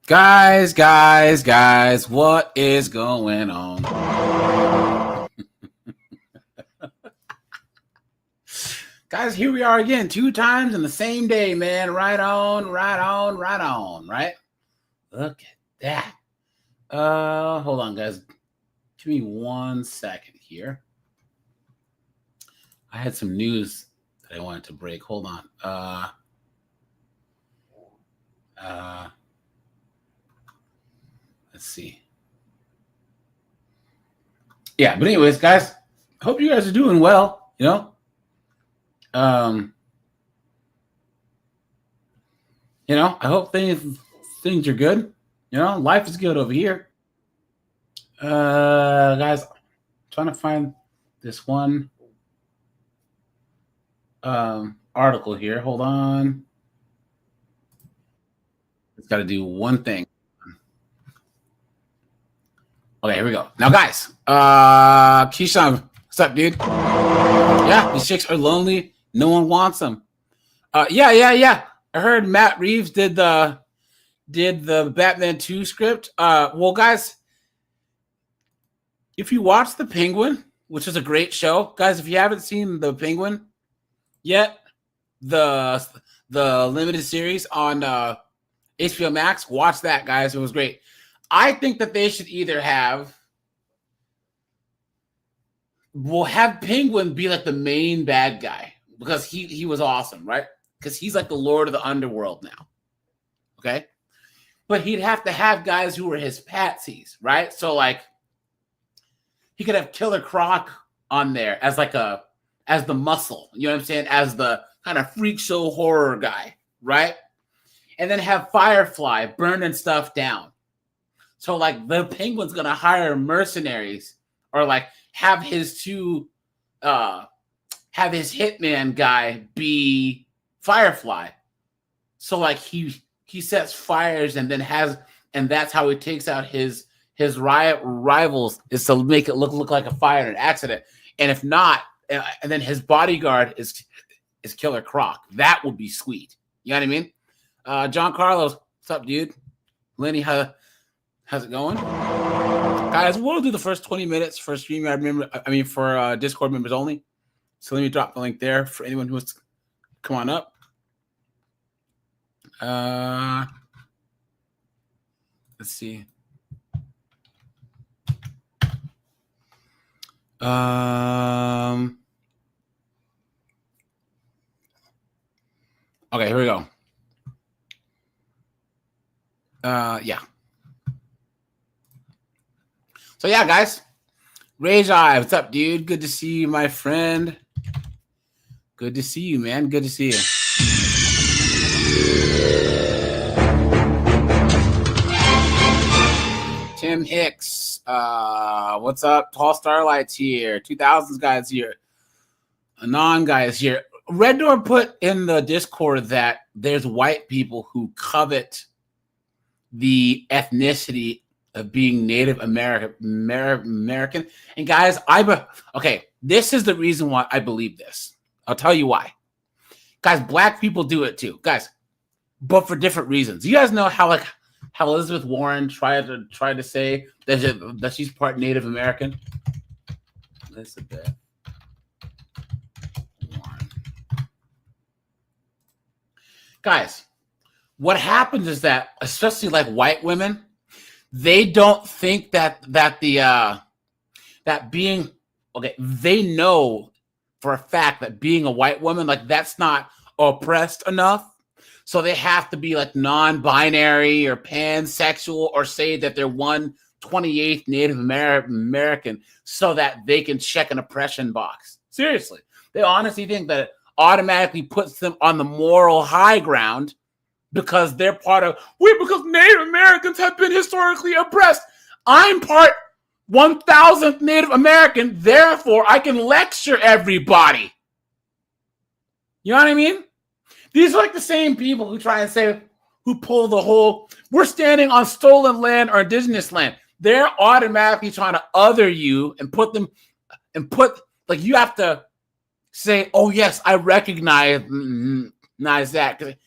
Guys, what is going on? Guys, here we are again, 2 times in the same day, man. Right on, right? Look at that. Hold on, guys. Give me 1 second here. I had some news that I wanted to break. Hold on. Let's see. Yeah, but anyways, guys, hope you guys are doing well, I hope things are good. Life is good over here. Guys, I'm trying to find this one article here. Hold on. It's got to do one thing. Okay, here we go. Now, guys, Keyshawn, what's up, dude? Yeah, these chicks are lonely. No one wants them. Yeah. I heard Matt Reeves did the Batman 2 script. Well, guys, if you watch The Penguin, which is a great show, guys, if you haven't seen The Penguin yet, the limited series on HBO Max, watch that, guys. It was great. I think that they should either have Penguin be like the main bad guy because he was awesome, right? Because he's like the Lord of the Underworld now. Okay? But he'd have to have guys who were his patsies, right? So like he could have Killer Croc on there as the muscle, you know what I'm saying? As the kind of freak show horror guy, right? And then have Firefly burning stuff down. So like the Penguin's gonna hire mercenaries or like have his hitman guy be Firefly. So like he sets fires and that's how he takes out his rivals, is to make it look like a fire and an accident. And if not, and then his bodyguard is Killer Croc. That would be sweet. You know what I mean? John Carlos, what's up, dude? Lenny, how's it going? Guys, we'll do the first 20 minutes for StreamYard for Discord members only. So let me drop the link there for anyone who wants to come on up. Let's see. Okay, here we go. Yeah. So yeah, guys. Rajai, what's up, dude? Good to see you, my friend. Good to see you, man. Good to see you. Tim Hicks, what's up? Tall Starlight's here. 2000s guys here. Anon guys here. Red Door put in the Discord that there's white people who covet the ethnicity of being Native American. And guys, this is the reason why I believe this. I'll tell you why. Guys, black people do it too. Guys, but for different reasons. You guys know how Elizabeth Warren tried to say that she's part Native American? Elizabeth Warren. Guys, what happens is that, especially like white women, they don't think that being they know for a fact that being a white woman, like, that's not oppressed enough. So they have to be like non-binary or pansexual or say that they're 1/28th Native American so that they can check an oppression box. Seriously. They honestly think that it automatically puts them on the moral high ground because they're because Native Americans have been historically oppressed. I'm part 1000th Native American, therefore I can lecture everybody. You know what I mean? These are like the same people who try and say, who pull the whole, we're standing on stolen land or indigenous land. They're automatically trying to other you and you have to say, oh yes, I recognize that.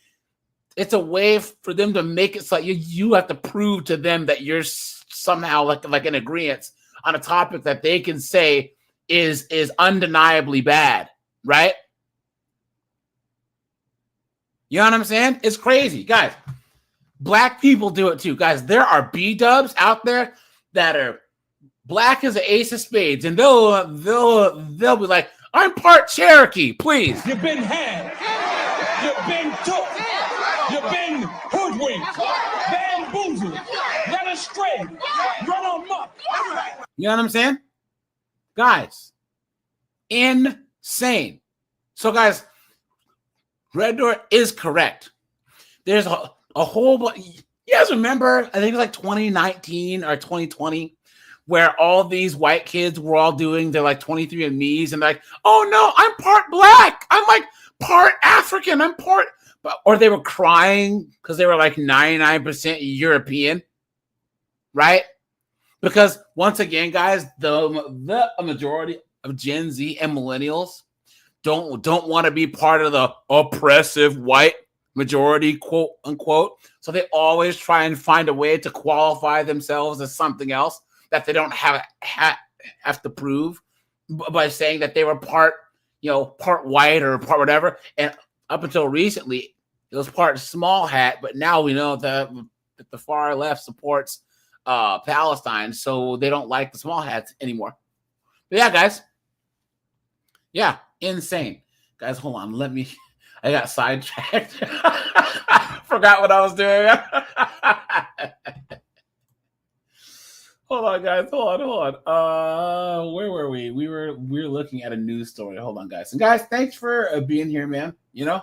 It's a way for them to make it so you have to prove to them that you're somehow like in agreement on a topic that they can say is undeniably bad, right? You know what I'm saying? It's crazy, guys. Black people do it too, guys. There are B-dubs out there that are black as an ace of spades, and they'll be like, "I'm part Cherokee, please." You've been had. You've been took. You've been hoodwinked, bamboozled, led astray, run amok. You know what I'm saying? Guys, insane. So, guys, Red Door is correct. There's a whole bunch. You guys remember, I think it was like 2019 or 2020, where all these white kids were all doing their like 23andMe's and like, oh no, I'm part black. I'm like part African. I'm part, or they were crying because they were like 99% European, right? Because once again, guys, the majority of Gen Z and millennials don't want to be part of the oppressive white majority, quote unquote. So they always try and find a way to qualify themselves as something else that they don't have to prove by saying that they were part white or part whatever. And up until recently, it was part small hat, but now we know that the far left supports Palestine, so they don't like the small hats anymore. But yeah, guys. Yeah, insane. Guys, hold on. I got sidetracked. Forgot what I was doing. Hold on, guys. Hold on. Where were we? We were looking at a news story. Hold on, guys. And guys, thanks for being here, man. You know,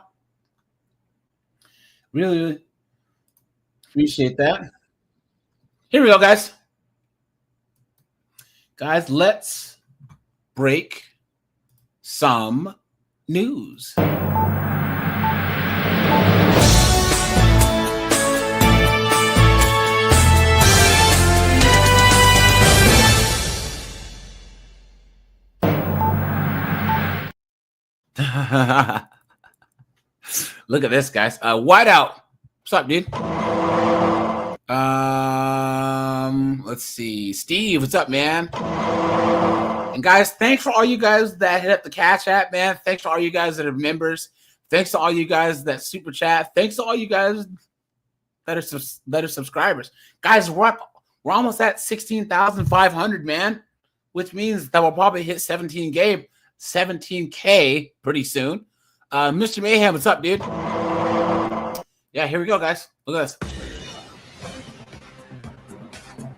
really appreciate that. Here we go, guys. Guys, let's break some news. Look at this, guys. Whiteout. What's up, dude? Let's see. Steve, what's up, man? And guys, thanks for all you guys that hit up the Cash App, man. Thanks for all you guys that are members. Thanks to all you guys that super chat. Thanks to all you guys that are subscribers. Guys, we're almost at 16,500, man, which means that we'll probably hit 17K pretty soon. Mr. Mayhem, what's up, dude? Yeah, here we go, guys. Look at this.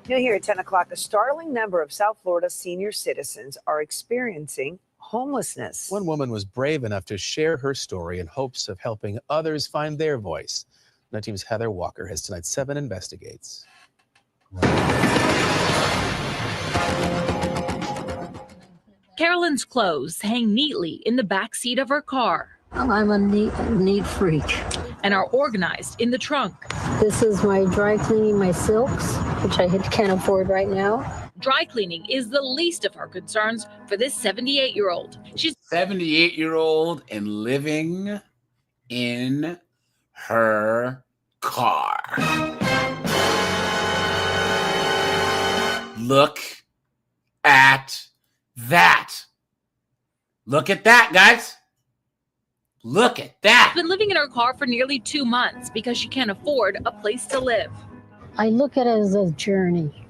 New here at 10 o'clock, a startling number of South Florida senior citizens are experiencing homelessness. One woman was brave enough to share her story in hopes of helping others find their voice. Night Team's Heather Walker has tonight's 7 investigates. Carolyn's clothes hang neatly in the back seat of her car. I'm a neat freak. And are organized in the trunk. This is my dry cleaning my silks, which I can't afford right now. Dry cleaning is the least of her concerns for this 78-year-old. She's 78-year-old and living in her car. Look at that. Look at that, guys. Look at that. She's been living in her car for nearly 2 months because she can't afford a place to live. I look at it as a journey.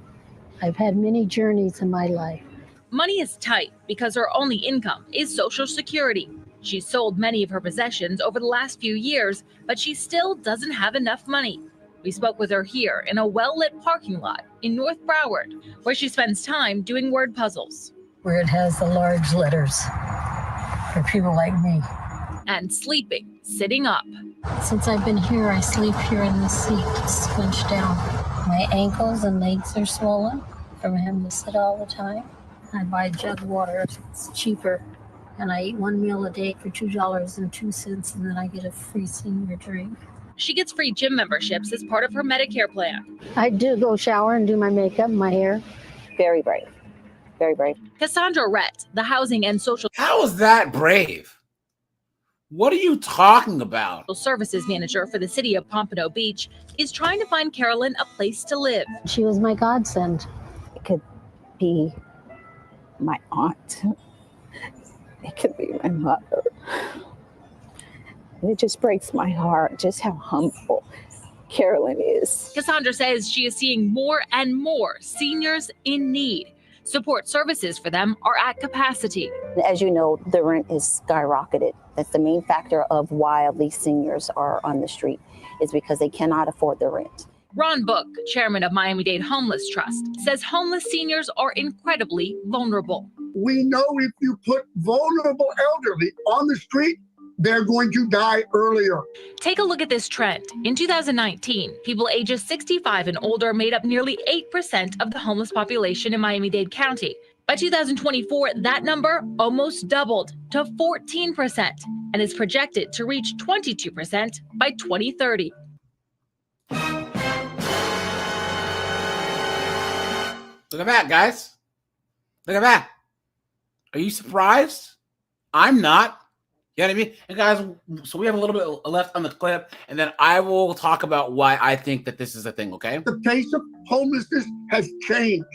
I've had many journeys in my life. Money is tight because her only income is Social Security. She's sold many of her possessions over the last few years, but she still doesn't have enough money. We spoke with her here in a well-lit parking lot in North Broward, where she spends time doing word puzzles. Where it has the large letters for people like me. And sleeping, sitting up. Since I've been here, I sleep here in the seat, squinched down. My ankles and legs are swollen from having to sit all the time. I buy jug water, it's cheaper. And I eat one meal a day for $2.02, and then I get a free senior drink. She gets free gym memberships as part of her Medicare plan. I do go shower and do my makeup, my hair. Very brave. Very brave. Cassandra Rhett, the Housing and Social... How is that brave? What are you talking about? Services manager for the city of Pompano Beach is trying to find Carolyn a place to live. She was my godsend. It could be my aunt. It could be my mother. And it just breaks my heart just how humble Carolyn is. Cassandra says she is seeing more and more seniors in need. Support services for them are at capacity. As you know, the rent is skyrocketed. That's the main factor of why these seniors are on the street, is because they cannot afford the rent. Ron Book, chairman of Miami-Dade Homeless Trust, says homeless seniors are incredibly vulnerable. We know if you put vulnerable elderly on the street, they're going to die earlier. Take a look at this trend. In 2019, people ages 65 and older made up nearly 8% of the homeless population in Miami-Dade County. By 2024, that number almost doubled to 14% and is projected to reach 22% by 2030. Look at that, guys. Look at that. Are you surprised? I'm not. You know what I mean? And guys, so we have a little bit left on the clip, and then I will talk about why I think that this is a thing, okay? The face of homelessness has changed.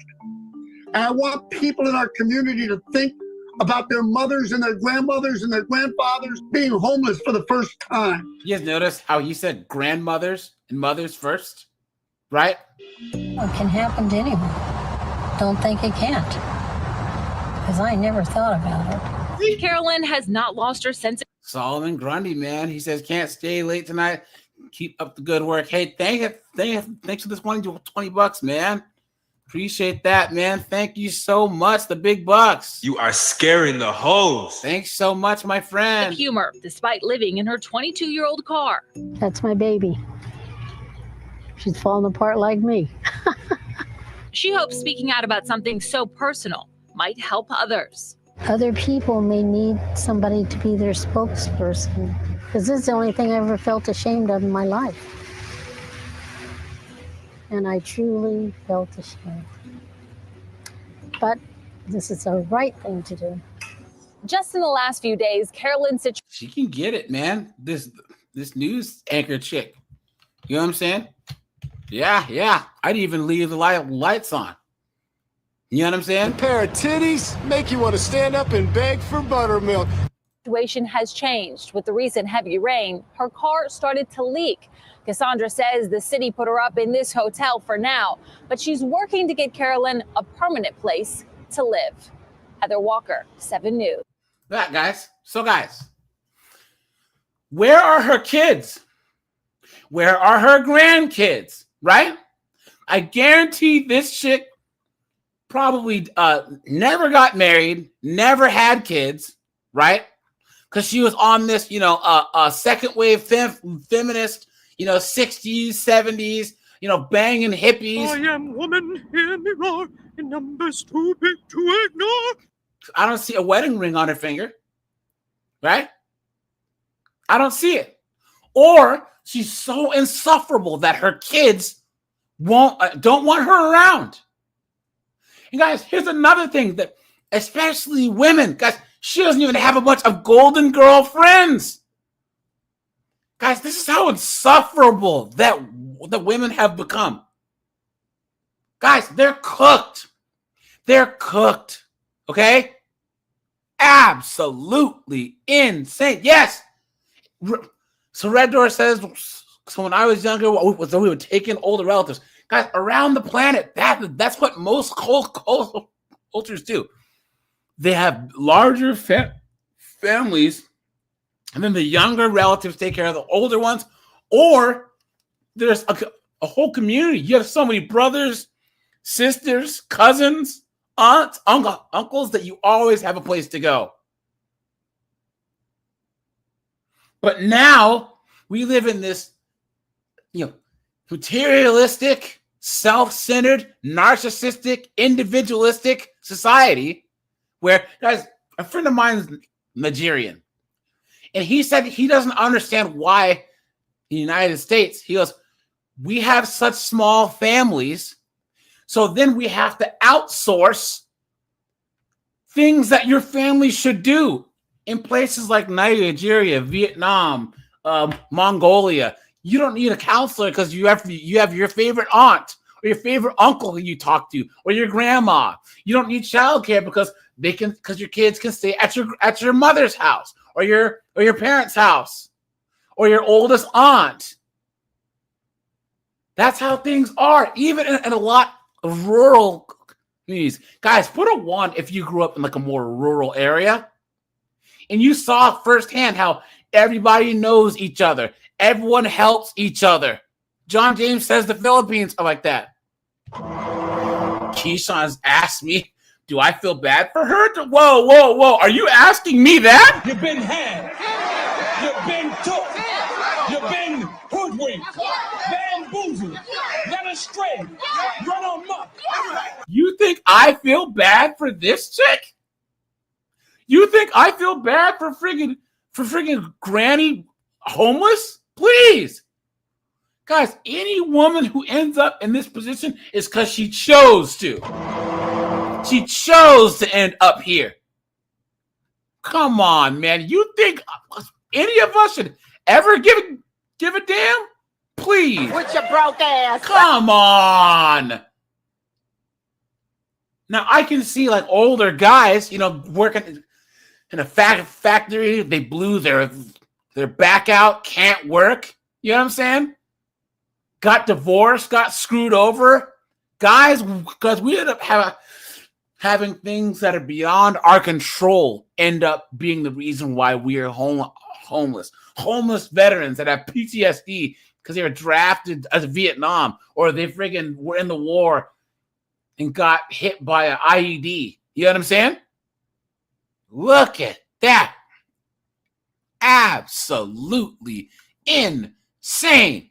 And I want people in our community to think about their mothers and their grandmothers and their grandfathers being homeless for the first time. You guys notice how he said grandmothers and mothers first, right? It can happen to anyone. Don't think it can't. Because I never thought about it. Carolyn has not lost her sense of Solomon Grundy, man. He says, can't stay late tonight. Keep up the good work. Hey, thanks for this $20, man. Appreciate that, man. Thank you so much. The big bucks. You are scaring the hoes. Thanks so much, my friend. humor despite living in her 22-year-old car. That's my baby. She's falling apart like me. She hopes speaking out about something so personal might help others. Other people may need somebody to be their spokesperson, because this is the only thing I ever felt ashamed of in my life. And I truly felt ashamed. But this is the right thing to do. Just in the last few days, Carolyn's situation. She can get it, man. This news anchor chick. You know what I'm saying? Yeah. I'd even leave the lights on. You know what I'm saying? A pair of titties make you want to stand up and beg for buttermilk. Situation has changed. With the recent heavy rain, her car started to leak. Cassandra says the city put her up in this hotel for now, but she's working to get Carolyn a permanent place to live. Heather Walker, 7 News. That, guys. So, guys, where are her kids? Where are her grandkids? Right? I guarantee this chick probably never got married, never had kids, right? Because she was on this, second wave feminist, 60s, 70s, banging hippies. I am woman, hear me roar, in numbers too big to ignore. I don't see a wedding ring on her finger, right? I don't see it. Or she's so insufferable that her kids don't want her around. And guys, here's another thing that, especially women, guys, she doesn't even have a bunch of golden girlfriends. Guys, this is how insufferable that the women have become. Guys, they're cooked. They're cooked. Okay? Absolutely insane. Yes. So Red Door says, so when I was younger, we were taking older relatives. Guys, around the planet, that's what most cultures do. They have larger families, and then the younger relatives take care of the older ones, or there's a whole community. You have so many brothers, sisters, cousins, aunts, uncles that you always have a place to go. But now we live in this, materialistic, self-centered, narcissistic, individualistic society where, guys, a friend of mine is Nigerian. And he said he doesn't understand why in the United States, he goes, we have such small families, so then we have to outsource things that your family should do. In places like Nigeria, Vietnam, Mongolia, you don't need a counselor because you have your favorite aunt or your favorite uncle who you talk to, or your grandma. You don't need childcare because your kids can stay at your mother's house or your parents' house or your oldest aunt. That's how things are, even in a lot of rural communities. Guys, put a 1 if you grew up in like a more rural area and you saw firsthand how everybody knows each other. Everyone helps each other. John James says the Philippines are like that. Keyshawn's asked me, do I feel bad for her? Whoa. Are you asking me that? You've been had. You've been took. You've been hoodwinked. Bamboozled. Led astray. Run amok. You think I feel bad for this chick? You think I feel bad for friggin' Granny homeless? Please. Guys, any woman who ends up in this position is because she chose to. She chose to end up here. Come on, man. You think any of us should ever give a damn? Please. With your broke ass. Come on. Now, I can see like older guys, working in a factory. They blew their back out, can't work. You know what I'm saying? Got divorced, got screwed over. Guys, because we end up having things that are beyond our control end up being the reason why we are homeless. Homeless veterans that have PTSD because they were drafted as Vietnam, or they friggin' were in the war and got hit by an IED. You know what I'm saying? Look at that. Absolutely insane.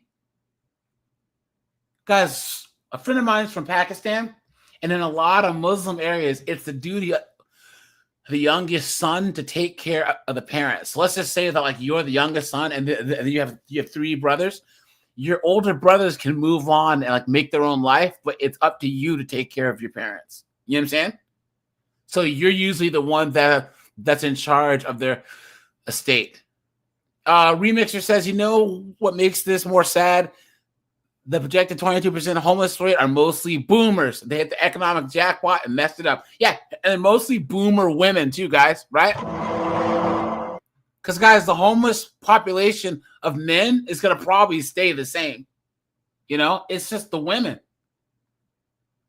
Guys, a friend of mine is from Pakistan, and in a lot of Muslim areas, it's the duty of the youngest son to take care of the parents. So let's just say that like you're the youngest son, and you have 3 brothers. Your older brothers can move on and like make their own life, but it's up to you to take care of your parents. You know what I'm saying? So you're usually the one that's in charge of their estate. Remixer says, you know what makes this more sad? The projected 22% homeless rate are mostly boomers. They hit the economic jackpot and messed it up. Yeah, and mostly boomer women too, guys, right? Because, guys, the homeless population of men is going to probably stay the same. It's just the women.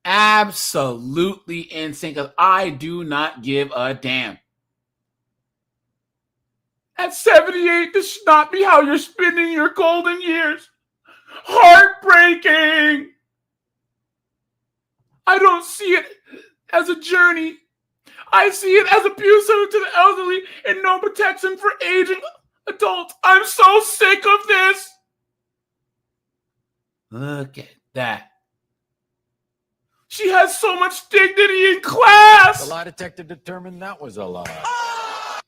Absolutely insane, because I do not give a damn. At 78, this should not be how you're spending your golden years. Heartbreaking. I don't see it as a journey. I see it as abuse to the elderly and no protection for aging adults. I'm so sick of this. Look at that. She has so much dignity in class. The lie detector determined that was a lie.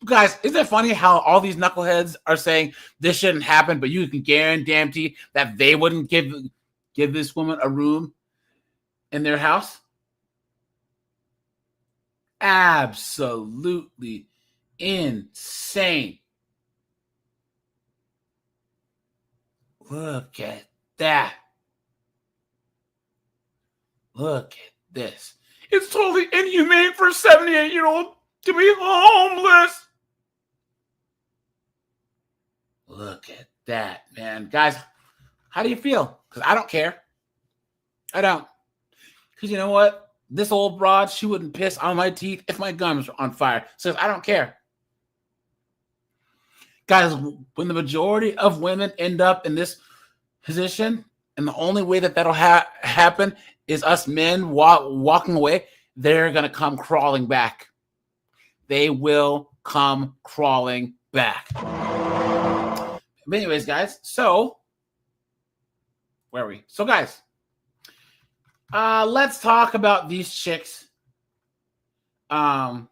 Guys, isn't it funny how all these knuckleheads are saying this shouldn't happen, but you can guarantee that they wouldn't give this woman a room in their house? Absolutely insane. Look at that. Look at this. It's totally inhumane for a 78-year-old to be homeless. Look at that, man. Guys, how do you feel? Because I don't care. I don't. Because you know what? This old broad, she wouldn't piss on my teeth if my gums were on fire. So I don't care. Guys, when the majority of women end up in this position, and the only way that that'll happen is us men walking away, they're going to come crawling back. They will come crawling back. But anyways, guys, so where are we? So, guys, let's talk about these chicks trying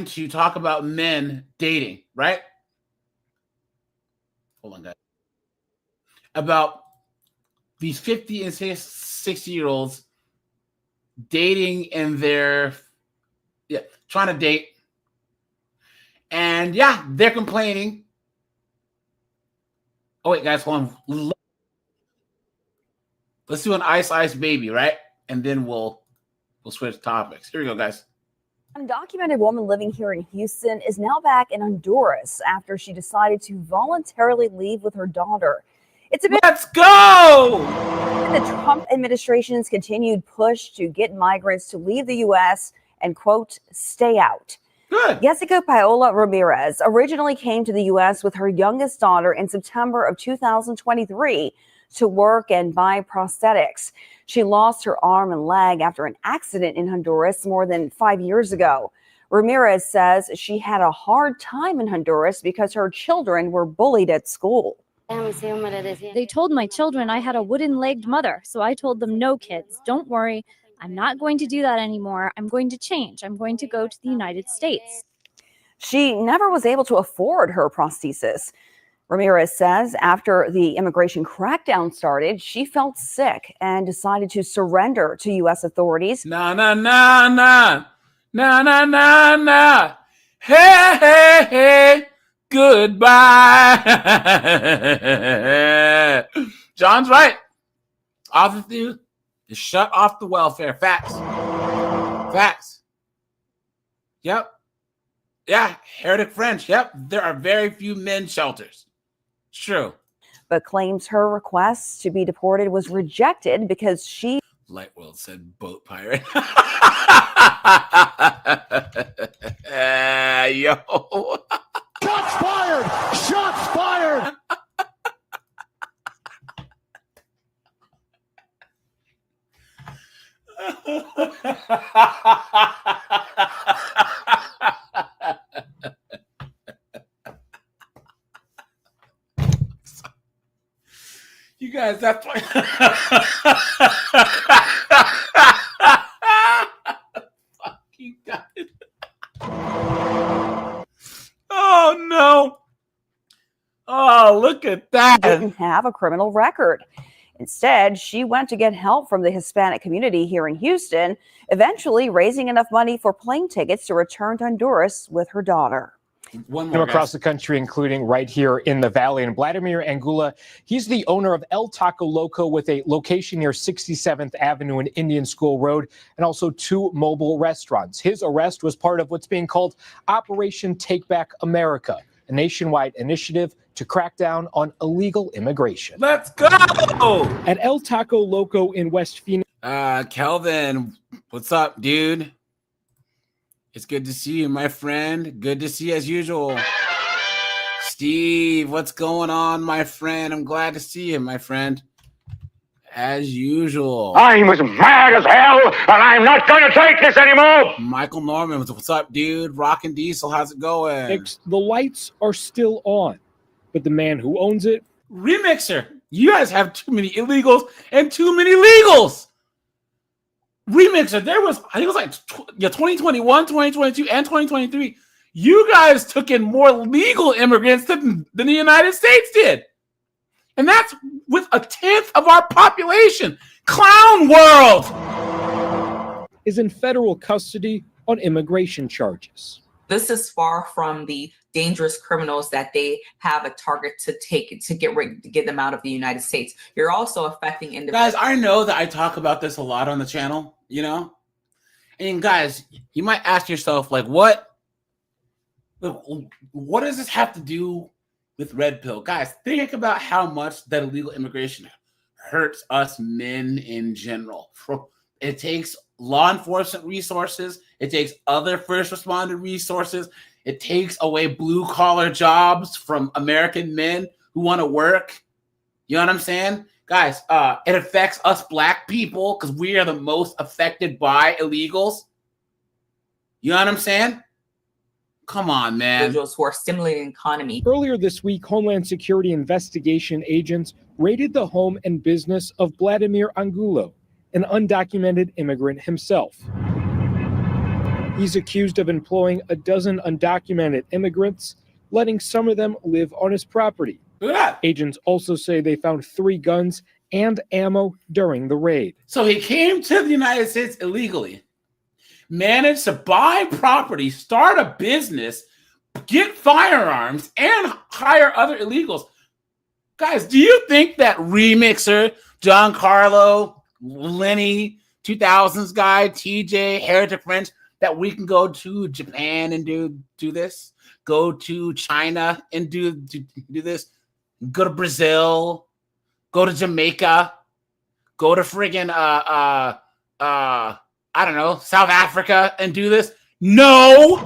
to talk about men dating, right? Hold on, guys. About these 50 and 60-year-olds dating in their, trying to date And yeah, they're complaining. Oh wait, guys, hold on. Let's do an Ice Ice Baby, right? And then we'll switch topics. Here we go, guys. An undocumented woman living here in Houston is now back in Honduras after she decided to voluntarily leave with her daughter. Let's go! The Trump administration's continued push to get migrants to leave the U.S. and, quote, stay out. Good. Jessica Paola Ramirez originally came to the U.S. with her youngest daughter in September of 2023 to work and buy prosthetics. She lost her arm and leg after an accident in Honduras more than 5 years ago. Ramirez says she had a hard time in Honduras because her children were bullied at school. They told my children I had a wooden-legged mother, so I told them, no, kids, don't worry. I'm not going to do that anymore. I'm going to change. I'm going to go to the United States. She never was able to afford her prosthesis. Ramirez says after the immigration crackdown started, she felt sick and decided to surrender to U.S. authorities. Nah. Hey. Goodbye. John's right. All the do is shut off the welfare. Facts. Yep. Yeah. Heretic French. Yep. There are very few men's shelters. It's true. But claims her request to be deported was rejected because she... Lightworld said boat pirate. Yo. Shots fired! Shots fired! You guys, that's why. Fuck you guys. Oh no. Oh, look at that. Didn't have a criminal record. Instead, she went to get help from the Hispanic community here in Houston, eventually raising enough money for plane tickets to return to Honduras with her daughter. One more, across the country, including right here in the Valley. And Vladimir Angula, he's the owner of El Taco Loco with a location near 67th Avenue and Indian School Road, and also 2 mobile restaurants. His arrest was part of what's being called Operation Take Back America, a nationwide initiative to crack down on illegal immigration. Let's go! At El Taco Loco in West Phoenix. Kelvin, what's up, dude? It's good to see you, my friend. Good to see you as usual. Steve, what's going on, my friend? I'm glad to see you, my friend. As usual. I'm as mad as hell, and I'm not going to take this anymore. Michael Norman, what's up, dude? Rockin' Diesel, how's it going? The lights are still on, but the man who owns it... Remixer, you guys have too many illegals and too many legals. Remixer, there was, I think it was like 2021, 2022, and 2023. You guys took in more legal immigrants than the United States did. And that's with 1/10 of our population. Clown world! Is in federal custody on immigration charges. This is far from the dangerous criminals that they have a target to take to get them out of the United States. You're also affecting individuals. Guys, I know that I talk about this a lot on the channel, you know? And guys, you might ask yourself, like, what does this have to do with Red Pill? Guys, think about how much that illegal immigration hurts us men in general. It takes law enforcement resources. It takes other first responder resources. It takes away blue-collar jobs from American men who want to work. You know what I'm saying? Guys, it affects us black people because we are the most affected by illegals. You know what I'm saying? Come on, man. Individuals who are stimulating the economy. Earlier this week, Homeland Security investigation agents raided the home and business of Vladimir Angulo, an undocumented immigrant himself. He's accused of employing a dozen undocumented immigrants, letting some of them live on his property. Agents also say they found 3 guns and ammo during the raid. So he came to the United States illegally, managed to buy property, start a business, get firearms and hire other illegals. Guys, do you think that Remixer, John Carlo, Lenny, 2000s guy, TJ, Heritage French, that we can go to Japan and do this? Go to China and do this? Go to Brazil, go to Jamaica, go to friggin' I don't know, South Africa and do this? No!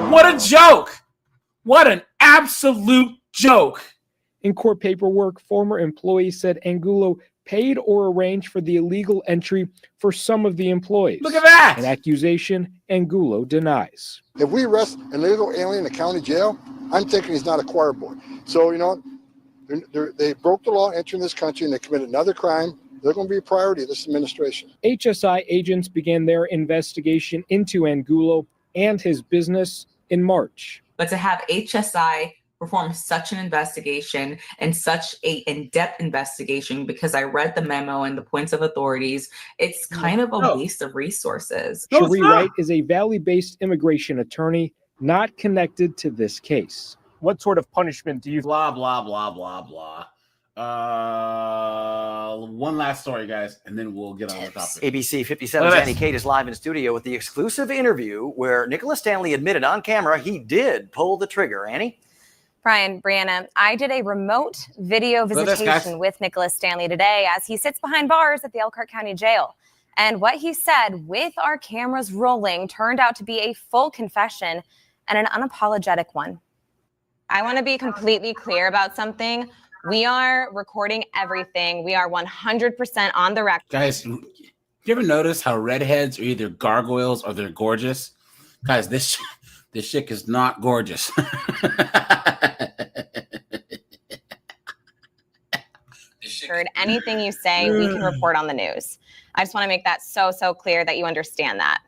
What a joke! What an absolute joke! In court paperwork, former employees said Angulo paid or arranged for the illegal entry for some of the employees. Look at that! An accusation Angulo denies. If we arrest an illegal alien in the county jail, I'm thinking he's not a choir boy. So, they broke the law entering this country and they committed another crime. They're going to be a priority of this administration. HSI agents began their investigation into Angulo and his business in March. But to have HSI perform such an investigation and such a in-depth investigation, because I read the memo and the points of authorities, it's kind of a waste of resources. Cherie Wright is a Valley-based immigration attorney not connected to this case. What sort of punishment do you... Blah, blah, blah, blah, blah. One last story, guys, and then we'll get on the topic. ABC 57's Annie Kate is live in studio with the exclusive interview where Nicholas Stanley admitted on camera he did pull the trigger. Annie? Brian, Brianna, I did a remote video visitation with Nicholas Stanley today as he sits behind bars at the Elkhart County Jail. And what he said with our cameras rolling turned out to be a full confession and an unapologetic one. I want to be completely clear about something. We are recording everything. We are 100% on the record. Guys, you ever notice how redheads are either gargoyles or they're gorgeous? Guys, this chick is not gorgeous. Anything you say, we can report on the news. I just want to make that so clear that you understand that.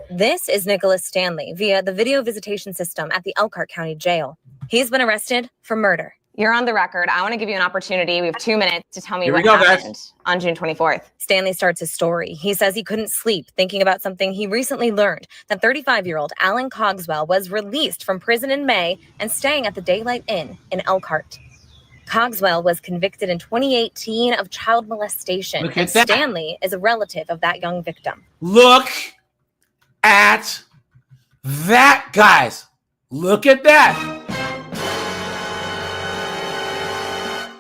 This is Nicholas Stanley via the video visitation system at the Elkhart County Jail. He's been arrested for murder. You're on the record. I want to give you an opportunity. We have 2 minutes to tell me what happened on June 24th. Stanley starts his story. He says he couldn't sleep thinking about something he recently learned, that 35-year-old Alan Cogswell was released from prison in May and staying at the Daylight Inn in Elkhart. Cogswell was convicted in 2018 of child molestation, and Stanley is a relative of that young victim. Look at that, guys. Look at that.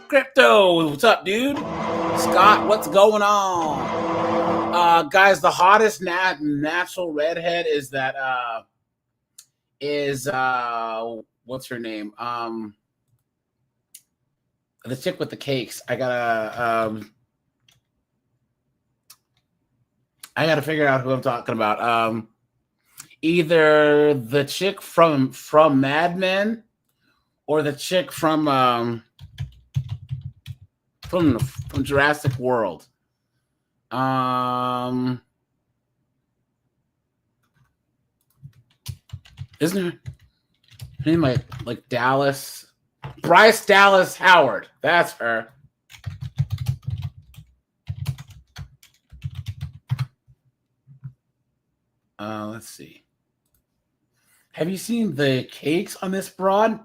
Crypto, what's up, dude? Scott, what's going on? Guys, the hottest natural redhead is that what's her name? The chick with the cakes. I gotta figure out who I'm talking about. Either the chick from Mad Men or the chick from Jurassic World. Isn't her name like Dallas? Bryce Dallas Howard. That's her. Let's see. Have you seen the cakes on this broad?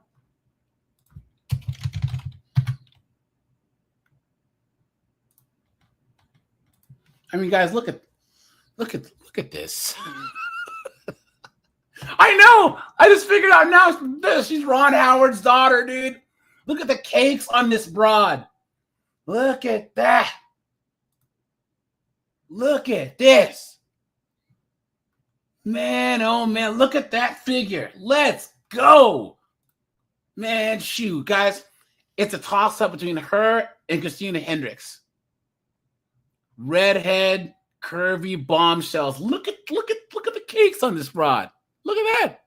I mean, guys, look at this. I know. I just figured out now. She's Ron Howard's daughter, dude. Look at the cakes on this broad. Look at that. Look at this. Man, oh man, look at that figure. Let's go. Man, shoot, guys. It's a toss-up between her and Christina Hendricks. Redhead, curvy bombshells. Look at the cakes on this broad. Look at that.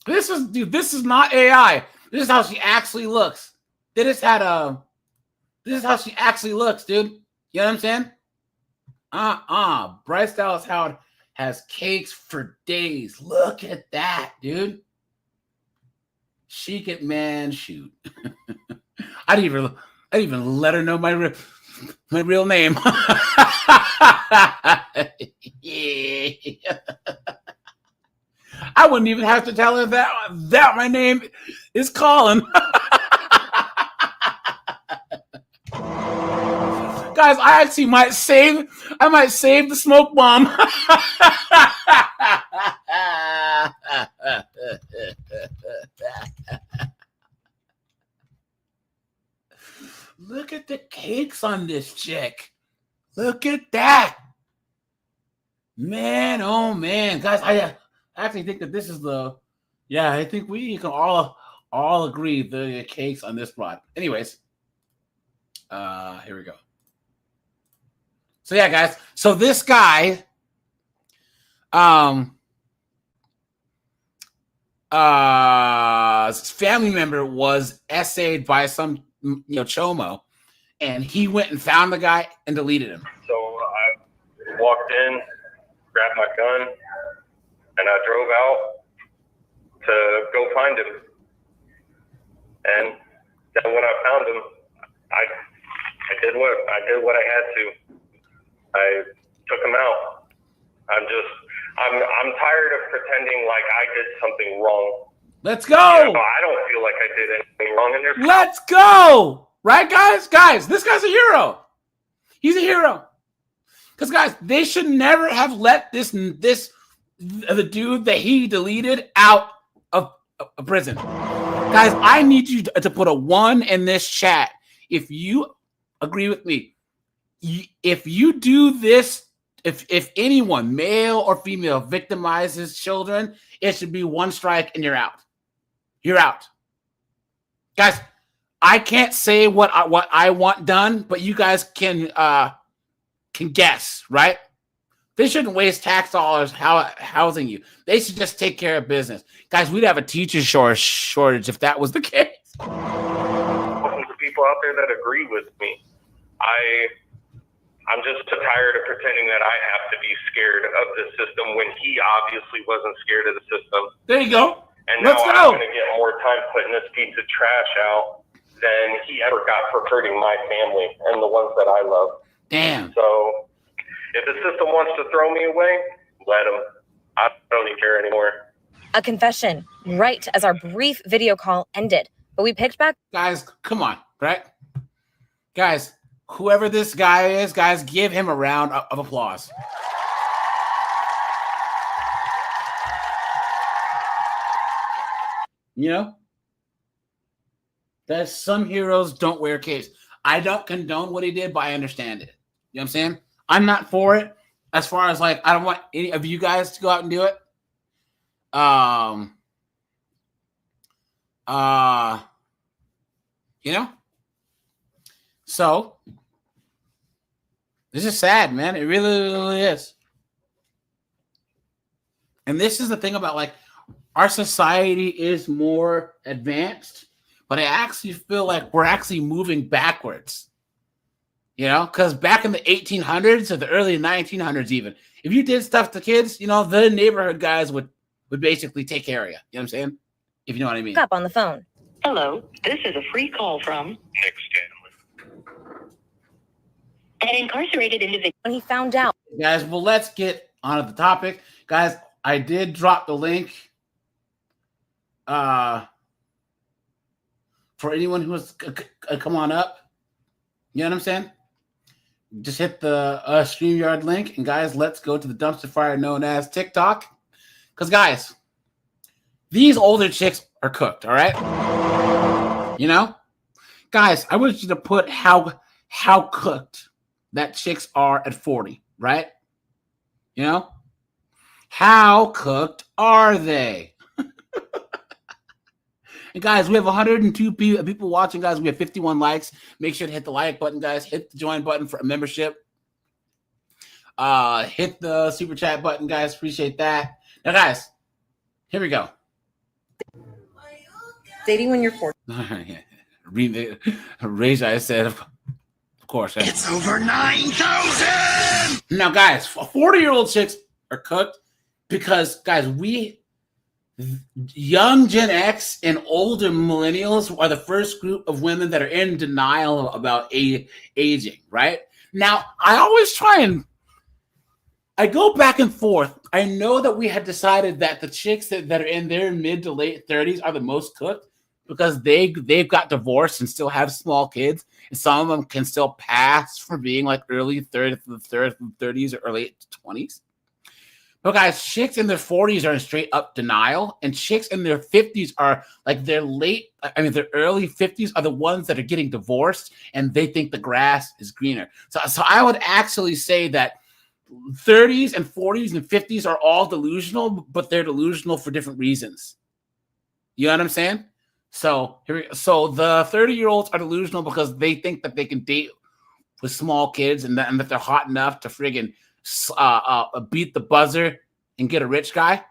This is not AI. This is how she actually looks. This is how she actually looks, dude. You know what I'm saying? Bryce Dallas Howard has cakes for days. Look at that, dude. She could, man, shoot. I didn't even let her know my real name. I wouldn't even have to tell her that my name is Colin. Guys, I actually might save the smoke bomb. Look at the cakes on this chick. Look at that. Man, oh man. Guys, I actually think that this is I think we can all agree the cakes on this plot. Anyways, here we go. So yeah, guys. So this guy, family member was essayed by some chomo, and he went and found the guy and deleted him. So I walked in, grabbed my gun, and I drove out to go find him. And then when I found him, I did what I had to. I took him out. I'm tired of pretending like I did something wrong. Let's go. I don't feel like I did anything wrong in there. Let's go. Right, guys? Guys, this guy's a hero. He's a hero. Because, guys, they should never have let the dude that he deleted out of prison. Guys, I need you to put a 1 in this chat if you agree with me. If you do this, if anyone, male or female, victimizes children, it should be 1 strike and you're out. You're out. Guys, I can't say what I want done, but you guys can guess, right? They shouldn't waste tax dollars housing you. They should just take care of business. Guys, we'd have a teacher shortage if that was the case. There's people out there that agree with me. I'm just tired of pretending that I have to be scared of the system when he obviously wasn't scared of the system. There you go. And now I'm going to get more time putting this piece of trash out than he ever got for hurting my family and the ones that I love. Damn. So if the system wants to throw me away, let him. I don't even care anymore. A confession right as our brief video call ended, but we picked back. Guys, come on, right? Guys, whoever this guy is, guys, give him a round of applause. You know? That some heroes don't wear capes. I don't condone what he did, but I understand it. You know what I'm saying? I'm not for it. As far as I don't want any of you guys to go out and do it. You know? So this is sad, man. It really, really is. And this is the thing about our society is more advanced, but I actually feel like we're actually moving backwards. You know, because back in the 1800s or the early 1900s, even if you did stuff to kids, the neighborhood guys would basically take care of you. You know what I'm saying? If you know what I mean. Up on the phone. Hello, this is a free call from Nick Stanley. an incarcerated individual. When he found out. Guys, well, let's get on to the topic. Guys, I did drop the link for anyone who wants to come on up. You know what I'm saying? Just hit the StreamYard link. And, guys, let's go to the dumpster fire known as TikTok. Because, guys, these older chicks are cooked, all right? You know? Guys, I want you to put how cooked that chicks are at 40, right? You know? How cooked are they? And guys, we have 102 people watching, guys. We have 51 likes. Make sure to hit the like button, guys. Hit the join button for a membership. Hit the super chat button, guys. Appreciate that. Now, guys, here we go. Dating when you're 40. Raja said, of course. It's over 9,000! Now, guys, 40-year-old chicks are cooked because, guys, young Gen X and older millennials are the first group of women that are in denial about aging, right? Now, I always try and I go back and forth. I know that we had decided that the chicks that are in their mid to late 30s are the most cooked because they've got divorced and still have small kids. And some of them can still pass for being like early 30s or early 20s. But guys, chicks in their 40s are in straight up denial, and chicks in their 50s are like their early 50s are the ones that are getting divorced, and they think the grass is greener. So I would actually say that 30s and 40s and 50s are all delusional, but they're delusional for different reasons. You know what I'm saying? So the 30-year-olds are delusional because they think that they can date with small kids and that they're hot enough to friggin' beat the buzzer and get a rich guy.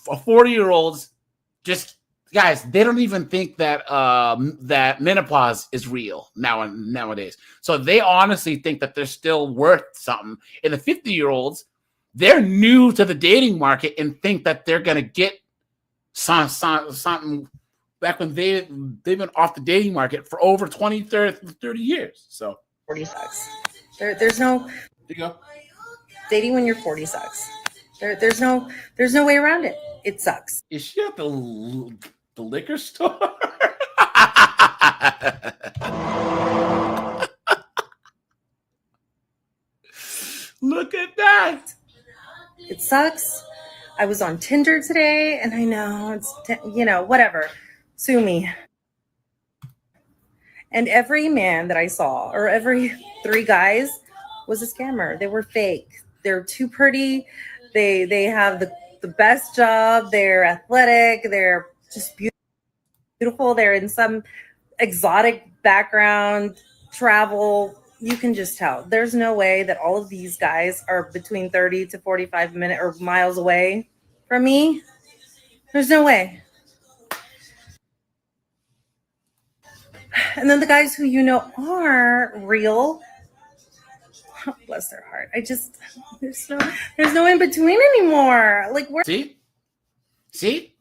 40-year-olds, just guys, they don't even think that that menopause is real nowadays. So they honestly think that they're still worth something. And the 50-year-olds, they're new to the dating market and think that they're gonna get something back when they've been off the dating market for over 20, 30 years. So 40 sucks. There's no. There you go. Dating when you're 40 sucks. There's no way around it. It sucks. Is she at the liquor store? Look at that. It sucks. I was on Tinder today, and I know it's whatever. Sue me. And every man that I saw, or every 3 guys, was a scammer. They were fake. They're too pretty. They have the best job. They're athletic. They're just beautiful. They're in some exotic background, travel. You can just tell. There's no way that all of these guys are between 30 to 45 minutes or miles away from me. There's no way. And then the guys who are real, bless their heart. There's no in between anymore. Like, we're see,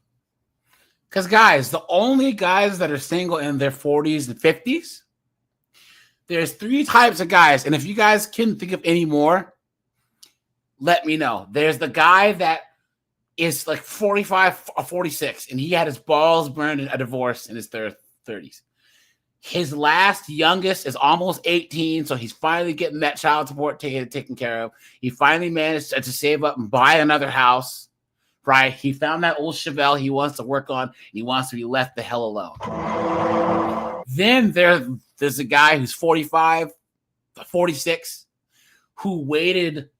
because guys, the only guys that are single in their 40s and 50s, there's 3 types of guys, and if you guys can think of any more, let me know. There's the guy that is like 45 or 46, and he had his balls burned in a divorce in his 30s. His last youngest is almost 18, so he's finally getting that child support taken care of. He finally managed to save up and buy another house, right? He found that old Chevelle he wants to work on, and he wants to be left the hell alone. Then there's a guy who's 45, 46, who waited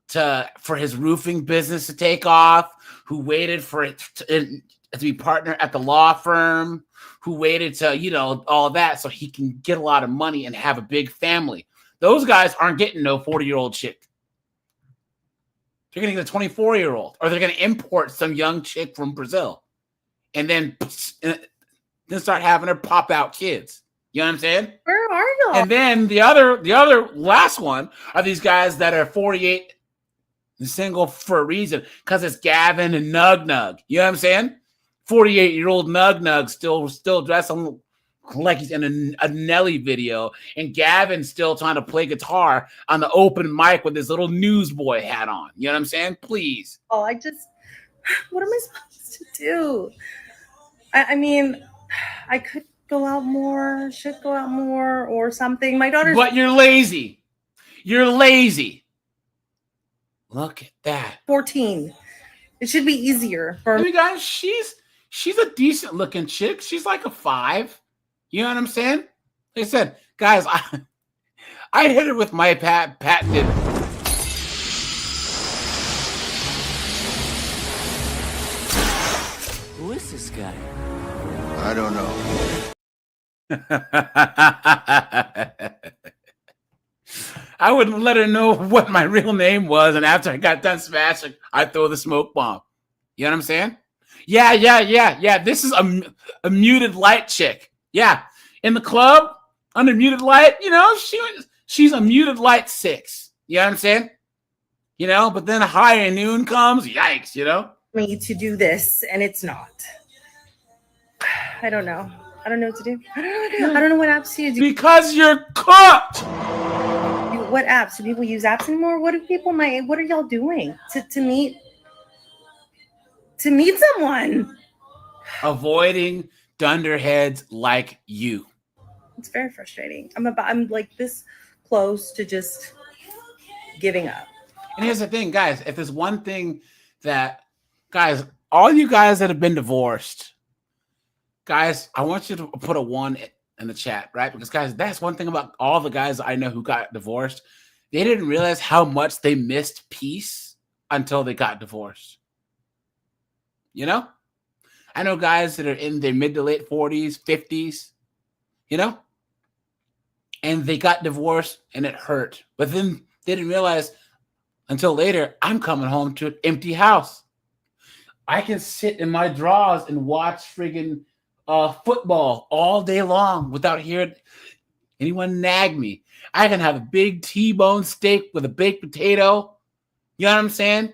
for his roofing business to take off, who waited for it to be partner at the law firm, who waited to, all of that so he can get a lot of money and have a big family. Those guys aren't getting no 40-year-old chick. They're getting a 24-year-old, or they're going to import some young chick from Brazil and then start having her pop out kids. You know what I'm saying? Where are you? And then the other last one are these guys that are 48 and single for a reason, because it's Gavin and Nug. You know what I'm saying? 48-year-old Nug still dressing like he's in a Nelly video, and Gavin's still trying to play guitar on the open mic with his little newsboy hat on. You know what I'm saying? Please. Oh, what am I supposed to do? I mean, I could go out more, should go out more or something. My daughter's... But you're lazy. You're lazy. Look at that. 14. It should be easier for me. Guys, she's a decent looking chick. She's like a 5. You know what I'm saying? Like I said, guys, I hit her with my patented. Who is this guy? I don't know. I wouldn't let her know what my real name was, and after I got done smashing, I'd throw the smoke bomb. You know what I'm saying? Yeah. This is a muted light chick. Yeah. In the club, under muted light, she's a muted light 6. You know what I'm saying? But then high and noon comes, yikes, me to do this, and it's not. I don't know. I don't know what to do. I don't know what apps to do. Because you're cooked. What apps? Do people use apps anymore? What are y'all doing to meet someone? Avoiding dunderheads like you. It's very frustrating. I'm like this close to just giving up. And here's the thing, guys. If there's one thing that, guys, all you guys that have been divorced, guys, I want you to put a 1 in the chat, right? Because, guys, that's one thing about all the guys I know who got divorced. They didn't realize how much they missed peace until they got divorced. You know? I know guys that are in their mid to late 40s, 50s, you know? And they got divorced and it hurt. But then they didn't realize until later, I'm coming home to an empty house. I can sit in my drawers and watch friggin' football all day long without hearing anyone nag me. I can have a big T-bone steak with a baked potato. You know what I'm saying?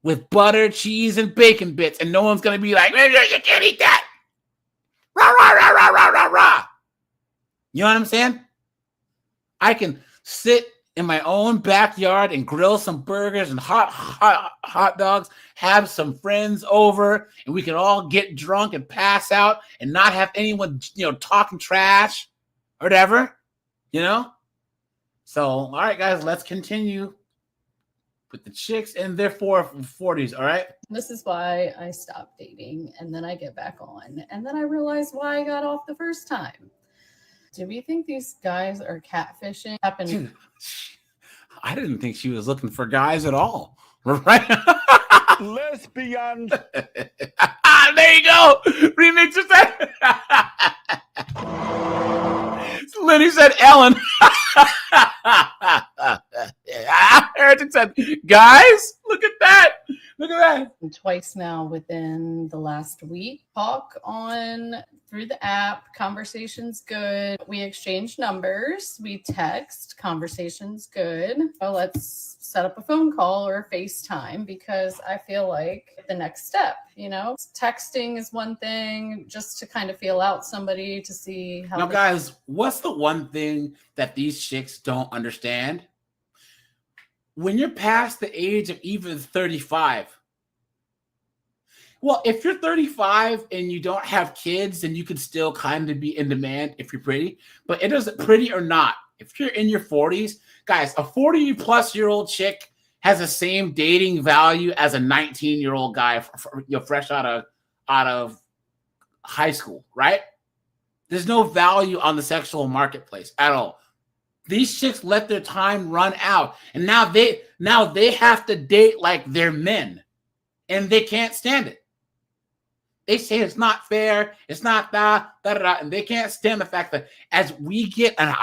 With butter, cheese, and bacon bits. And no one's going to be like, you can't eat that. Rah, rah, rah, rah, rah, rah, rah. You know what I'm saying? I can sit in my own backyard and grill some burgers and hot dogs, have some friends over, and we can all get drunk and pass out and not have anyone, talking trash or whatever, So, all right, guys, let's continue with the chicks in their 40s, all right? This is why I stopped dating, and then I get back on, and then I realize why I got off the first time. Do we think these guys are catfishing? Dude, I didn't think she was looking for guys at all. Right? Lesbians. There you go. Remix of that. Lenny said Ellen. Eric said, guys, look at that. Look at that. Twice now within the last week. Talk on through the app. Conversation's good. We exchange numbers. We text. Conversation's good. So let's set up a phone call or a FaceTime because I feel like the next step, texting is one thing just to kind of feel out somebody to see how. Now, guys, what's the one thing that these chicks don't understand? When you're past the age of even 35, well, if you're 35 and you don't have kids, then you can still kind of be in demand if you're pretty. But it doesn't, pretty or not, if you're in your 40s, guys, a 40-plus-year-old chick has the same dating value as a 19-year-old guy fresh out of high school, right? There's no value on the sexual marketplace at all. These chicks let their time run out, and now they have to date like they're men, and they can't stand it. They say it's not fair, it's not and they can't stand the fact that as we get, and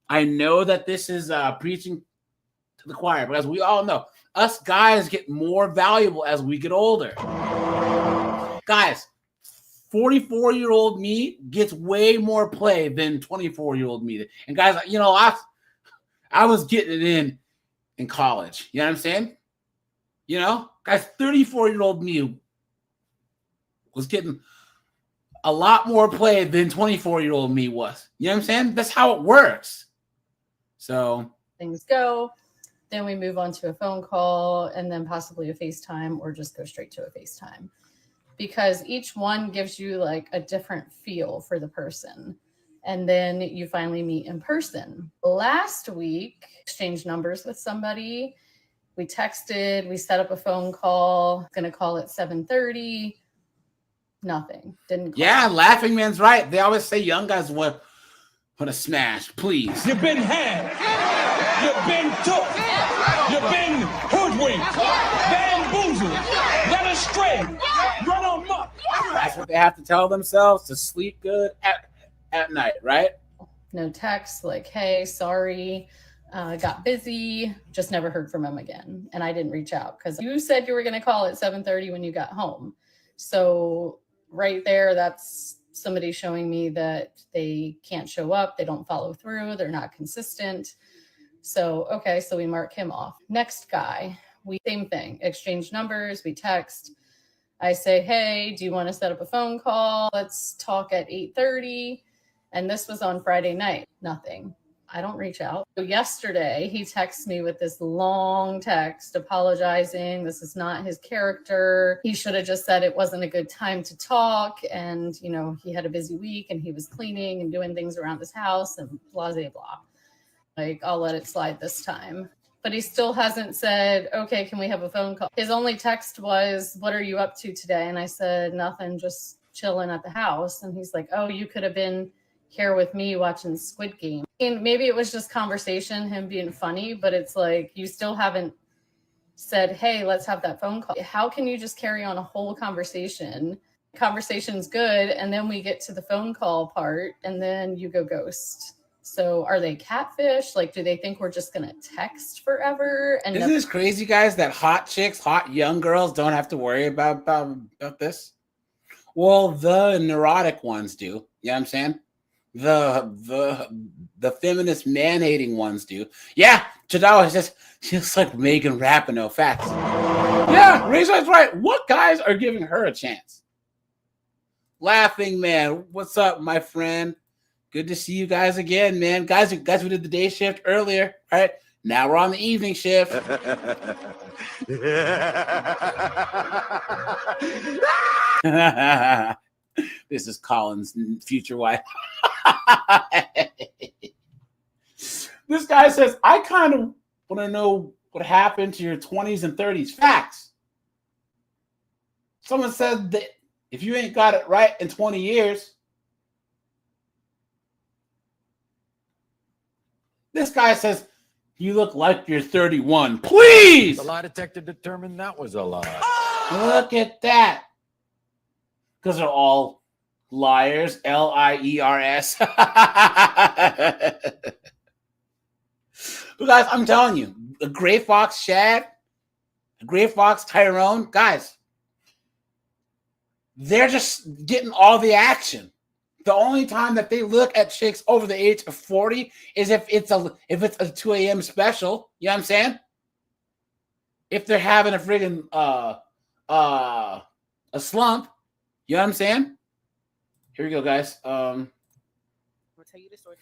I know that this is preaching to the choir, but as we all know, us guys get more valuable as we get older. Guys, 44-year-old me gets way more play than 24-year-old me. And guys, I was getting it in college. You know what I'm saying? Guys, 34-year-old me was getting a lot more play than 24-year-old me was. You know what I'm saying? That's how it works. So things go. Then we move on to a phone call and then possibly a FaceTime or just go straight to a FaceTime. Because each one gives you like a different feel for the person. And then you finally meet in person. Last week, exchanged numbers with somebody. We texted, we set up a phone call, gonna call at 7:30. Nothing. Didn't call. Yeah, Laughing Man's right. They always say young guys want to smash. Please. You've been had. You've been took. You've been hoodwinked. Bamboozled. Led astray. Run amok. That's what they have to tell themselves to sleep good at night, right? No text like, hey, sorry, got busy, just never heard from him again. And I didn't reach out because you said you were going to call at 7:30 when you got home. So right there, that's somebody showing me that they can't show up. They don't follow through. They're not consistent. So, okay, so we mark him off. Next guy, same thing, exchange numbers, we text. I say, hey, do you want to set up a phone call? Let's talk at 8:30. And this was on Friday night. Nothing. I don't reach out. So yesterday, he texted me with this long text apologizing. This is not his character. He should have just said it wasn't a good time to talk. And, you know, he had a busy week and he was cleaning and doing things around his house and blah, blah, blah. Like, I'll let it slide this time. But he still hasn't said, okay, can we have a phone call? His only text was, what are you up to today? And I said, nothing, just chilling at the house. And he's like, oh, you could have been here with me watching Squid Game. And maybe it was just conversation, him being funny, but it's like, you still haven't said, hey, let's have that phone call. How can you just carry on a whole conversation? Conversation's good. And then we get to the phone call part and then you go ghost. So are they catfish? Like, do they think we're just going to text forever? And isn't this crazy, guys, that hot chicks, hot young girls don't have to worry about this? Well, the neurotic ones do. You know what I'm saying? The feminist man-hating ones do. Yeah, Chadawa is just like Megan Rapinoe. Facts. Yeah, Razor's right. What guys are giving her a chance? Laughing Man, what's up, my friend? Good to see you guys again, man. Guys, we did the day shift earlier, right? Now we're on the evening shift. This is Colin's future wife. This guy says, I kind of want to know what happened to your 20s and 30s. Facts. Someone said that if you ain't got it right in 20 years, this guy says, you look like you're 31. Please! The lie detector determined that was a lie. Look at that. Because they're all liars. Liers. But guys, I'm telling you, the Gray Fox Shad, the Gray Fox Tyrone, guys, they're just getting all the action. The only time that they look at chicks over the age of 40 is if it's a 2 a.m. special. You know what I'm saying? If they're having a friggin' a slump. You know what I'm saying? Here we go, guys. I'm gonna tell you the story.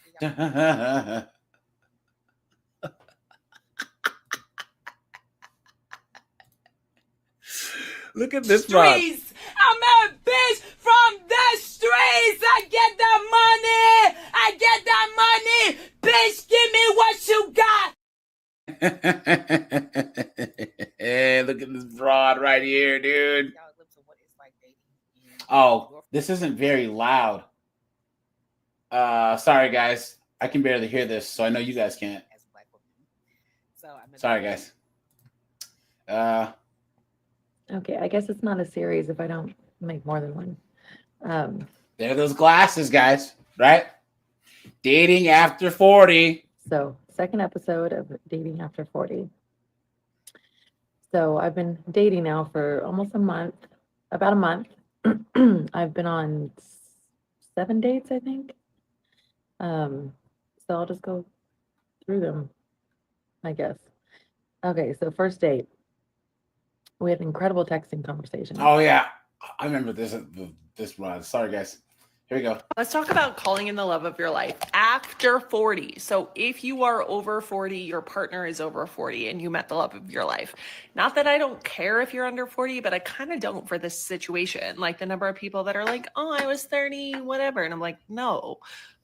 Look at this rod. I'm a bitch from the streets. I get that money. I get that money. Bitch, give me what you got. Hey, look at this broad right here, dude. Oh, this isn't very loud. Sorry, guys. I can barely hear this, so I know you guys can't. Sorry, guys. Okay, I guess it's not a series if I don't make more than one. There are those glasses, guys, right? Dating after 40. So, second episode of Dating After 40. So, I've been dating now for almost a month, about a month. I've been on 7 dates, I think. So, I'll just go through them, I guess. Okay, so first date. We had an incredible texting conversation. Oh, yeah. I remember this run. Sorry, guys. Here we go. Let's talk about calling in the love of your life after 40. So if you are over 40, your partner is over 40 and you met the love of your life. Not that I don't care if you're under 40, but I kind of don't for this situation. Like the number of people that are like, oh, I was 30, whatever. And I'm like, no.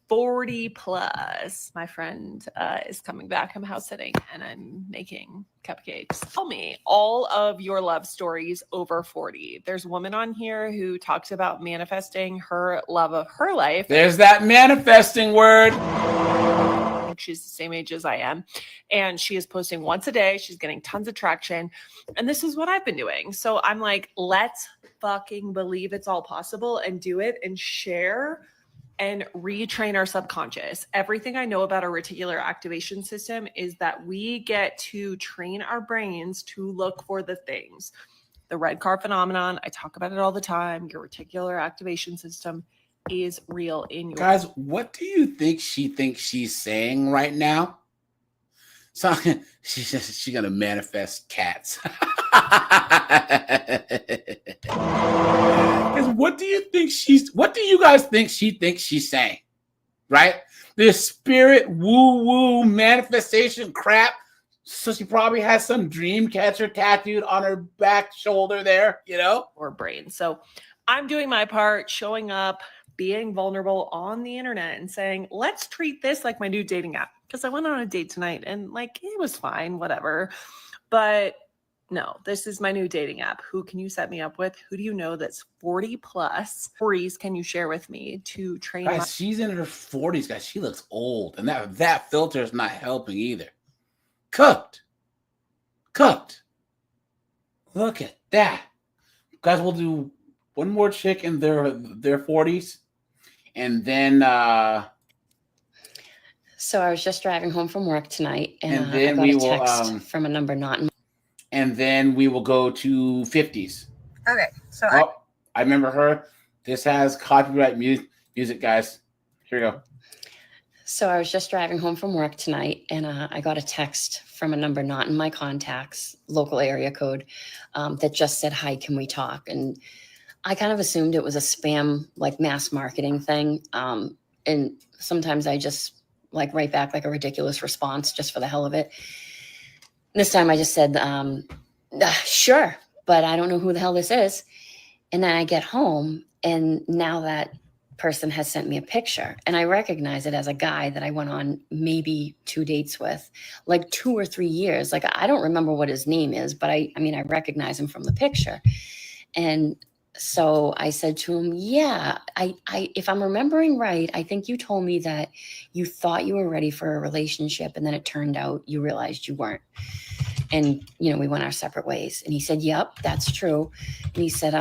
40 plus. My friend is coming back. I'm house sitting and I'm making cupcakes. Tell me all of your love stories over 40. There's a woman on here who talks about manifesting her love of her life. There's that manifesting word. I think she's the same age as I am. And she is posting once a day. She's getting tons of traction. And this is what I've been doing. So I'm like, let's fucking believe it's all possible and do it and share and retrain our subconscious. Everything I know about our reticular activation system is that we get to train our brains to look for the things. The red car phenomenon, I talk about it all the time. Your reticular activation system is real in your... Guys, what do you think she thinks she's saying right now? So she's gonna manifest cats. What do you guys think she thinks she's saying? right? This spirit woo-woo manifestation crap. So she probably has some dream catcher tattooed on her back shoulder there, you know? Or brain. So I'm doing my part, showing up, being vulnerable on the internet and saying, let's treat this like my new dating app. Because I went on a date tonight and like, it was fine, whatever. But no, this is my new dating app. Who can you set me up with? Who do you know that's 40 plus? Stories can you share with me to train? Guys, she's in her 40s, guys. She looks old. And that filter is not helping either. Cooked. Look at that. Guys, we'll do one more chick in their 40s. And then so I was just driving home from work tonight, and then I we got a will text from a number not in. And then we will go to 50s. Okay, so I remember her. This has copyright music, guys. Here we go. So I was just driving home from work tonight, and I got a text from a number not in my contacts, local area code, that just said, "Hi, can we talk?" And I kind of assumed it was a spam, like mass marketing thing. And sometimes I just like write back like a ridiculous response just for the hell of it. This time I just said, sure, but I don't know who the hell this is. And then I get home, and now that person has sent me a picture, and I recognize it as a guy that I went on maybe 2 dates with, like 2 or 3 years. Like, I don't remember what his name is, but I mean, I recognize him from the picture. And so I said to him, yeah, I if I'm remembering right, I think you told me that you thought you were ready for a relationship, and then it turned out you realized you weren't. And, you know, we went our separate ways. And he said, yep, that's true. And he said,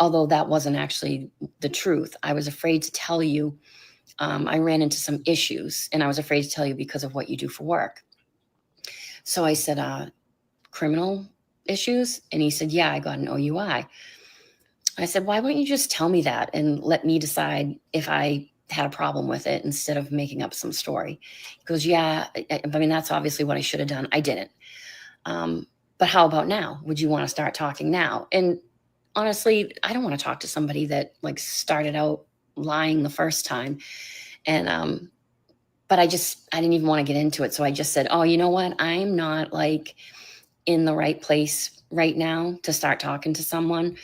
although that wasn't actually the truth, I was afraid to tell you. I ran into some issues, and I was afraid to tell you because of what you do for work. So I said, criminal issues? And he said, yeah, I got an OUI. I said, why won't you just tell me that and let me decide if I had a problem with it instead of making up some story? He goes, yeah, I mean, that's obviously what I should have done. I didn't. But how about now? Would you want to start talking now? And honestly, I don't want to talk to somebody that like started out lying the first time. And, but I didn't even want to get into it. So I just said, oh, you know what? I'm not like in the right place right now to start talking to someone.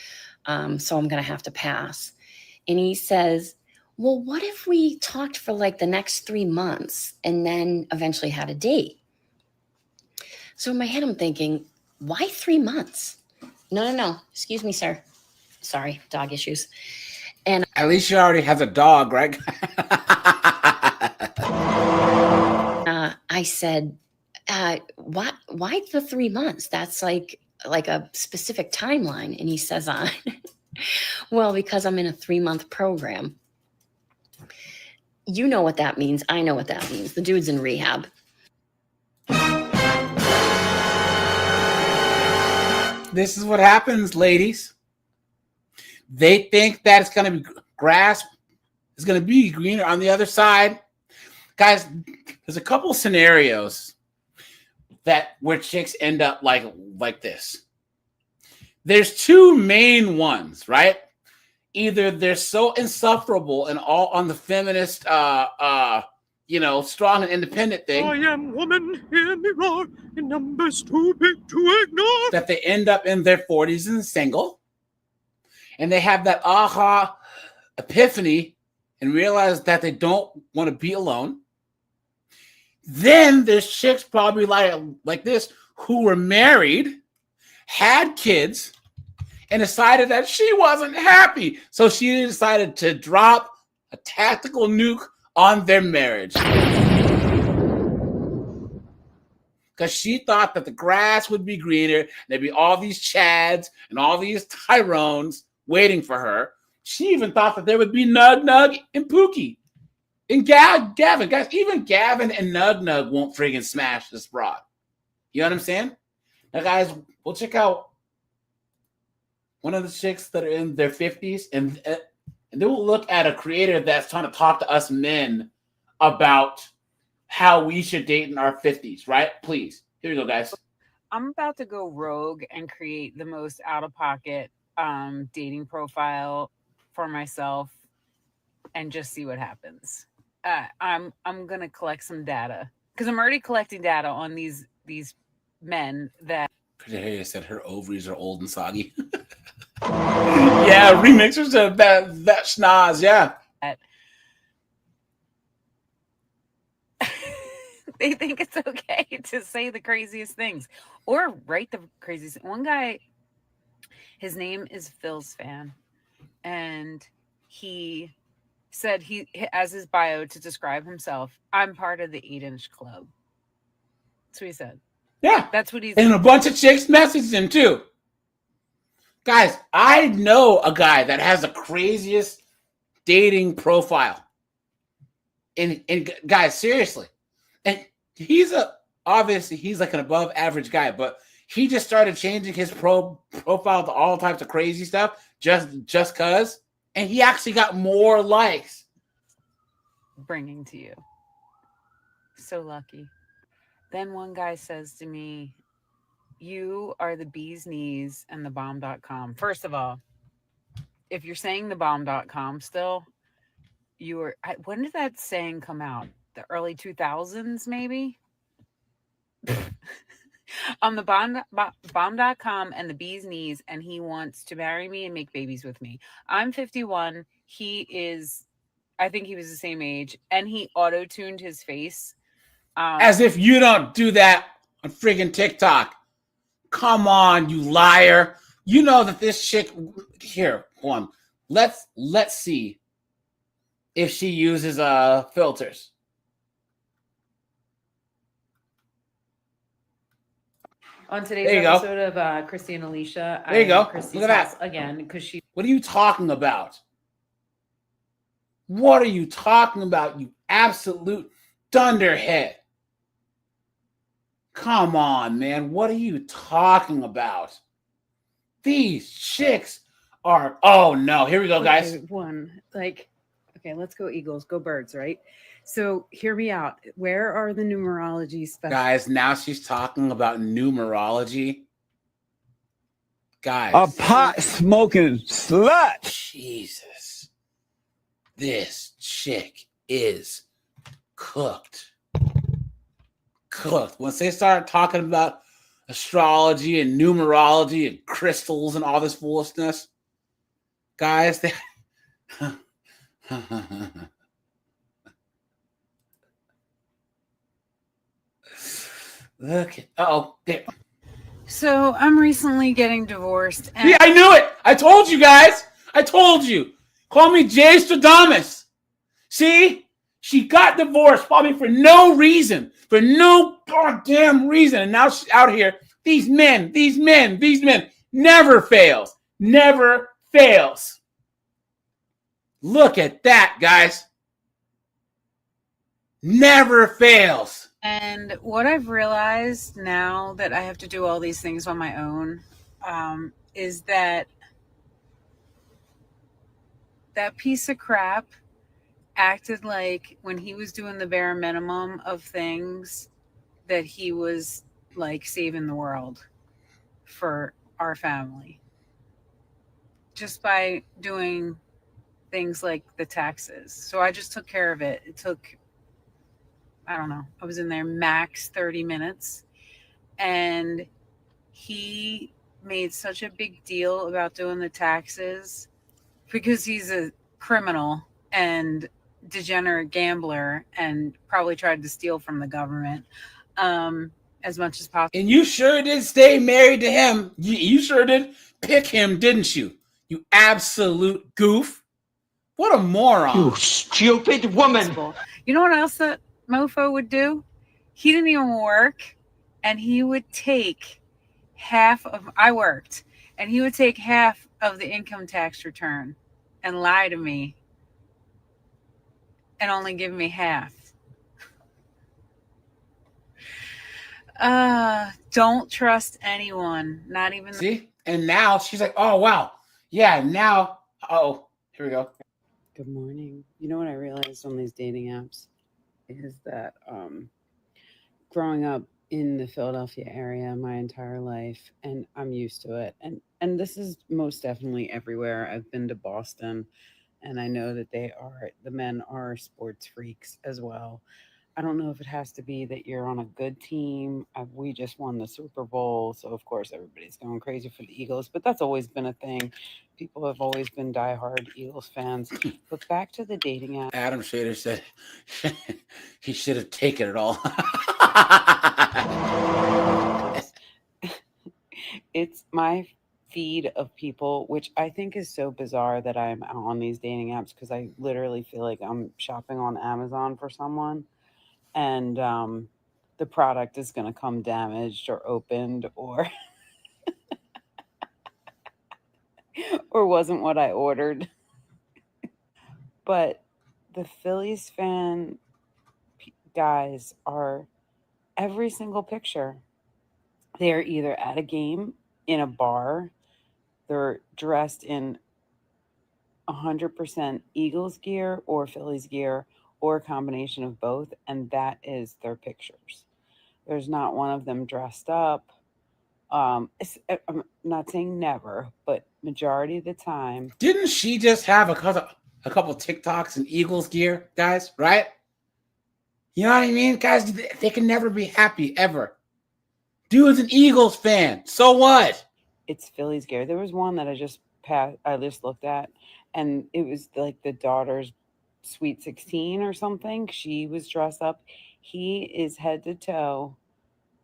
So I'm going to have to pass. And he says, well, what if we talked for like the next 3 months and then eventually had a date? So in my head, I'm thinking, why 3 months? No. Excuse me, sir. Sorry, dog issues. And at least she already has a dog, right? I said, why the 3 months? That's like a specific timeline. And he says, well, because I'm in a 3-month program. You know what that means. I know what that means. The dude's in rehab. This is what happens, ladies. They think that it's going to be grass is going to be greener on the other side. Guys, there's a couple scenarios where chicks end up like this. There's 2 main ones, right? Either they're so insufferable and all on the feminist, strong and independent thing. I am woman, hear me roar, in numbers too big to ignore. That they end up in their 40s and single. And they have that aha epiphany and realize that they don't want to be alone. Then there's chicks probably like this who were married, had kids, and decided that she wasn't happy. So she decided to drop a tactical nuke on their marriage. Because she thought that the grass would be greener. There'd be all these Chads and all these Tyrones waiting for her. She even thought that there would be Nug Nug and Pookie. And Gavin. Guys, even Gavin and Nug Nug won't friggin' smash this broad. You know what I'm saying? Now, guys, we'll check out one of the chicks that are in their 50s, and then we'll look at a creator that's trying to talk to us men about how we should date in our 50s, right? Please. Here we go, guys. I'm about to go rogue and create the most out-of-pocket dating profile for myself and just see what happens. I'm gonna collect some data because I'm already collecting data on these men that. Pretty said her ovaries are old and soggy. Yeah, remixers of that schnoz, yeah. They think it's okay to say the craziest things or write the craziest. One guy, his name is Phil's fan, and he said he, as his bio to describe himself, I'm part of the 8-inch club. That's what he said. Yeah. That's what he's. And a bunch of chicks messaged him too. Guys, I know a guy that has the craziest dating profile. And guys, seriously. And he's obviously he's like an above average guy, but he just started changing his profile to all types of crazy stuff just cause. And he actually got more likes. Bringing to you. So lucky. Then one guy says to me, you are the bee's knees and the bomb.com. First of all, if you're saying the bomb.com still, you were, when did that saying come out? The early 2000s, maybe? On the bomb.com and the bee's knees, and he wants to marry me and make babies with me. I'm 51. He is, I think he was the same age, and he auto-tuned his face. As if you don't do that on friggin' TikTok. Come on, you liar. You know that this chick here, hold on. Let's see if she uses filters. On today's episode of Christy and Alicia, there you go. Christy's Look at house that again because she. What are you talking about? What are you talking about, you absolute dunderhead? Come on, man. What are you talking about? These chicks are... Oh, no. Here we go, guys. Okay, let's go Eagles. Go Birds, right? So hear me out. Where are the numerology special? Guys, now she's talking about numerology. Guys. A pot-smoking slut. Jesus. This chick is cooked. Once they start talking about astrology and numerology and crystals and all this foolishness, guys, they... Look. There. So I'm recently getting divorced. And... See, I knew it. I told you guys. I told you. Call me Jay Stradamus. See? She got divorced probably for no reason. For no goddamn reason. And now she's out here. These men never fails. Never fails. Look at that, guys. Never fails. And what I've realized now that I have to do all these things on my own is that piece of crap acted like when he was doing the bare minimum of things that he was like saving the world for our family just by doing things like the taxes. So I just took care of it. It took, I don't know, I was in there max 30 minutes, and he made such a big deal about doing the taxes because he's a criminal and degenerate gambler and probably tried to steal from the government as much as possible. And you sure did stay married to him. You sure did pick him, didn't you? You absolute goof. What a moron. You stupid woman. You know what else that mofo would do? He didn't even work, and he would take half of... I worked, and he would take half of the income tax return and lie to me and only give me half. Don't trust anyone, not even... See? And now she's like, oh, wow. Yeah, now... Oh, here we go. Good morning. You know what I realized on these dating apps is that growing up in the Philadelphia area my entire life, and I'm used to it. And this is most definitely everywhere. I've been to Boston. And I know that the men are sports freaks as well. I don't know if it has to be that you're on a good team. We just won the Super Bowl, so of course everybody's going crazy for the Eagles, but that's always been a thing. People have always been diehard Eagles fans. But back to the dating app. Adam Shader said he should have taken it all. It's my feed of people, which I think is so bizarre that I'm out on these dating apps because I literally feel like I'm shopping on Amazon for someone, and the product is going to come damaged or opened or or wasn't what I ordered. But the Phillies fan guys are every single picture. They're either at a game, in a bar, they're dressed in 100% Eagles gear or Phillies gear or a combination of both, and that is their pictures. There's not one of them dressed up. I'm not saying never, but majority of the time. Didn't she just have a couple TikToks in Eagles gear, guys? Right? You know what I mean, guys? They can never be happy ever. Dude's an Eagles fan. So what? It's Phillies gear. There was one that I just looked at, and it was like the daughter's Sweet 16 or something. She was dressed up. He is head to toe,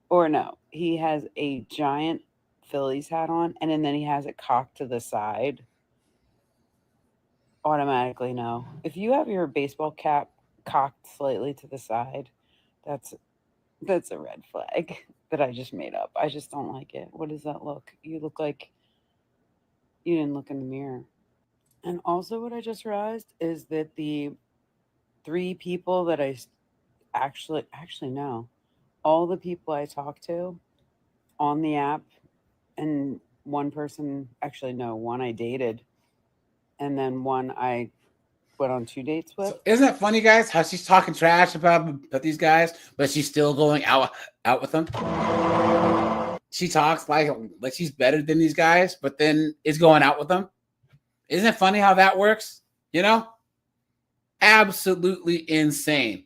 or no, he has a giant Phillies hat on, and then he has it cocked to the side. Automatically, no. If you have your baseball cap cocked slightly to the side, that's a red flag that I just made up. I just don't like it. What does that look? You look like you didn't look in the mirror. And also, what I just realized is that the 3 people that I actually no, all the people I talked to on the app, and one person, actually no, one I dated, and then one I went on 2 dates with. So isn't it funny, guys, how she's talking trash about these guys, but she's still going out with them? She talks like she's better than these guys, but then is going out with them. Isn't it funny how that works? You know? Absolutely insane.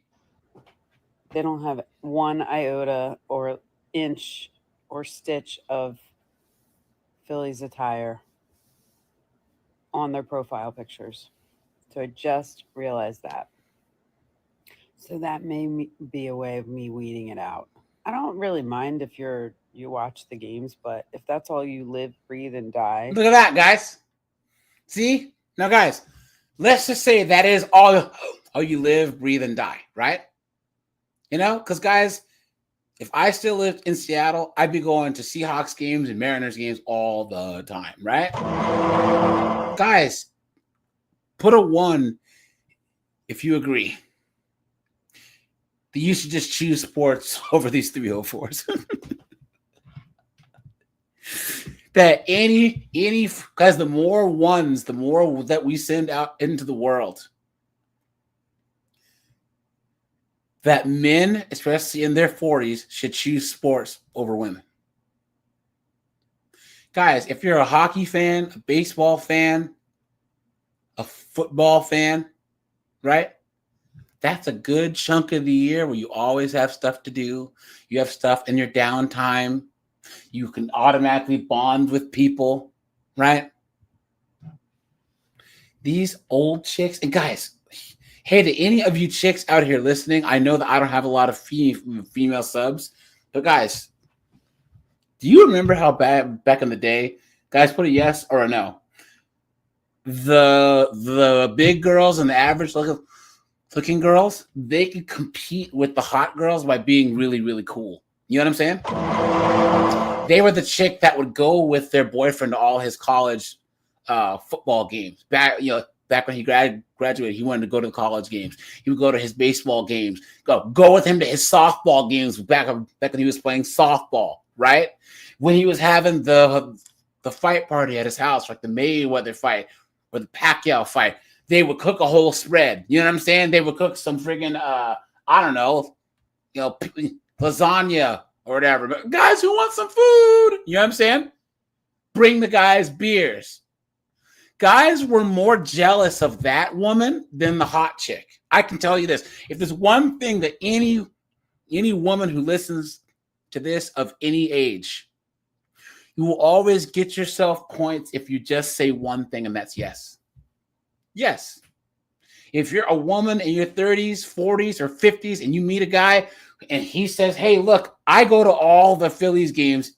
They don't have 1 iota or inch or stitch of Phillies attire on their profile pictures. So I just realized that. So that may be a way of me weeding it out. I don't really mind if you watch the games, but if that's all you live, breathe, and die. Look at that, guys. See? Now, guys, let's just say that is all you live, breathe, and die, right? You know? Because, guys, if I still lived in Seattle, I'd be going to Seahawks games and Mariners games all the time, right? Guys, put a 1 if you agree that you should just choose sports over these 304s. That any, because the more 1s, the more that we send out into the world. That men, especially in their 40s, should choose sports over women. Guys, if you're a hockey fan, a baseball fan, a football fan, right? That's a good chunk of the year where you always have stuff to do. You have stuff in your downtime. You can automatically bond with people, right? These old chicks, and guys, hey, to any of you chicks out here listening, I know that I don't have a lot of female subs, but guys, do you remember how back in the day, guys, put a yes or a no? The big girls and the average looking girls, they could compete with the hot girls by being really, really cool. You know what I'm saying? They were the chick that would go with their boyfriend to all his college football games. Back when he graduated, he wanted to go to the college games. He would go to his baseball games. Go with him to his softball games back when he was playing softball, right? When he was having the fight party at his house, like the Mayweather fight or the Pacquiao fight, they would cook a whole spread. You know what I'm saying? They would cook some friggin' I don't know, lasagna or whatever. But guys who want some food, you know what I'm saying? Bring the guys beers. Guys were more jealous of that woman than the hot chick. I can tell you this. If there's one thing that any woman who listens to this of any age, you will always get yourself points if you just say one thing, and that's yes. Yes. If you're a woman in your 30s, 40s, or 50s, and you meet a guy and he says, hey, look, I go to all the Phillies games.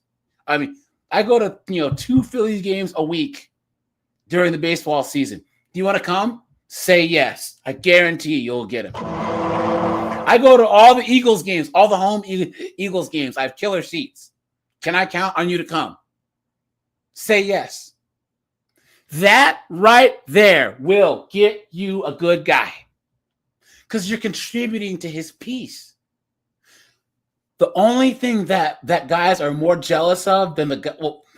I mean, I go to 2 Phillies games a week during the baseball season. Do you want to come? Say yes. I guarantee you'll get him. I go to all the Eagles games, all the home Eagles games. I have killer seats. Can I count on you to come? Say yes. That right there will get you a good guy because you're contributing to his peace. The only thing that guys are more jealous of than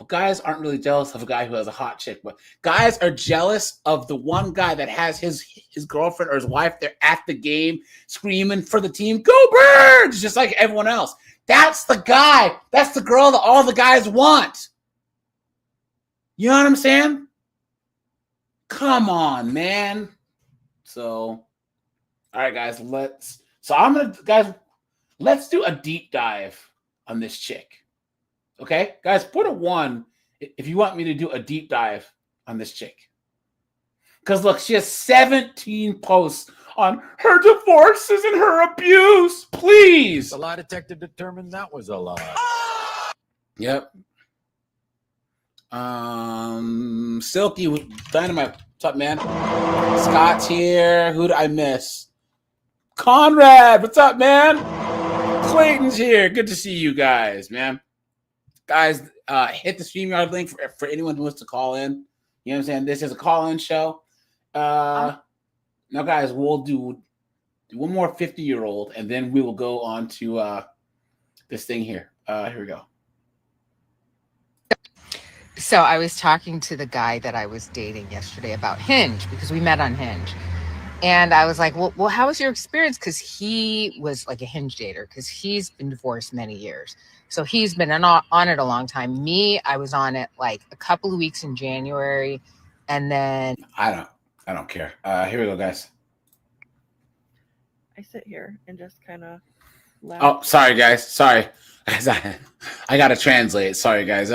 guys aren't really jealous of a guy who has a hot chick, but guys are jealous of the one guy that has his girlfriend or his wife there at the game screaming for the team, go Birds, just like everyone else. That's the guy. That's the girl that all the guys want. You know what I'm saying? Come on, man. So, all right, guys, let's do a deep dive on this chick. Okay? Guys, put a 1 if you want me to do a deep dive on this chick. Because, look, she has 17 posts on her divorces and her abuse. Please. The lie detector determined that was a lie. Yep. Silky Dynamite, what's up, man? Scott's here. Who did I miss? Conrad, what's up, man? Clayton's here. Good to see you guys, man. Guys, hit the StreamYard link for anyone who wants to call in. You know what I'm saying? This is a call-in show. Now, guys, we'll do one more 50-year-old, and then we will go on to this thing here. Here we go. So I was talking to the guy that I was dating yesterday about Hinge because we met on Hinge. And I was like, well, how was your experience? Because he was like a Hinge dater because he's been divorced many years. So he's been on it a long time. Me, I was on it like a couple of weeks in January. And then I don't care. Here we go, guys. I sit here and just kind of laugh. Oh, sorry, guys. Sorry. I got to translate. Sorry, guys.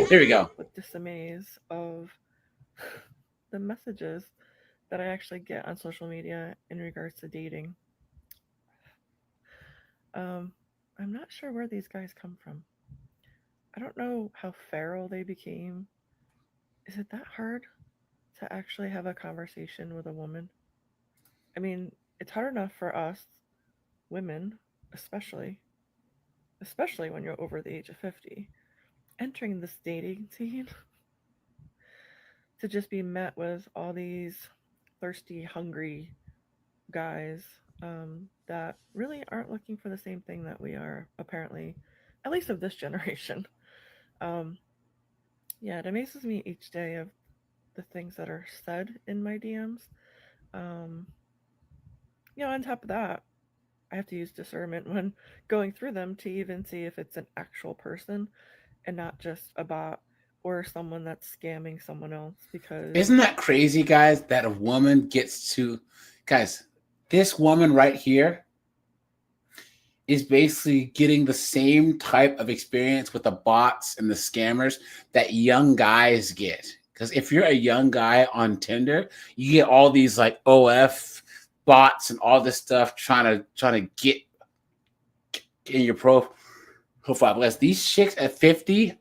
Here we go. With disamaze of the messages that I actually get on social media in regards to dating. I'm not sure where these guys come from. I don't know how feral they became. Is it that hard to actually have a conversation with a woman? I mean, it's hard enough for us, women, especially when you're over the age of 50, entering this dating scene, to just be met with all these thirsty, hungry guys that really aren't looking for the same thing that we are, apparently, at least of this generation. Yeah, it amazes me each day of the things that are said in my DMs. On top of that, I have to use discernment when going through them to even see if it's an actual person and not just a bot or someone that's scamming someone else. Because isn't that crazy, guys, that a woman gets to... Guys, this woman right here is basically getting the same type of experience with the bots and the scammers that young guys get. Because if you're a young guy on Tinder, you get all these like OF bots and all this stuff trying to get in your profile. Because these chicks at 50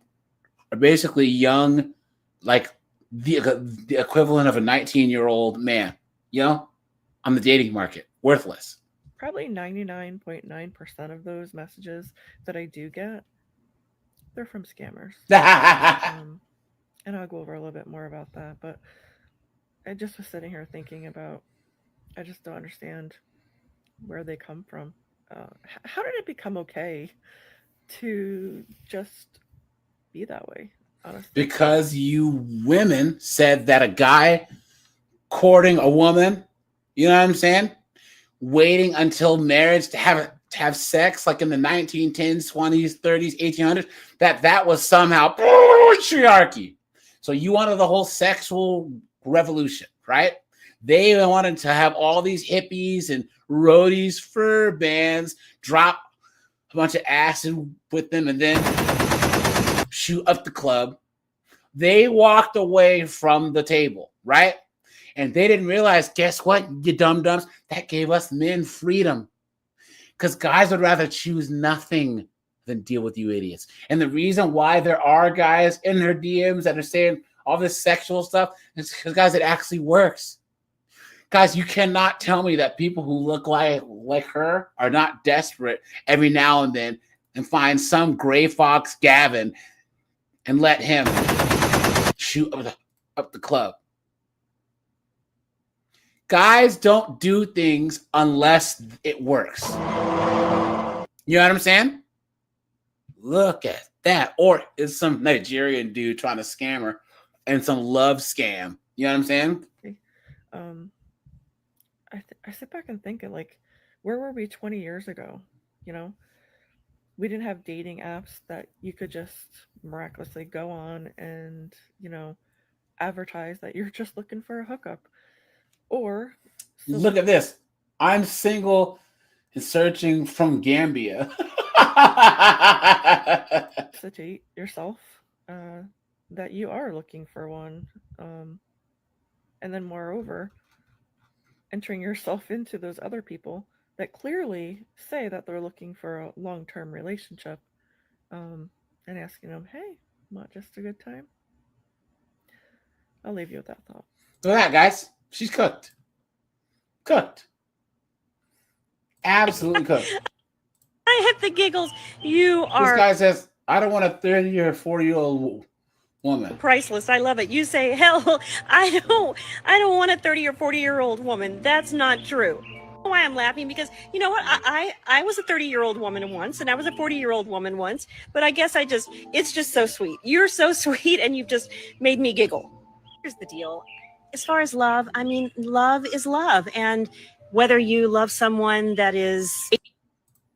are basically young, like the equivalent of a 19-year-old man, on the dating market. Worthless. Probably 99.9% of those messages that I do get, they're from scammers. And I'll go over a little bit more about that. But I just was sitting here thinking about, I just don't understand where they come from. How did it become okay to just be that way, honestly? Because you women said that a guy courting a woman, you know what I'm saying? Waiting until marriage to have have sex like in the 1910s, 20s, 30s, 1800s, that was somehow patriarchy. So you wanted the whole sexual revolution, right? They wanted to have all these hippies and roadies, fur bands, drop a bunch of acid with them, and then shoot up the club. They walked away from the table, right? And they didn't realize, guess what, you dum-dums? That gave us men freedom. Because guys would rather choose nothing than deal with you idiots. And the reason why there are guys in their DMs that are saying all this sexual stuff is because, guys, it actually works. Guys, you cannot tell me that people who look like her are not desperate every now and then and find some gray fox Gavin and let him shoot up the club. Guys don't do things unless it works. You know what I'm saying? Look at that. Or it's some Nigerian dude trying to scam her and some love scam. You know what I'm saying? I sit back and think, like, where were we 20 years ago? You know, we didn't have dating apps that you could just miraculously go on and, you know, advertise that you're just looking for a hookup. Or look at this. I'm single and searching from Gambia. Facilitate yourself that you are looking for one. And then moreover, entering yourself into those other people that clearly say that they're looking for a long-term relationship, and asking them, hey, not just a good time? I'll leave you with that thought. Look at that, guys. She's cooked. Cooked. Absolutely cooked. I hit the giggles. You are. This guy says, I don't want a 30 or 40-year-old woman. Priceless. I love it. You say, hell, I don't want a 30 or 40-year-old woman. That's not true. Why I'm laughing, because you know what, I was a 30-year-old woman once, and I was a 40-year-old woman once, but I guess it's just so sweet. You're so sweet, and you've just made me giggle. Here's the deal. As far as love, I mean, love is love, and whether you love someone that is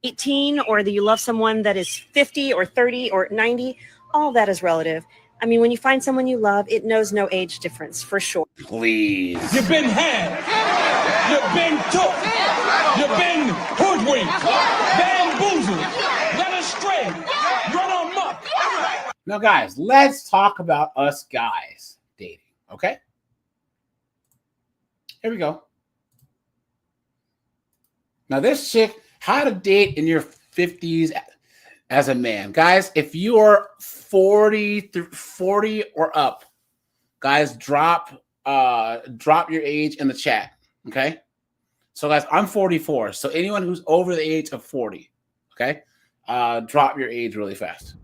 18 or that you love someone that is 50 or 30 or 90, all that is relative. I mean, when you find someone you love, it knows no age difference, for sure. Please. You've been had. You've been took. You've been hoodwinked. Bamboozled. Led astray. Run amok. Now, guys, let's talk about us guys dating, okay? Here we go. Now, this chick, how to date in your 50s as a man. Guys, if you are 40 or up, guys, drop your age in the chat, okay? So, guys, I'm 44. So anyone who's over the age of 40, okay, drop your age really fast.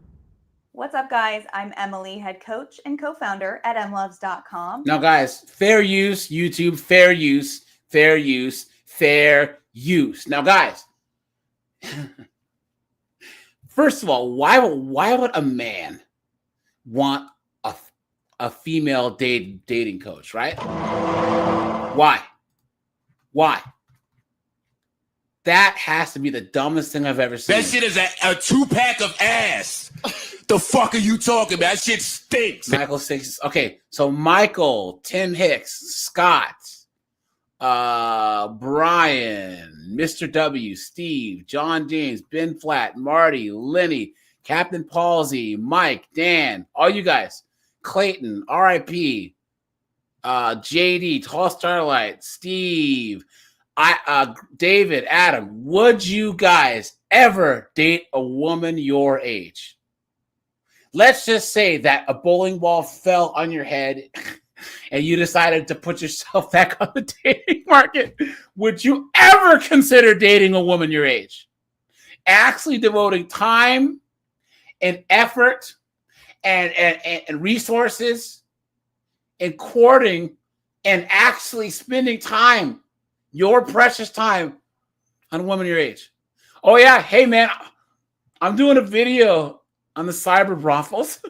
What's up, guys? I'm Emily, head coach and co-founder at mloves.com. Now, guys, fair use, YouTube, fair use, fair use, fair use. Now, guys, first of all, why would a man want a female dating coach, right? Why? That has to be the dumbest thing I've ever seen. That shit is a 2-pack of ass. The fuck are you talking about? That shit stinks. Michael stinks. Okay, so Michael, Tim Hicks, Scott, Brian, Mr. W, Steve, John James, Ben Flat, Marty, Lenny, Captain Palsy, Mike, Dan, all you guys, Clayton, RIP, JD, Tall Starlight, Steve, David, Adam, would you guys ever date a woman your age? Let's just say that a bowling ball fell on your head and you decided to put yourself back on the dating market. Would you ever consider dating a woman your age? Actually devoting time and effort and resources and courting and actually spending time, your precious time, on a woman your age. Oh yeah, hey man, I'm doing a video on the cyber brothels.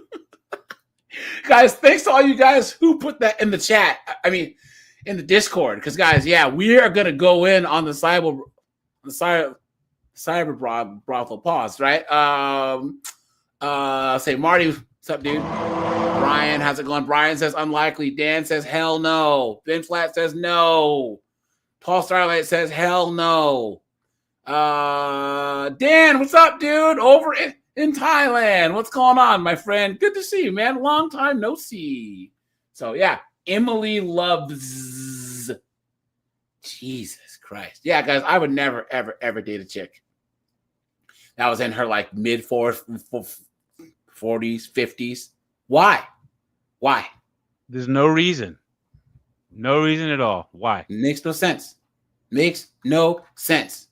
Guys, thanks to all you guys who put that in the chat. I mean, in the Discord. Because guys, yeah, we are gonna go in on the cyber cyber brothel. Pause. Right. Say Marty, what's up, dude? Brian, how's it going? Brian says unlikely. Dan says hell no. Ben Flat says no. Paul Starlight says hell no. Dan, what's up, dude? Over in Thailand. What's going on, my friend? Good to see you, man. Long time no see. So yeah, Emily loves. Jesus Christ. Yeah, guys, I would never, ever, ever date a chick that was in her like mid 40s, 50s. Why? There's no reason. No reason at all. Why? Makes no sense. Makes no sense.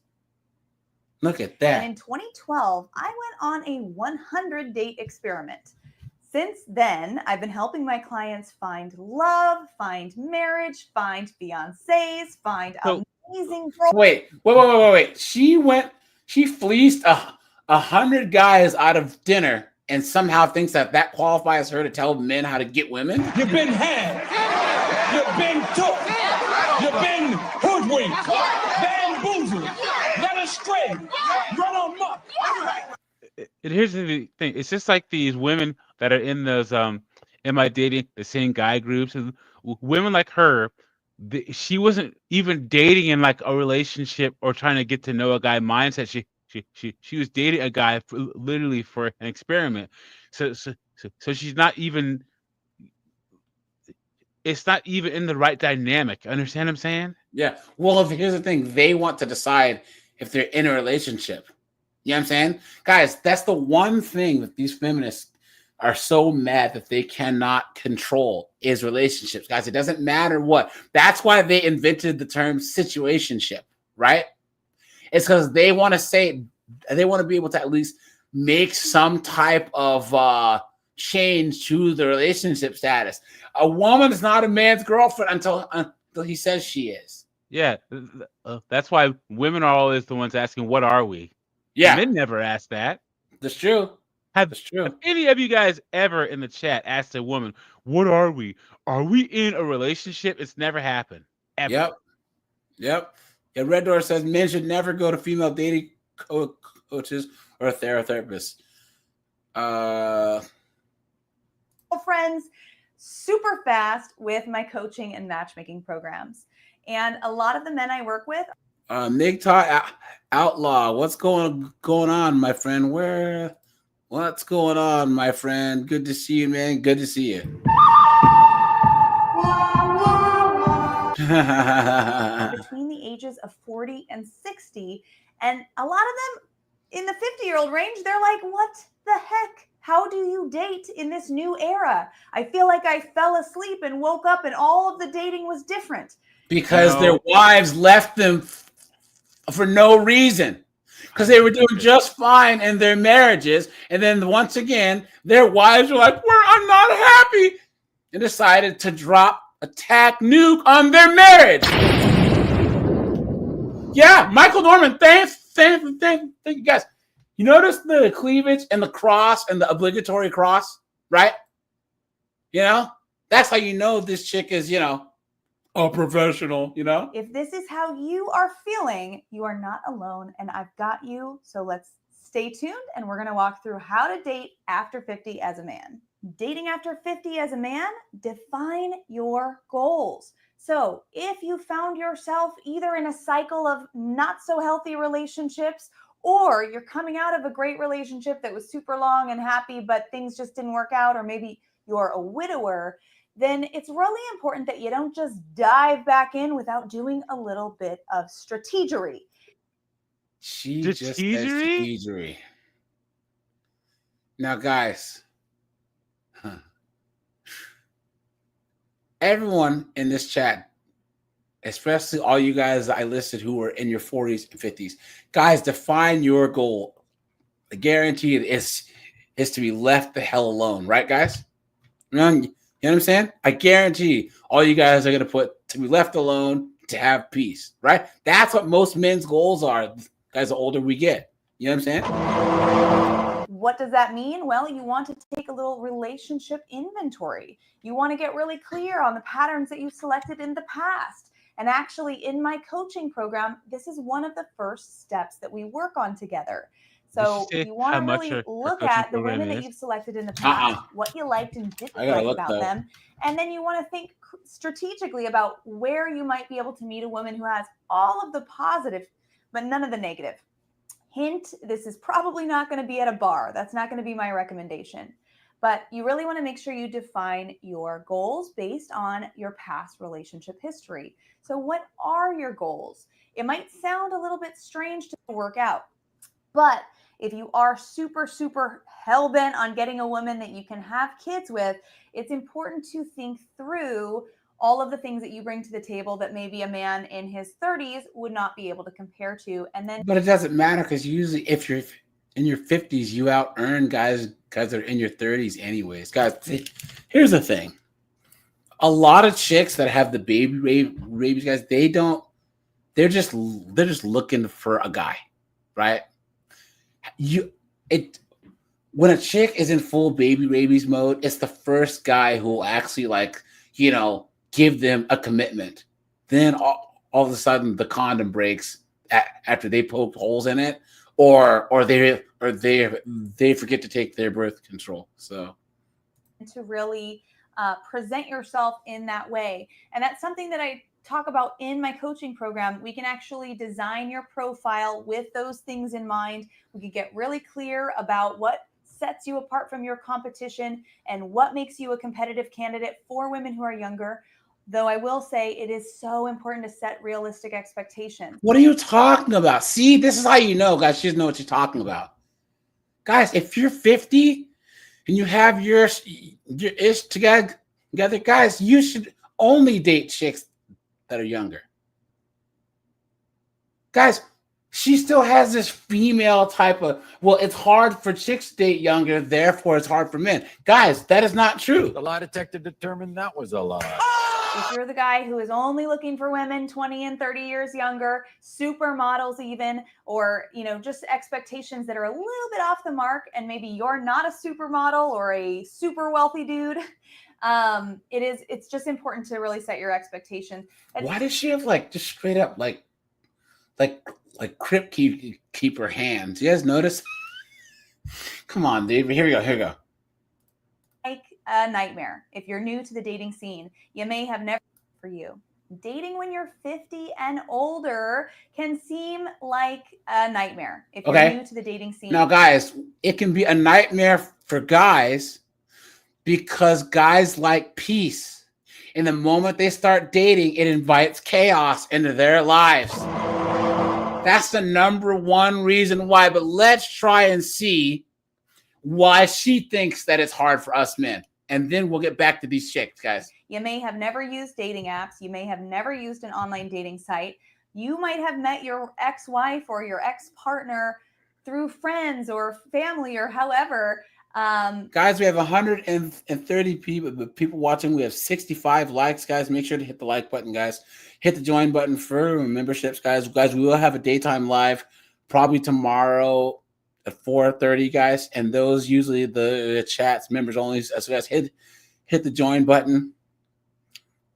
Look at that. And in 2012, I went on a 100 date experiment. Since then, I've been helping my clients find love, find marriage, find fiancés, find amazing girls. Wait. She fleeced 100 guys out of dinner and somehow thinks that qualifies her to tell men how to get women? You've been had. You've been took. You've been hoodwinked. Bamboozled. Led astray. Run amok. And here's the thing. It's just like these women that are in those am I dating the same guy groups? And women like her, she wasn't even dating in like a relationship or trying to get to know a guy mindset. She was dating a guy literally for an experiment. So she's not even. It's not even in the right dynamic. Understand what I'm saying? Yeah. Well, here's the thing. They want to decide if they're in a relationship. You know what I'm saying? Guys, that's the one thing that these feminists are so mad that they cannot control is relationships. Guys, it doesn't matter what. That's why they invented the term situationship, right? It's because they want to say, they want to be able to at least make some type of change to the relationship status. A woman is not a man's girlfriend until he says she is. Yeah, that's why women are always the ones asking, "What are we?" Yeah, men never ask that. That's true. Have any of you guys ever in the chat asked a woman, "What are we? Are we in a relationship?" It's never happened. Ever. Yep. Yeah, Red Door says men should never go to female dating coaches or a therapist. Friends super fast with my coaching and matchmaking programs. And a lot of the men I work with. MGTOW Outlaw, what's going on, my friend? What's going on, my friend? Good to see you, man. Good to see you. Between the ages of 40 and 60. And a lot of them in the 50-year-old range, they're like, what the heck? How do you date in this new era? I feel like I fell asleep and woke up and all of the dating was different. Because their wives left them for no reason. Because they were doing just fine in their marriages. And then once again, their wives were like, I'm not happy. And decided to drop attack nuke on their marriage. Yeah, Michael Norman, thank you guys. You notice the cleavage and the cross and the obligatory cross, right? You know, that's how you know this chick is, a professional, If this is how you are feeling, you are not alone and I've got you. So let's stay tuned and we're going to walk through how to date after 50 as a man. Dating after 50 as a man, define your goals. So if you found yourself either in a cycle of not so healthy relationships, or you're coming out of a great relationship that was super long and happy, but things just didn't work out, or maybe you're a widower, then it's really important that you don't just dive back in without doing a little bit of strategery. She just said strategery. Now, guys, everyone in this chat, especially all you guys I listed who are in your 40s and 50s, guys, define your goal. I guarantee it is to be left the hell alone, right, guys? You know what I'm saying? I guarantee all you guys are going to put to be left alone, to have peace, right? That's what most men's goals are, guys, the older we get. You know what I'm saying? What does that mean? Well, you want to take a little relationship inventory. You want to get really clear on the patterns that you selected in the past. And actually, in my coaching program, this is one of the first steps that we work on together. So you want to really look at the women that you've selected in the past, what you liked and didn't like about them. And then you want to think strategically about where you might be able to meet a woman who has all of the positive, but none of the negative. Hint, this is probably not going to be at a bar. That's not going to be my recommendation. But you really want to make sure you define your goals based on your past relationship history. So what are your goals? It might sound a little bit strange to work out, but if you are super, super hell-bent on getting a woman that you can have kids with, it's important to think through all of the things that you bring to the table that maybe a man in his 30s would not be able to compare to. And then, but it doesn't matter, because usually if you're in your 50s, you out earn guys that are in your 30s anyways. Guys, here's the thing. A lot of chicks that have the baby rabies, guys, they're just looking for a guy, right? When a chick is in full baby rabies mode, it's the first guy who will actually, like, you know, give them a commitment. Then all of a sudden the condom breaks after they poke holes in it, or they forget to take their birth control. So to really present yourself in that way. And that's something that I talk about in my coaching program. We can actually design your profile with those things in mind. We can get really clear about what sets you apart from your competition and what makes you a competitive candidate for women who are younger. Though I will say it is so important to set realistic expectations. What are you talking about? See, this is how you know, guys. She doesn't know what you're talking about. Guys, if you're 50 and you have your ish together, guys, you should only date chicks that are younger. Guys, she still has this female type of, well, it's hard for chicks to date younger, therefore it's hard for men. Guys, that is not true. The lie detector determined that was a lie. If you're the guy who is only looking for women 20 and 30 years younger, supermodels even, or, you know, just expectations that are a little bit off the mark, and maybe you're not a supermodel or a super wealthy dude, it's just important to really set your expectations. Why does she have, like, just straight up like crypt keeper hands? You guys notice? Come on, Dave. Here we go. Like a nightmare. If you're new to the dating scene, you may have never for you. Dating when you're 50 and older can seem like a nightmare if you're new to the dating scene. Now, guys, it can be a nightmare for guys because guys like peace. In the moment they start dating, it invites chaos into their lives. That's the number one reason why. But let's try and see why she thinks that it's hard for us men. And then we'll get back to these chicks, guys. You may have never used dating apps. You may have never used an online dating site. You might have met your ex-wife or your ex-partner through friends or family or however. Guys, we have 130 people watching. We have 65 likes, guys. Make sure to hit the like button, guys. Hit the join button for memberships, guys. Guys, we will have a daytime live probably tomorrow at 4:30, guys. And those usually the chats, members only. So guys, hit the join button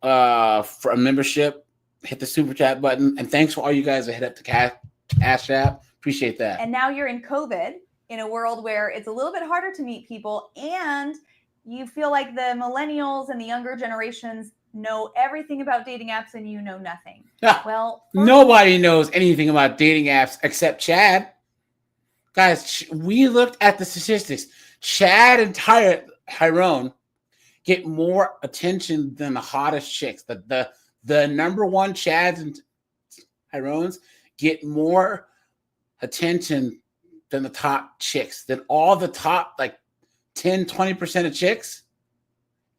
for a membership. Hit the super chat button. And thanks for all you guys that hit up the Cash App. Appreciate that. And now you're in COVID, in a world where it's a little bit harder to meet people, and you feel like the millennials and the younger generations know everything about dating apps and you know nothing. Well, nobody knows anything about dating apps except Chad. Guys, we looked at the statistics. Chad and Tyrone get more attention than the hottest chicks. The number one Chads and Tyrones get more attention than the top chicks, than all the top like 10-20% of chicks.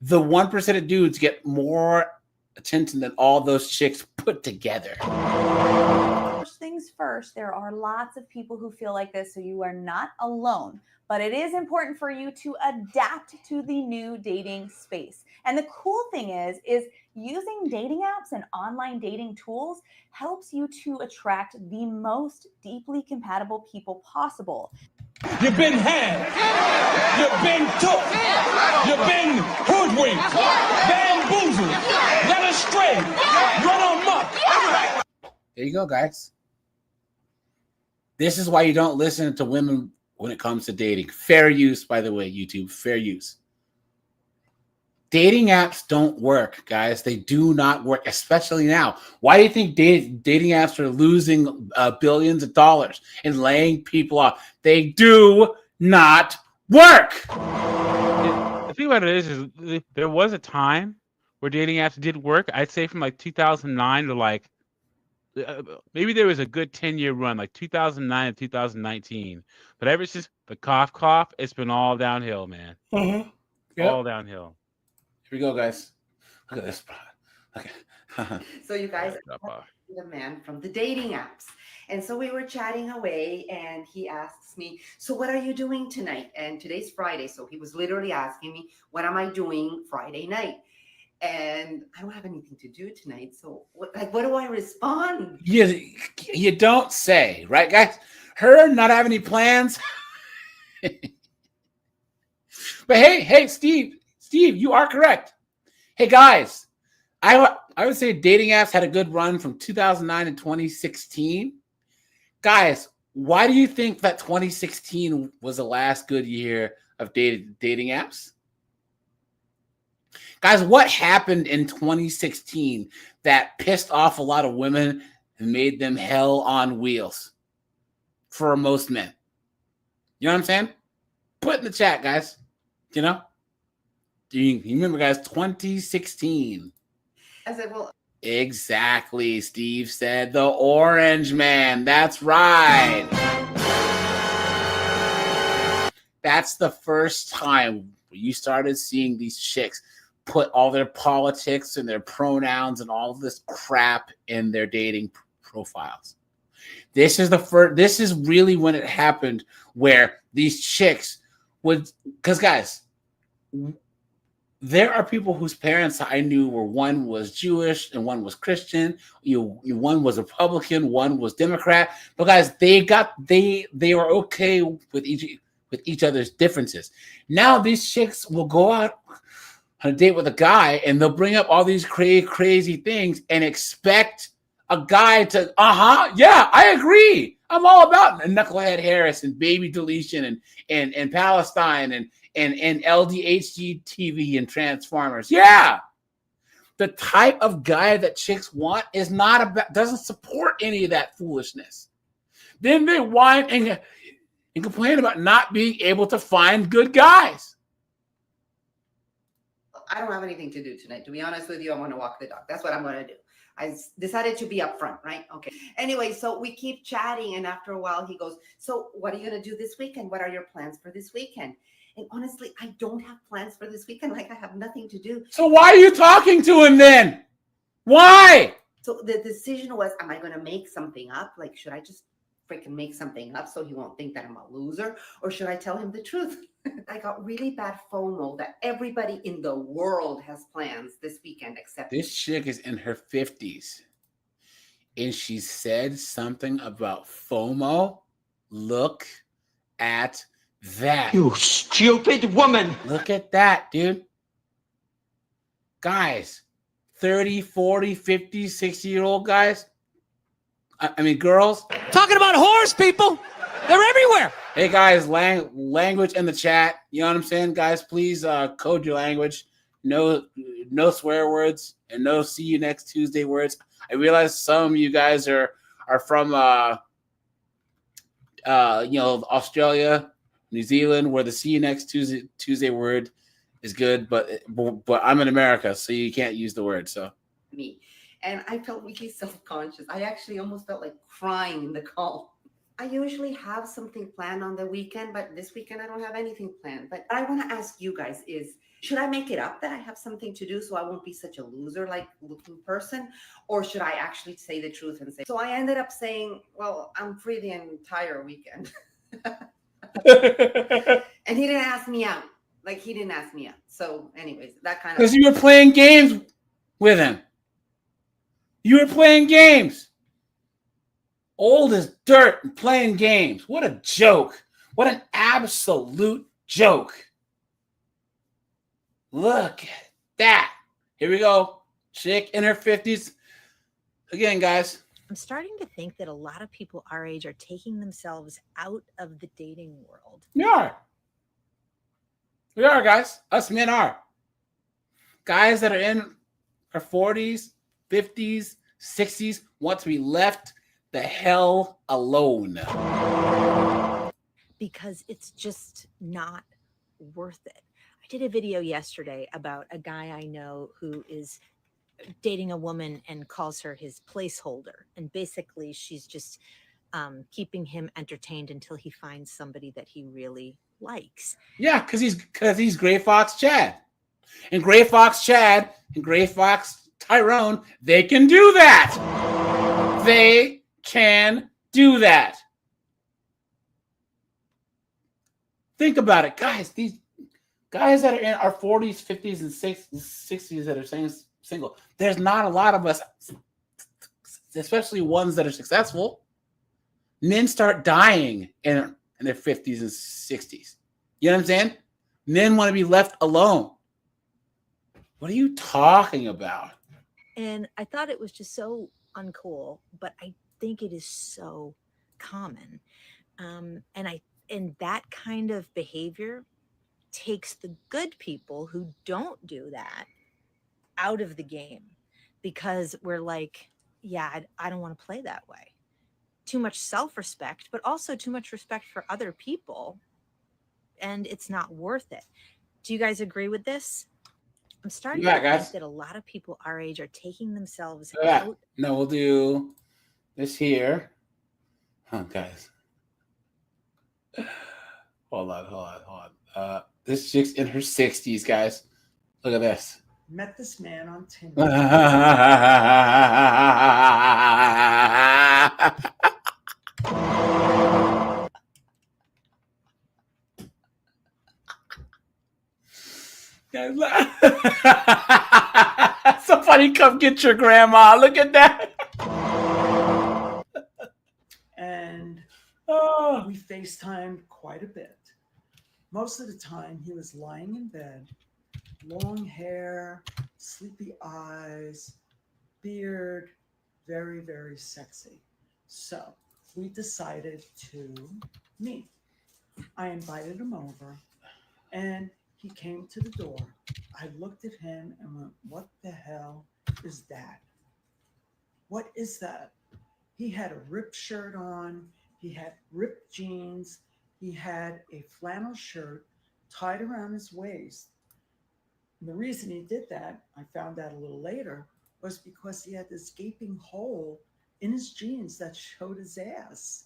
The 1% of dudes get more attention than all those chicks put together. First things first, there are lots of people who feel like this, so you are not alone. But it is important for you to adapt to the new dating space. And the cool thing is using dating apps and online dating tools helps you to attract the most deeply compatible people possible. You've been had. You've been took. You've been hoodwinked, bamboozled, led astray, run amok. There you go, guys. This is why you don't listen to women when it comes to dating. Fair use, by the way, YouTube. Fair use. Dating apps don't work, guys. They do not work, especially now. Why do you think dating apps are losing billions of dollars and laying people off? They do not work. The thing about it is there was a time where dating apps did work. I'd say from like 2009 to like maybe there was a good 10-year run, like 2009 to 2019. But ever since the cough, it's been all downhill, man. Yep. All downhill. Here we go, guys. Look at this. Okay. So you guys, the man from the dating apps. And so we were chatting away and he asks me, so what are you doing tonight? And today's Friday. So he was literally asking me, what am I doing Friday night? And I don't have anything to do tonight. So what do I respond? You don't say, right, guys? Her not having any plans. But hey, Steve, you are correct. Hey, guys, I would say dating apps had a good run from 2009 to 2016. Guys, why do you think that 2016 was the last good year of dating apps? Guys, what happened in 2016 that pissed off a lot of women and made them hell on wheels for most men? You know what I'm saying? Put in the chat, guys. You know? You remember, guys, 2016. I said, well, exactly. Steve said the orange man. That's right. That's the first time you started seeing these chicks put all their politics and their pronouns and all of this crap in their dating profiles. This is really when it happened, where these chicks would, because guys, there are people whose parents I knew were, one was Jewish and one was Christian. One was Republican, one was Democrat. But guys, they were okay with each other's differences. Now these chicks will go out on a date with a guy and they'll bring up all these crazy things and expect a guy to, yeah, I agree. I'm all about Knucklehead Harris and baby deletion and Palestine and LDHG TV and Transformers. Yeah. The type of guy that chicks want is doesn't support any of that foolishness. Then they whine and complain about not being able to find good guys. I don't have anything to do tonight. To be honest with you, I want to walk the dog. That's what I'm going to do. I decided to be upfront, right? Okay. Anyway, so we keep chatting, and after a while he goes, so what are you going to do this weekend? What are your plans for this weekend? And honestly, I don't have plans for this weekend. Like, I have nothing to do. So why are you talking to him then? Why? So the decision was, am I going to make something up? Like, should I just freaking make something up so he won't think that I'm a loser? Or should I tell him the truth? I got really bad FOMO that everybody in the world has plans this weekend except this chick is in her 50s. And she said something about FOMO. Look at that. You stupid woman. Look at that, dude. Guys, 30, 40, 50, 60-year-old guys. I mean, girls. Talking about whores, people. They're everywhere. Hey, guys, language in the chat. You know what I'm saying, guys? Please code your language. No swear words and no see you next Tuesday words. I realize some of you guys are from Australia, New Zealand, where the see you next Tuesday word is good, but I'm in America, so you can't use the word. So me. And I felt really self-conscious. I actually almost felt like crying in the call. I usually have something planned on the weekend, but this weekend I don't have anything planned. But I want to ask you guys is, should I make it up that I have something to do so I won't be such a loser-like looking person? Or should I actually say the truth and say, so I ended up saying, well, I'm free the entire weekend. And he didn't ask me out. Like, he didn't ask me out. So anyways, that kind of... Because you were playing games with him. You were playing games. Old as dirt and playing games. What a joke. What an absolute joke. Look at that. Here we go. Chick in her 50s. Again, guys, I'm starting to think that a lot of people our age are taking themselves out of the dating world. We are. We are, guys. Us men are. Guys that are in our 40s, 50s, 60s want to be left the hell alone. Because it's just not worth it. I did a video yesterday about a guy I know who is dating a woman and calls her his placeholder. And basically, she's just keeping him entertained until he finds somebody that he really likes. Yeah, because he's Gray Fox Chad. And Gray Fox Chad and Gray Fox Tyrone, they can do that. They can do that. Think about it, guys. These guys that are in our 40s, 50s, and 60s that are saying single, there's not a lot of us, especially ones that are successful. Men start dying in their 50s and 60s. You know what I'm saying? Men want to be left alone. What are you talking about? And I thought it was just so uncool, but I think it is so common. And that kind of behavior takes the good people who don't do that out of the game, because we're like, yeah, I don't want to play that way. Too much self-respect, but also too much respect for other people. And it's not worth it. Do you guys agree with this? I'm starting to think that a lot of people our age are taking themselves out. No, we'll do this here. Oh, guys. Hold on. This chick's in her 60s, guys. Look at this. Met this man on Tinder. Somebody come get your grandma. Look at that. And we FaceTimed quite a bit. Most of the time, he was lying in bed, long hair, sleepy eyes, beard, very, very sexy. So we decided to meet. I invited him over, and he came to the door. I looked at him and went, what the hell is that? What is that? He had a ripped shirt on. He had ripped jeans. He had a flannel shirt tied around his waist. And the reason he did that, I found out a little later, was because he had this gaping hole in his jeans that showed his ass.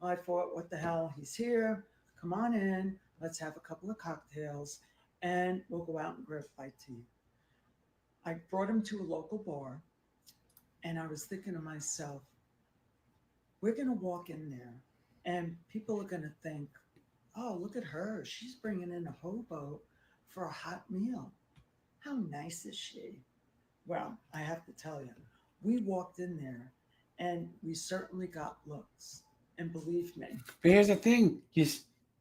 I thought, what the hell? He's here. Come on in. Let's have a couple of cocktails, and we'll go out and grab a bite to eat. I brought him to a local bar, and I was thinking to myself, we're going to walk in there, and people are going to think, oh, look at her. She's bringing in a hobo for a hot meal. How nice is she? Well, I have to tell you, we walked in there, and we certainly got looks. And believe me. But here's the thing. You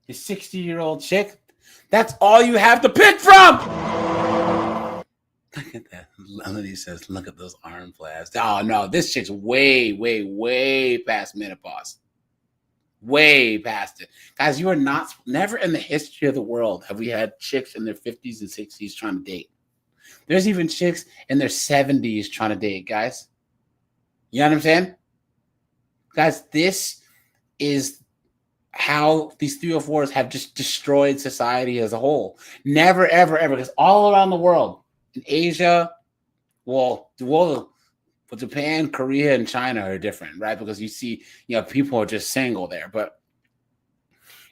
60-year-old chick, that's all you have to pick from. Look at that. Melanie says, look at those arm flaps. Oh, no. This chick's way, way, way past menopause. Way past it. Guys, you are never in the history of the world have we had chicks in their 50s and 60s trying to date. There's even chicks in their 70s trying to date, guys. You know what I'm saying? Guys, this is how these 304s have just destroyed society as a whole. Never, ever, ever. Because all around the world, in Asia, well, Japan, Korea, and China are different, right? Because you see, people are just single there. But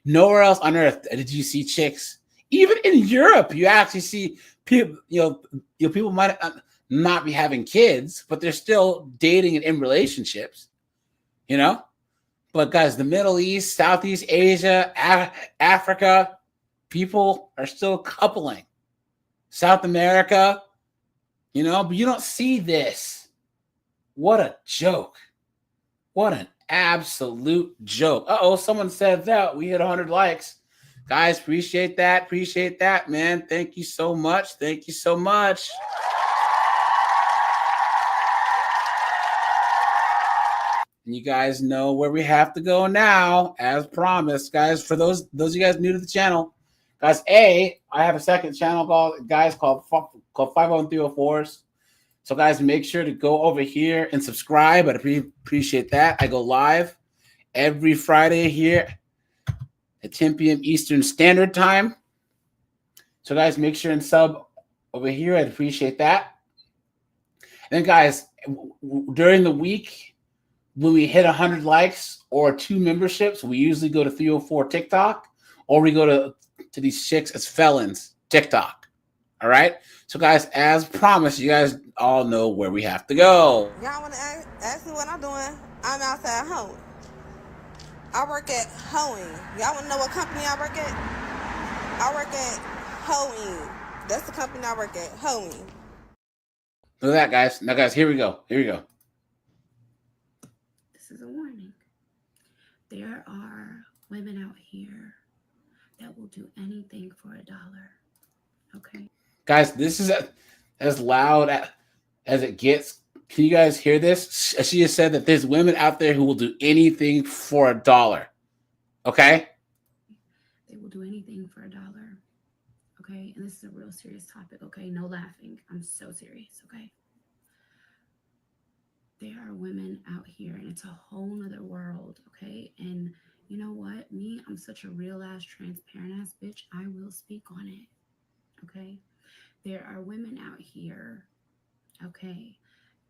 nowhere else on earth did you see chicks. Even in Europe, you actually see people, people might not be having kids, but they're still dating and in relationships, But guys, the Middle East, Southeast Asia, Africa, people are still coupling. South America, but you don't see this. What a joke. What an absolute joke. Uh-oh, someone said that. We hit 100 likes. Guys, appreciate that. Appreciate that, man. Thank you so much. Thank you so much. And you guys know where we have to go now, as promised, guys. For those of you guys new to the channel, guys, I have a second channel called 50304s. So, guys, make sure to go over here and subscribe. I'd appreciate that. I go live every Friday here at 10 p.m. Eastern Standard Time. So, guys, make sure and sub over here. I'd appreciate that. And then, guys, during the week, when we hit 100 likes or 2 memberships, we usually go to 304 TikTok, or we go to these chicks as felons TikTok. All right? So, guys, as promised, you guys all know where we have to go. Y'all want to ask me what I'm doing? I'm outside hoeing. I work at hoeing. Y'all want to know what company I work at? I work at hoeing. That's the company I work at, hoeing. Look at that, guys. Now, guys, here we go. Here we go. This is a warning. There are women out here that will do anything for $1. Okay? Guys, this is as loud as it gets. Can you guys hear this? She has said that there's women out there who will do anything for $1. Okay? They will do anything for $1. Okay? And this is a real serious topic, okay? No laughing. I'm so serious, okay? There are women out here, and it's a whole nother world, okay? And you know what? Me, I'm such a real ass, transparent ass bitch. I will speak on it, okay? There are women out here, okay,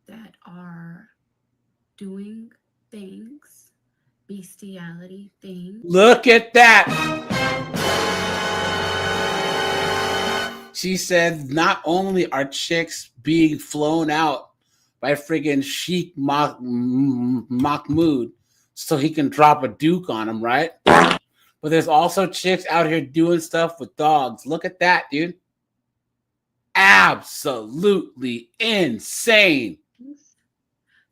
that are doing things, bestiality things. Look at that. She said not only are chicks being flown out by friggin' Sheikh Mahmoud so he can drop a duke on him, right? But there's also chicks out here doing stuff with dogs. Look at that, dude. Absolutely insane.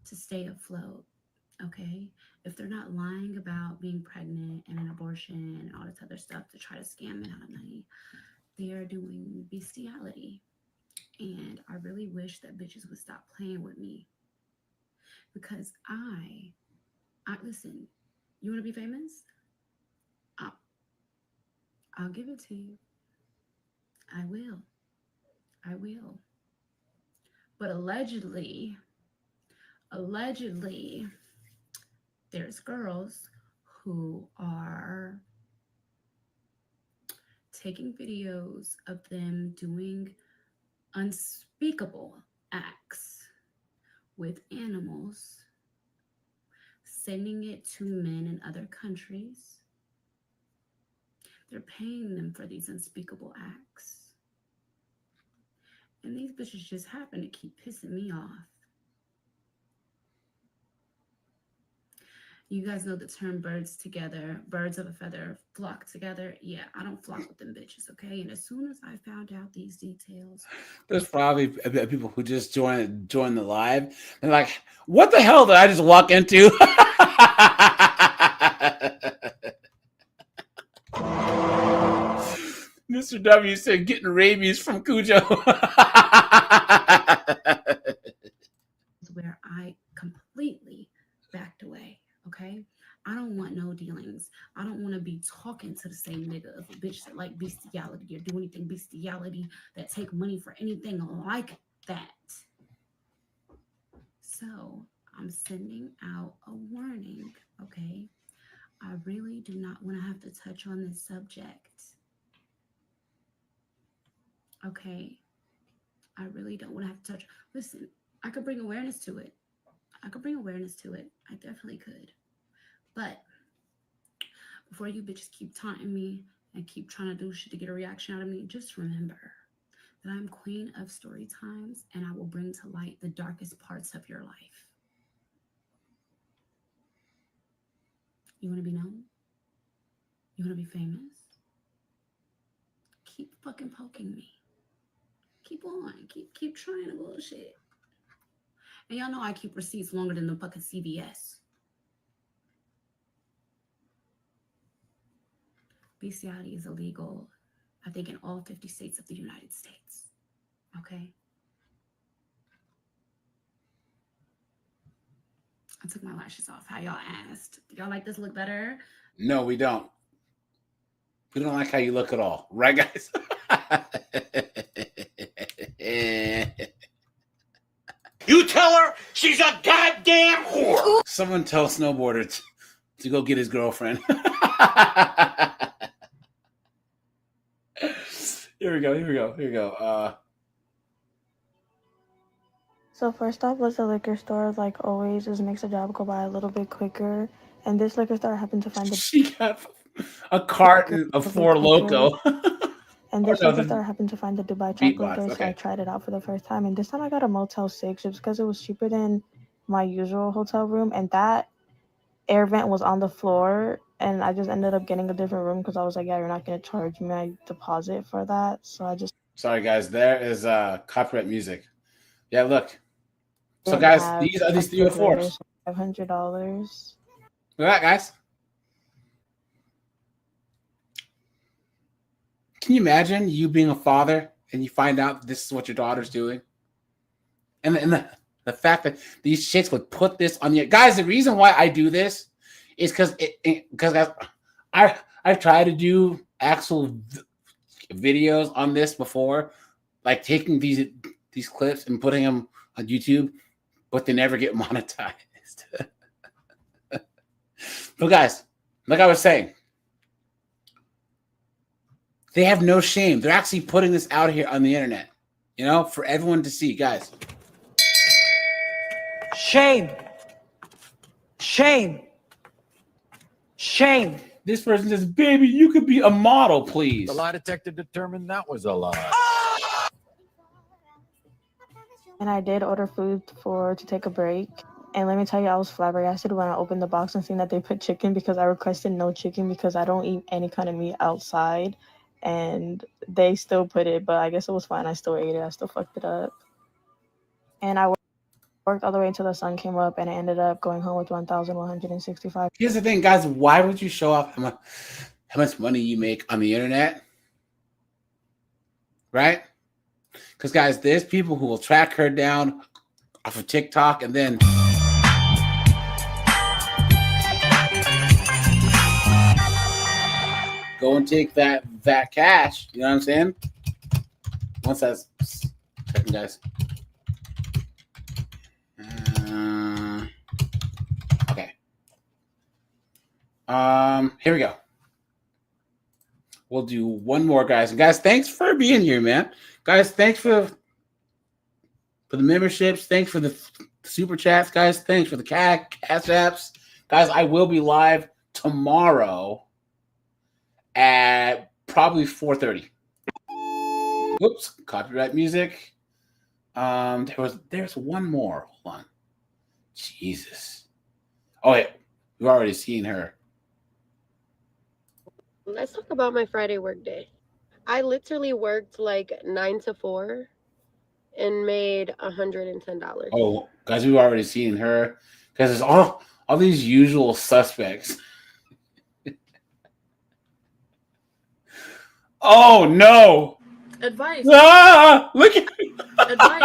To stay afloat, okay? If they're not lying about being pregnant and an abortion and all this other stuff to try to scam men out of money, they are doing bestiality. And I really wish that bitches would stop playing with me. Because I listen, you want to be famous? I'll give it to you. I will. But allegedly, there's girls who are taking videos of them doing unspeakable acts with animals, sending it to men in other countries. They're paying them for these unspeakable acts. And these bitches just happen to keep pissing me off. You guys know the term birds of a feather flock together. Yeah, I don't flock with them bitches, okay? And as soon as I found out these details, there's probably people who just join the live and like, what the hell did I just walk into? Mr. W said getting rabies from Cujo. Where I completely backed away. Okay, I don't want no dealings. I don't want to be talking to the same nigga of a bitch that like bestiality or do anything bestiality that take money for anything like that. So I'm sending out a warning. Okay, I really do not want to have to touch on this subject. Okay, I really don't want to have to touch. Listen, I could bring awareness to it. I definitely could. But before you bitches keep taunting me and keep trying to do shit to get a reaction out of me, just remember that I'm queen of story times and I will bring to light the darkest parts of your life. You want to be known? You want to be famous? Keep fucking poking me. Keep on. Keep trying to bullshit. And y'all know I keep receipts longer than the fucking CVS. Bestiality is illegal, I think, in all 50 states of the United States. Okay? I took my lashes off. How y'all asked? Y'all like this look better? No, we don't. We don't like how you look at all. Right, guys? You tell her she's a goddamn whore. Someone tell Snowboarder to go get his girlfriend. Here we go. So first off was the liquor store, like always, just makes the job go by a little bit quicker. And this liquor store happened to find the She got a carton of Four Loko. And this liquor store happened to find the Dubai Beatbox, chocolate there, so okay. I tried it out for the first time. And this time I got a Motel 6 just because it was cheaper than my usual hotel room. And that air vent was on the floor. And I just ended up getting a different room because I was like, yeah, you're not going to charge me my deposit for that. So I just... Sorry, guys. There is copyright music. Yeah, look. So, guys, these are these 304s. $500. Look at that, guys. Can you imagine you being a father and you find out this is what your daughter's doing? And the fact that these chicks would put this on you. Guys, the reason why I do this is because I've tried to do actual videos on this before, like taking these clips and putting them on YouTube, but they never get monetized. But guys, like I was saying, they have no shame. They're actually putting this out here on the internet, you know, for everyone to see, guys. Shame. Shame. Shame. This person says, baby, you could be a model, please. The lie detector determined that was a lie. And I did order food to take a break. And let me tell you, I was flabbergasted when I opened the box and seen that they put chicken because I requested no chicken because I don't eat any kind of meat outside. And they still put it, but I guess it was fine. I still ate it. I still fucked it up. And I worked all the way until the sun came up, and I ended up going home with $1,165. Here's the thing, guys. Why would you show off how much money you make on the internet? Right? Because, guys, there's people who will track her down off of TikTok and then go and take that cash. You know what I'm saying? Once that's second, guys. Okay. Here we go. We'll do one more, guys. And guys, thanks for being here, man. Guys, thanks for the memberships. Thanks for the super chats, guys. Thanks for the cash apps. Guys, I will be live tomorrow at probably 4:30. Whoops, copyright music. There's one more. Hold on. Jesus. Oh yeah, we've already seen her. Let's talk about my Friday work day. I literally worked like 9 to 4 and made $110. Oh, guys, we've already seen her because it's all these usual suspects. Oh no! Advice. Ah, look at Advice.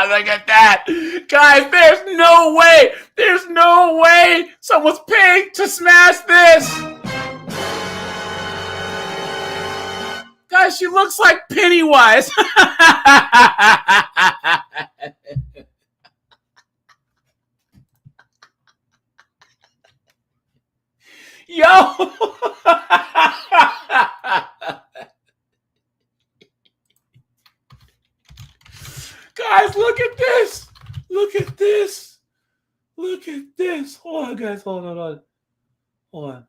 look at that, guys. There's no way someone's paying to smash this. Guys, she looks like Pennywise. Yo. Guys, look at this. Look at this. Look at this. Hold on, guys. Hold on.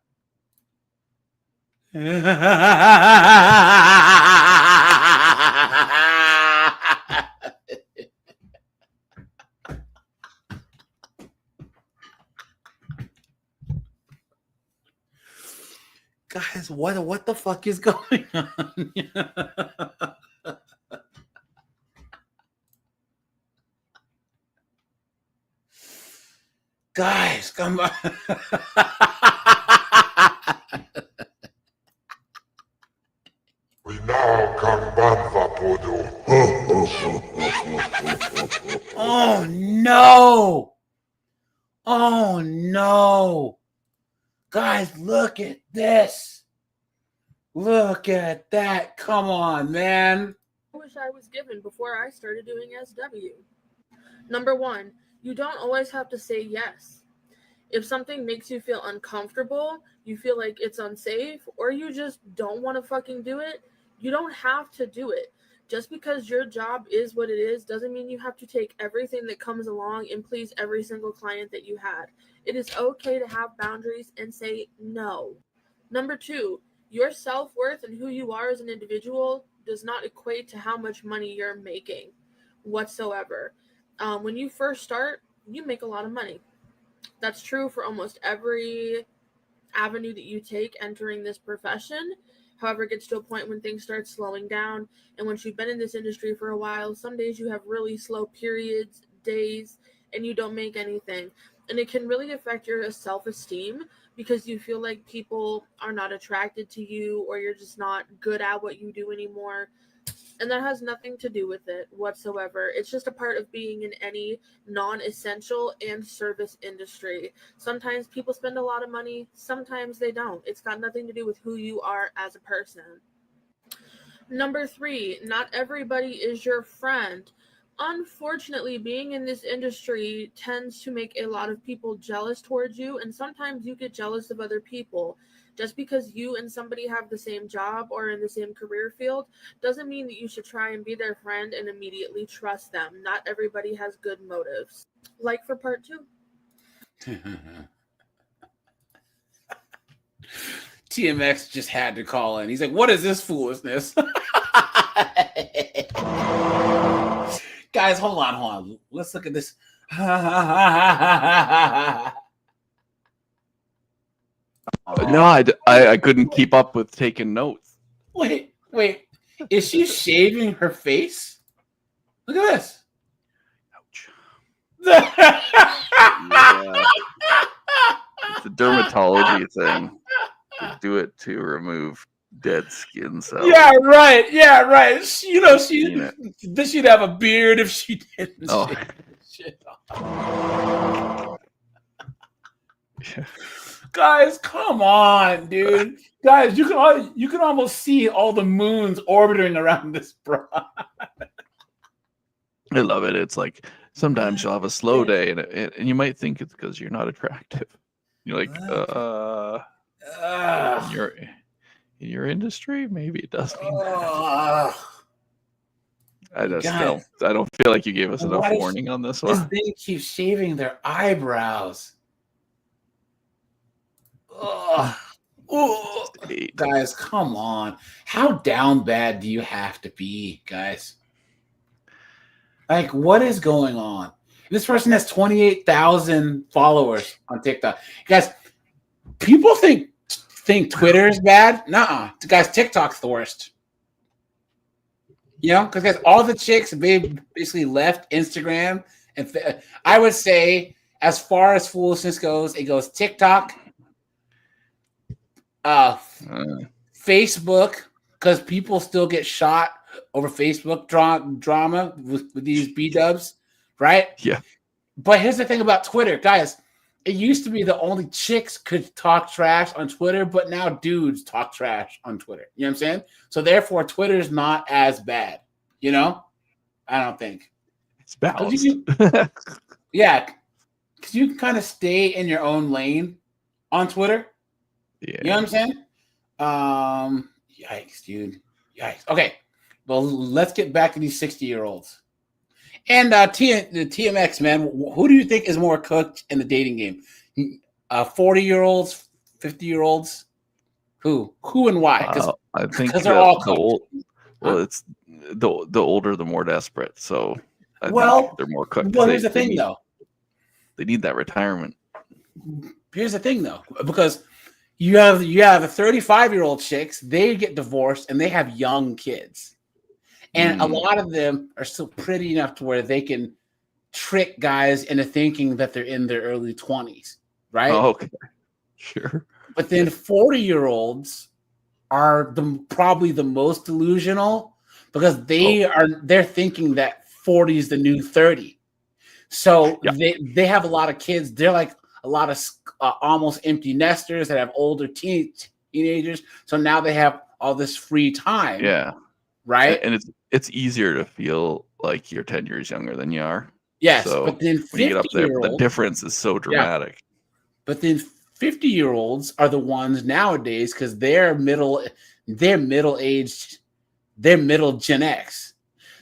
Guys, what the fuck is going on? Guys, come on. We now can Banvapodo. Oh no! Oh no. Guys, look at this. Look at that. Come on, man. I wish I was given before I started doing SW. Number one, you don't always have to say yes. If something makes you feel uncomfortable, you feel like it's unsafe, or you just don't want to fucking do it, you don't have to do it. Just because your job is what it is doesn't mean you have to take everything that comes along and please every single client that you had. It is okay to have boundaries and say no. Number two, your self-worth and who you are as an individual does not equate to how much money you're making whatsoever. When you first start, you make a lot of money. That's true for almost every avenue that you take entering this profession. However, it gets to a point when things start slowing down. And once you've been in this industry for a while, some days you have really slow periods, days, and you don't make anything. And it can really affect your self-esteem because you feel like people are not attracted to you or you're just not good at what you do anymore. And that has nothing to do with it whatsoever. It's just a part of being in any non-essential and service industry. Sometimes people spend a lot of money, sometimes they don't. It's got nothing to do with who you are as a person. Number three, not everybody is your friend. Unfortunately, being in this industry tends to make a lot of people jealous towards you, and sometimes you get jealous of other people. Just because you and somebody have the same job or in the same career field doesn't mean that you should try and be their friend and immediately trust them. Not everybody has good motives. Like for part two. TMX just had to call in. He's like, what is this foolishness? Guys, hold on. Let's look at this. No, I couldn't keep up with taking notes. Wait. Is she shaving her face? Look at this. Yeah. It's a dermatology thing. They do it to remove dead skin cells. Yeah, right. She'd have a beard if she didn't shave shit off. Guys, come on, dude. Guys, you can almost see all the moons orbiting around this bra. I love it. It's like sometimes you'll have a slow day, and you might think it's because you're not attractive. You're like, in your industry, maybe it does mean that. I don't feel like you gave us enough warning on this one. This thing keeps shaving their eyebrows. Guys, come on. How down bad do you have to be, guys? Like, what is going on? This person has 28,000 followers on TikTok. Guys, people think Twitter is bad. Nuh-uh. Guys, TikTok's the worst. You know, because guys, all the chicks basically left Instagram, and I would say, as far as foolishness goes, it goes TikTok, Facebook, because people still get shot over Facebook drama with these B-dubs, right? Yeah. But here's the thing about Twitter, guys. It used to be the only chicks could talk trash on Twitter, but now dudes talk trash on Twitter. You know what I'm saying? So therefore, Twitter's not as bad. You know? I don't think. It's balanced. Yeah. Because you can kind of stay in your own lane on Twitter. Yeah. You know what I'm saying? Yikes, dude. Yikes. Okay. Well, let's get back to these 60-year-olds. And the TMX, man, who do you think is more cooked in the dating game? 40-year-olds, 50-year-olds? Who and why? I think they're all cooked. It's the older, the more desperate. So I think they're more cooked. Well, here's the thing, though. They need that retirement. Here's the thing, though, because you have the 35-year-old chicks. They get divorced and they have young kids. And a lot of them are still pretty enough to where they can trick guys into thinking that they're in their early 20s, right? Oh, okay. Sure. But then 40-year-olds are probably the most delusional because they're thinking that 40 is the new 30. So they have a lot of kids. They're like a lot of almost empty nesters that have older teenagers. So now they have all this free time. Yeah. Right. And it's easier to feel like you're 10 years younger than you are. Yes, So but then when you get up there, the 50-year-olds, difference is so dramatic. But then 50-year-olds are the ones nowadays because they're middle aged, they're middle Gen X.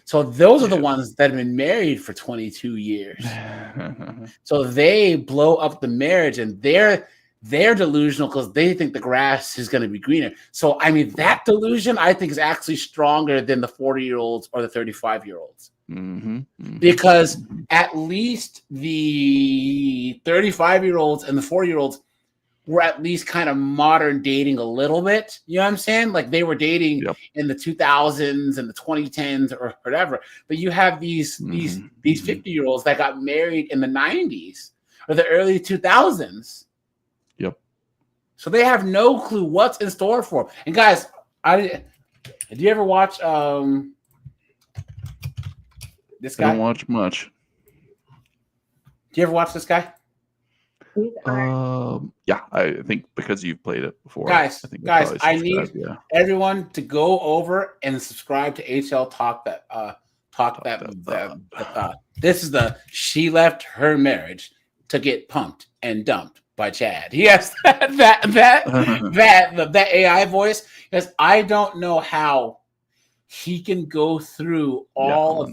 So those are the ones that have been married for 22 years. So they blow up the marriage, and they're delusional because they think the grass is going to be greener. So I mean, that delusion I think is actually stronger than the 40-year-olds or the 35-year-olds. Because at least the 35-year-olds and the 40-year-olds were at least kind of modern dating a little bit. You know what I'm saying? Like they were dating in the 2000s and the 2010s or whatever. But you have these 50-year-olds that got married in the 90s or the early 2000s. Yep. So they have no clue what's in store for them. And guys, did you ever watch this guy? I don't watch much. Do you ever watch this guy? Yeah, I think because you've played it before. Guys, I need yeah. everyone to go over and subscribe to HL Talk That. This is the She Left Her Marriage to Get Pumped and Dumped by Chad. Yes, that AI voice. Because I don't know how he can go through all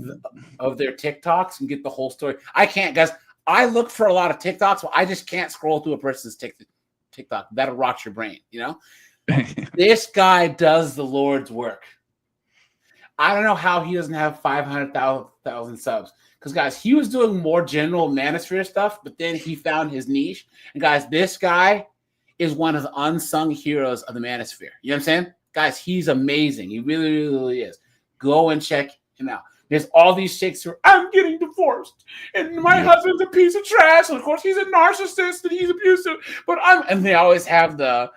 of their TikToks and get the whole story. I can't, guys. I look for a lot of TikToks, but I just can't scroll through a person's TikTok. That'll rot your brain, you know? This guy does the Lord's work. I don't know how he doesn't have 500,000 subs. Because, guys, he was doing more general manosphere stuff, but then he found his niche. And, guys, this guy is one of the unsung heroes of the manosphere. You know what I'm saying? Guys, he's amazing. He really, really, really is. Go and check him out. There's all these chicks who are, I'm getting divorced, and my husband's a piece of trash, and of course he's a narcissist and he's abusive. But and they always have the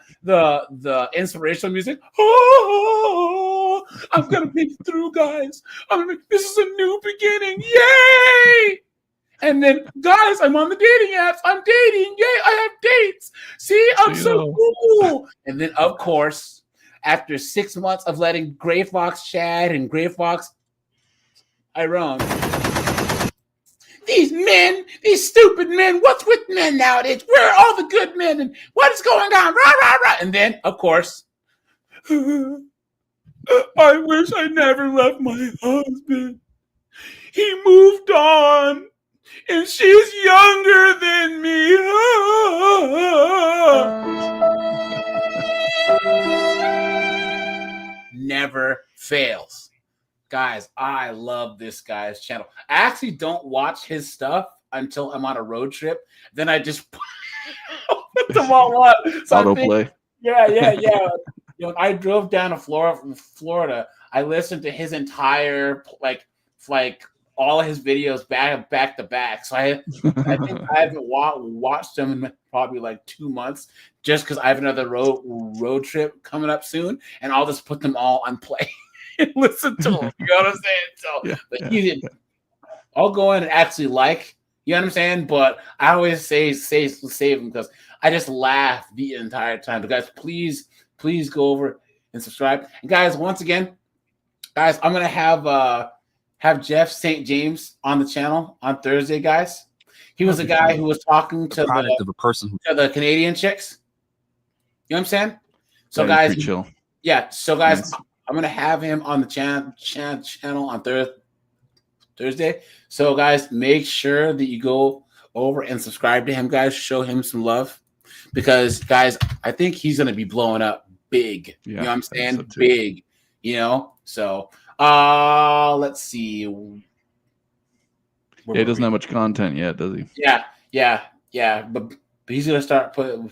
inspirational music. Oh, I'm gonna make it through, guys. This is a new beginning. Yay! And then, guys, I'm on the dating apps. I'm dating. Yay! I have dates. See, I'm so cool. And then, of course, after 6 months of letting Gray Fox Chad and Gray Fox Iron, these men, these stupid men, what's with men nowadays? Where are all the good men and what is going on? Rah, rah, rah. And then, of course, I wish I never left my husband. He moved on and she's younger than me. Never fails. Guys, I love this guy's channel. I actually don't watch his stuff until I'm on a road trip. Then I just put them all up. So autoplay. Yeah. You know, I drove down to Florida. I listened to his entire like all of his videos back to back. So I think I haven't watched them in probably like 2 months, just because I have another road trip coming up soon, and I'll just put them all on play. Listen to him, you know what I'm saying? So, he didn't. I'll go in and actually you know what I'm saying? But I always save him because I just laugh the entire time. But guys, please go over and subscribe. And guys, once again, guys, I'm gonna have Jeff St. James on the channel on Thursday, guys. He was a guy who was talking to the Canadian chicks. You know what I'm saying? So guys, chill. Yeah. So guys. I'm gonna have him on the channel on Thursday. So guys, make sure that you go over and subscribe to him, guys. Show him some love, because guys, I think he's gonna be blowing up big. You know what I'm saying? So big. You know. So let's see. He doesn't have much content yet, does he? Yeah. But he's gonna start putting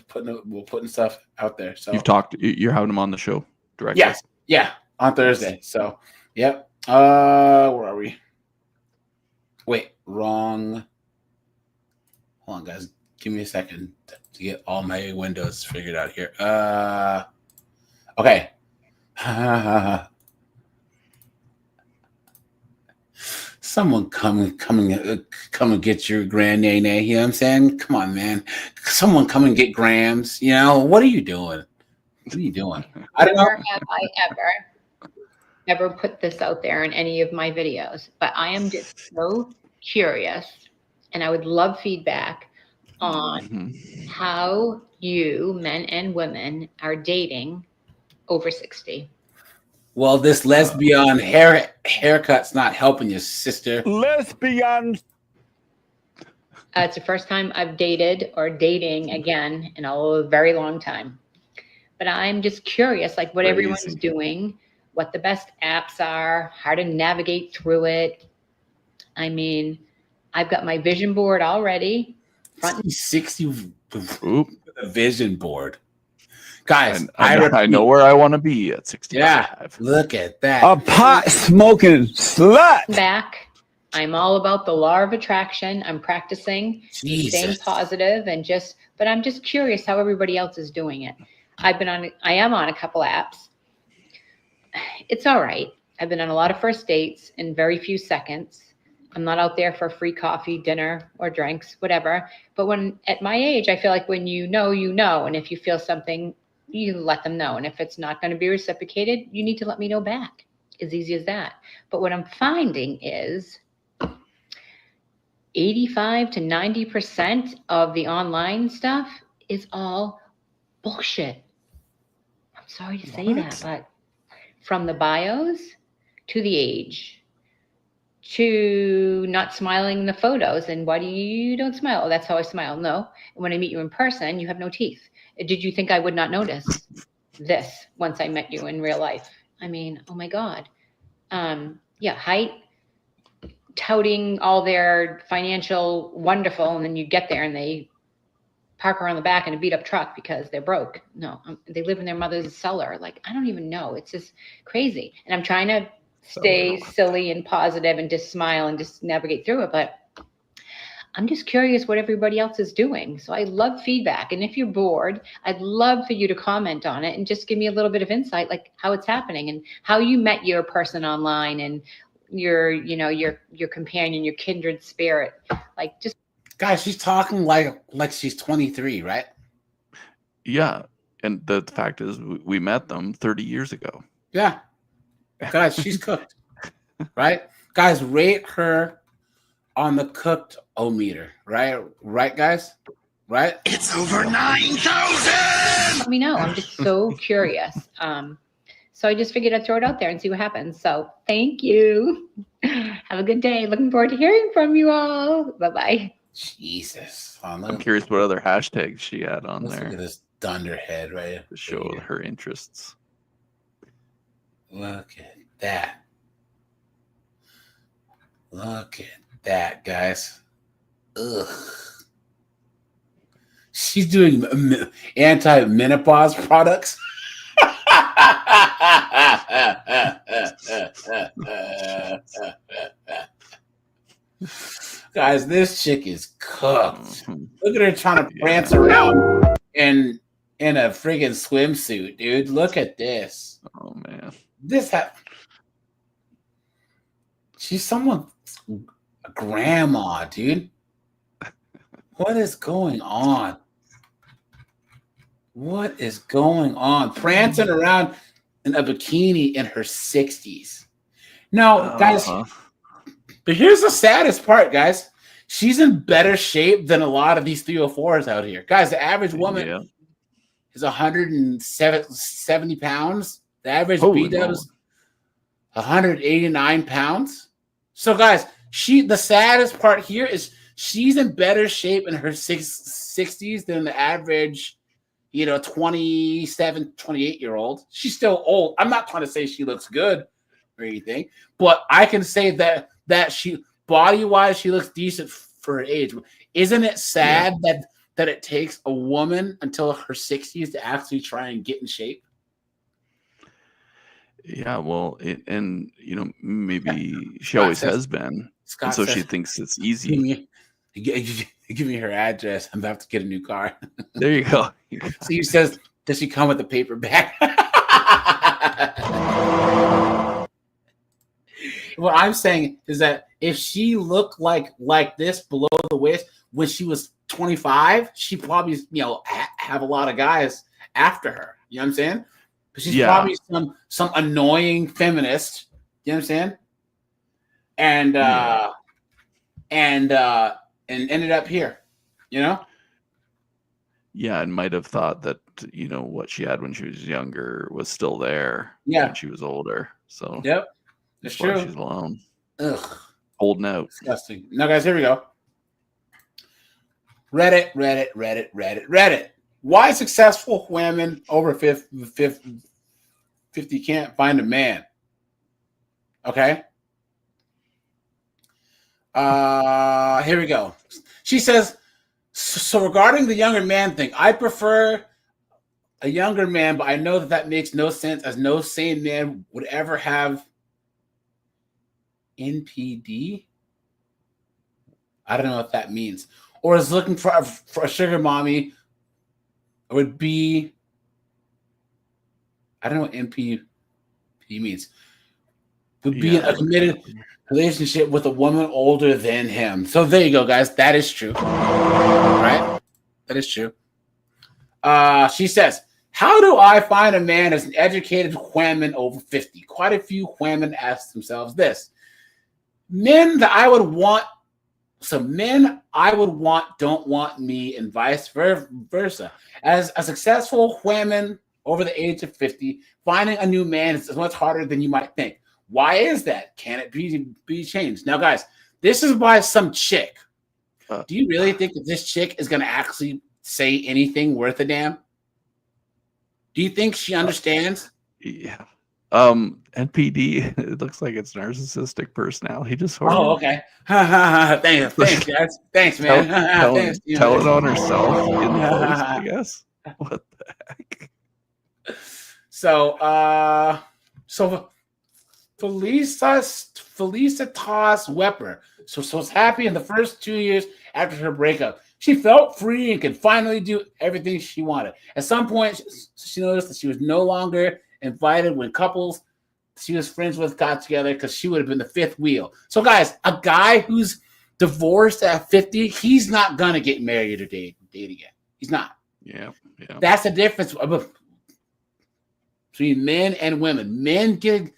stuff out there. So you're having him on the show directly. Yeah. On Thursday. So, yep. Where are we? Wait, wrong. Hold on, guys. Give me a second to get all my windows figured out here. Okay. Someone come and get your grand nay. You know what I'm saying? Come on, man. Someone come and get grams. You know, what are you doing? What are you doing? I don't know. Nor have I ever put this out there in any of my videos, but I am just so curious, and I would love feedback on how you, men and women, are dating over 60. Well, this lesbian haircut's not helping you, sister. Lesbian. It's the first time I've dated or dating again in a very long time. But I'm just curious, like what everyone's doing, what the best apps are, how to navigate through it. I mean, I've got my vision board already. 60 with a vision board. Guys, I know where I want to be at 65. Yeah, look at that. A pot smoking slut. Back. I'm all about the law of attraction. I'm practicing staying positive and but I'm just curious how everybody else is doing it. I am on a couple apps. It's all right. I've been on a lot of first dates in very few seconds. I'm not out there for free coffee, dinner, or drinks, whatever. But at my age, I feel like when you know, and if you feel something, you let them know. And if it's not going to be reciprocated, you need to let me know back. As easy as that. But what I'm finding is 85 to 90% of the online stuff is all bullshit. I'm sorry to say that, but from the bios to the age to not smiling in the photos. And why do you don't smile? Oh, that's how I smile. No. And when I meet you in person, you have no teeth. Did you think I would not notice this once I met you in real life? I mean, oh my God. Yeah, height, touting all their financial wonderful, and then you get there and they park around the back in a beat up truck because they're broke. No, they live in their mother's cellar. Like, I don't even know. It's just crazy. And I'm trying to stay silly and positive and just smile and just navigate through it. But I'm just curious what everybody else is doing. So I love feedback. And if you're bored, I'd love for you to comment on it and just give me a little bit of insight, like how it's happening and how you met your person online and your companion, your kindred spirit. Like, just guys, she's talking like she's 23, right? Yeah. And the fact is we met them 30 years ago. Yeah. Guys, she's cooked. Right? Guys, rate her on the cooked-o-meter, right? Right, guys? Right? It's over 9,000! Let me know. I'm just so curious. So I just figured I'd throw it out there and see what happens. So thank you. Have a good day. Looking forward to hearing from you all. Bye-bye. Jesus. I'm curious what other hashtags she had on there. Look at this dunderhead right to show her interests. Look at that. Look at that, guys. Ugh. She's doing anti-menopause products. Guys, this chick is cooked. Look at her trying to prance around in a friggin' swimsuit, dude. Look at this. Oh man. She's someone's grandma, dude. What is going on? What is going on? Prancing around in a bikini in her 60s. No, guys, but here's the saddest part, guys. She's in better shape than a lot of these 304s out here. Guys, the average woman is 170 pounds. The average B-dub is 189 pounds. So, guys, the saddest part here is she's in better shape in her 60s than the average, 27, 28-year-old. She's still old. I'm not trying to say she looks good or anything, but I can say that she, body-wise, she looks decent for her age. Isn't it sad that it takes a woman until her 60s to actually try and get in shape? Yeah, well, maybe she always has been. And so she thinks it's easy. Give me her address. I'm about to get a new car. There you go. So he says, does she come with a paper bag? what I'm saying is that if she looked like this below the waist when she was 25, she probably have a lot of guys after her. You know what I'm saying? But she's probably some annoying feminist. You know what I'm saying? And ended up here. You know? Yeah, and might have thought that what she had when she was younger was still there when she was older. So yep, that's true. why she's alone. Ugh, holding out. Disgusting. Now, guys, here we go. Reddit. Why successful women over 50 can't find a man? Okay. Here we go. She says, so regarding the younger man thing, I prefer a younger man, but I know that makes no sense, as no sane man would ever have NPD. I don't know what that means. Or is looking for a sugar mommy. It would be, I don't know what NPD means. Would be in a committed relationship with a woman older than him. So there you go, guys. That is true. Right? That is true. She says, how do I find a man as an educated woman over 50? Quite a few women ask themselves this. Men I would want don't want me, and vice versa. As a successful woman over the age of 50, finding a new man is much harder than you might think. Why is that? Can it be changed? Now, guys, this is by some chick. Do you really think that this chick is going to actually say anything worth a damn? Do you think she understands? Yeah. NPD, it looks like it's narcissistic personality disorder. Oh, okay. Thanks, guys. Thanks, man. Tell it on herself in the post, I guess. What the heck? So Felicitas Wepper. So was happy in the first 2 years after her breakup. She felt free and could finally do everything she wanted. At some point, she noticed that she was no longer invited when couples she was friends with got together because she would have been the fifth wheel. So, guys, a guy who's divorced at 50, he's not going to get married or date again. He's not. Yeah. That's the difference between men and women. Men get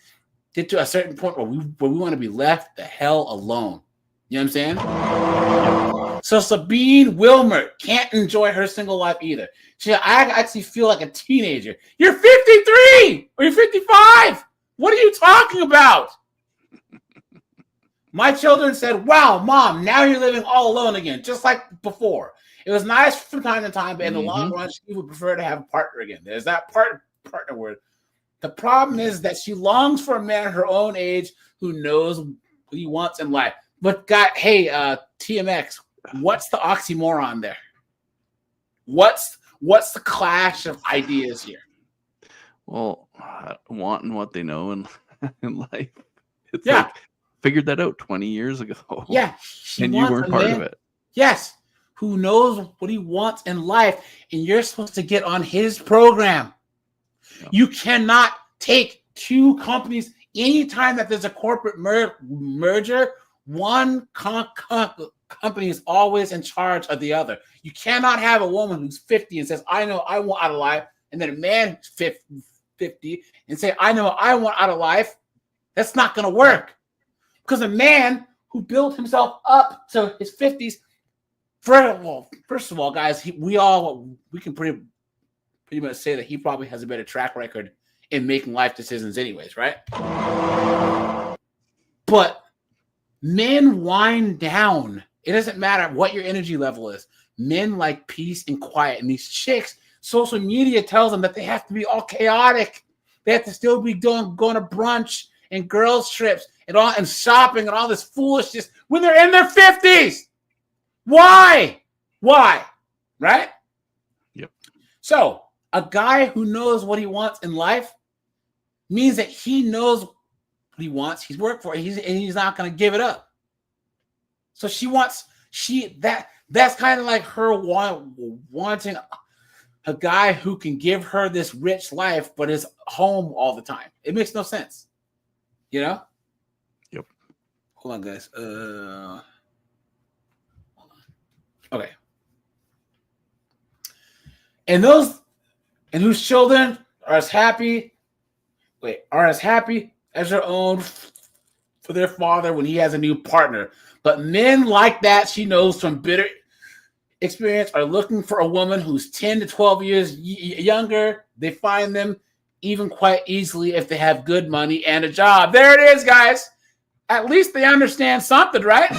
to a certain point where we want to be left the hell alone. You know what I'm saying? So Sabine Wilmer can't enjoy her single life either. I actually feel like a teenager. You're 53 or you're 55. What are you talking about? My children said, wow, Mom, now you're living all alone again, just like before. It was nice from time to time, but in the long run, she would prefer to have a partner again. There's that partner word. The problem is that she longs for a man her own age who knows what he wants in life. But TMX, what's the oxymoron there? What's the clash of ideas here? Well, wanting what they know in life. It's like, figured that out 20 years ago. Yeah. And you weren't part of it. Yes. Who knows what he wants in life, and you're supposed to get on his program. Yeah. You cannot take two companies. Anytime that there's a corporate merger, one company is always in charge of the other. You cannot have a woman who's 50 and says, I know I want out of life, and then a man who's 50 and say, I know I want out of life. That's not going to work. Because a man who built himself up to his 50s, first of all, guys, we can pretty much say that he probably has a better track record in making life decisions anyways, right? But men wind down. It doesn't matter what your energy level is. Men like peace and quiet. And these chicks, social media tells them that they have to be all chaotic. They have to still be going to brunch and girls trips and shopping and all this foolishness when they're in their 50s. Why? Right? Yep. So a guy who knows what he wants in life means that he knows what he wants. He's worked for it. He's not going to give it up. So that's kind of like her wanting a guy who can give her this rich life, but is home all the time. It makes no sense. You know? Yep. hold on, guys. Okay. And whose children are as happy as their own for their father when he has a new partner. But men like that, she knows from bitter experience, are looking for a woman who's 10 to 12 years younger. They find them even quite easily if they have good money and a job. There it is, guys. At least they understand something, right?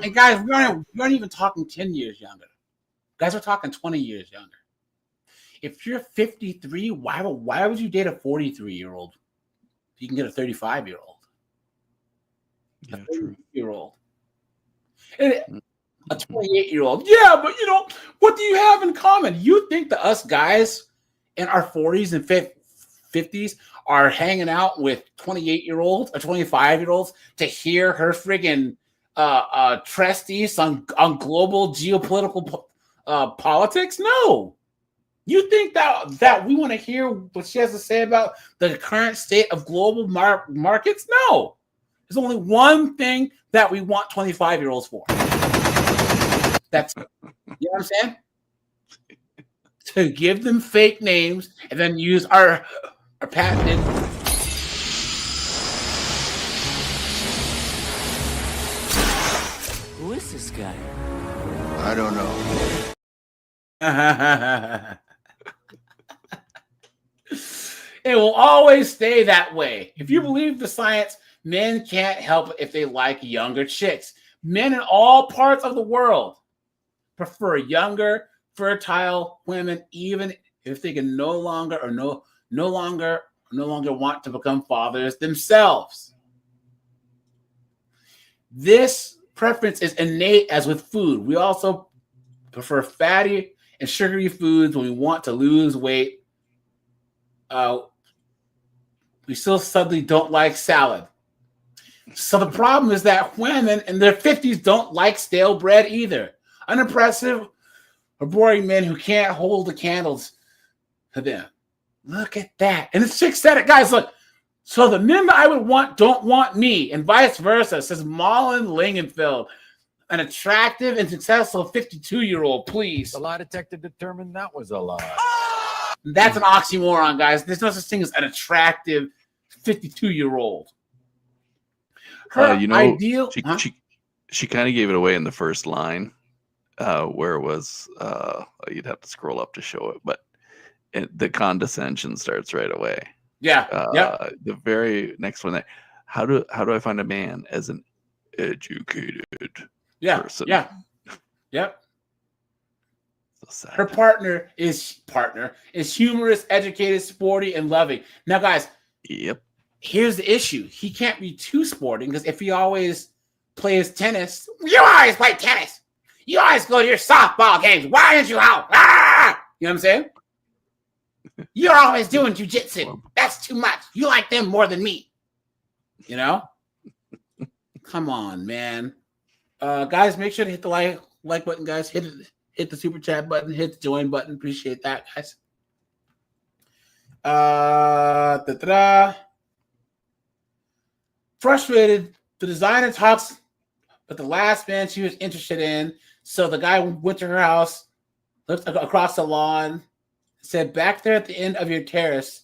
And guys, we aren't even talking 10 years younger. Guys, we're talking 20 years younger. If you're 53, why would you date a 43-year-old? You can get a 35-year-old. Yeah, a 30-year-old. And a 28-year-old. Yeah, but what do you have in common? You think that us guys in our 40s and 50s are hanging out with 28-year-olds or 25-year-olds to hear her friggin' treatise on global geopolitical politics? No. You think that we want to hear what she has to say about the current state of global markets? No. There's only one thing that we want 25-year-olds for. That's, you know what I'm saying? To give them fake names and then use our patented. Who is this guy? I don't know. It will always stay that way. If you believe the science, men can't help it if they like younger chicks. Men in all parts of the world prefer younger, fertile women, even if they can no longer want to become fathers themselves. This preference is innate, as with food. We also prefer fatty and sugary foods when we want to lose weight. We still suddenly don't like salad. So the problem is that women in their 50s don't like stale bread either. Unimpressive or boring men who can't hold the candles to them. Look at that. And the chick said it, guys, look. So the men that I would want don't want me, and vice versa, says Malin Lingenfeld, an attractive and successful 52-year-old, please. The lie detector determined that was a lie. That's an oxymoron, guys. There's no such thing as an attractive 52-year-old. Her ideal. She kind of gave it away in the first line, where it was. You'd have to scroll up to show it, but the condescension starts right away. Yeah. The very next one. How do I find a man as an educated person? Yep. Her partner is humorous, educated, sporty, and loving. Now, guys. Yep. Here's the issue. He can't be too sporting, because if he always plays tennis, you always play tennis. You always go to your softball games. Why aren't you out? Ah! You know what I'm saying? You're always doing jujitsu. That's too much. You like them more than me. You know? Come on, man. Guys, make sure to hit the like button, guys. Hit the super chat button. Hit the join button. Appreciate that, guys. Frustrated, the designer talks about the last man she was interested in. So the guy went to her house, looked across the lawn, said, "Back there at the end of your terrace,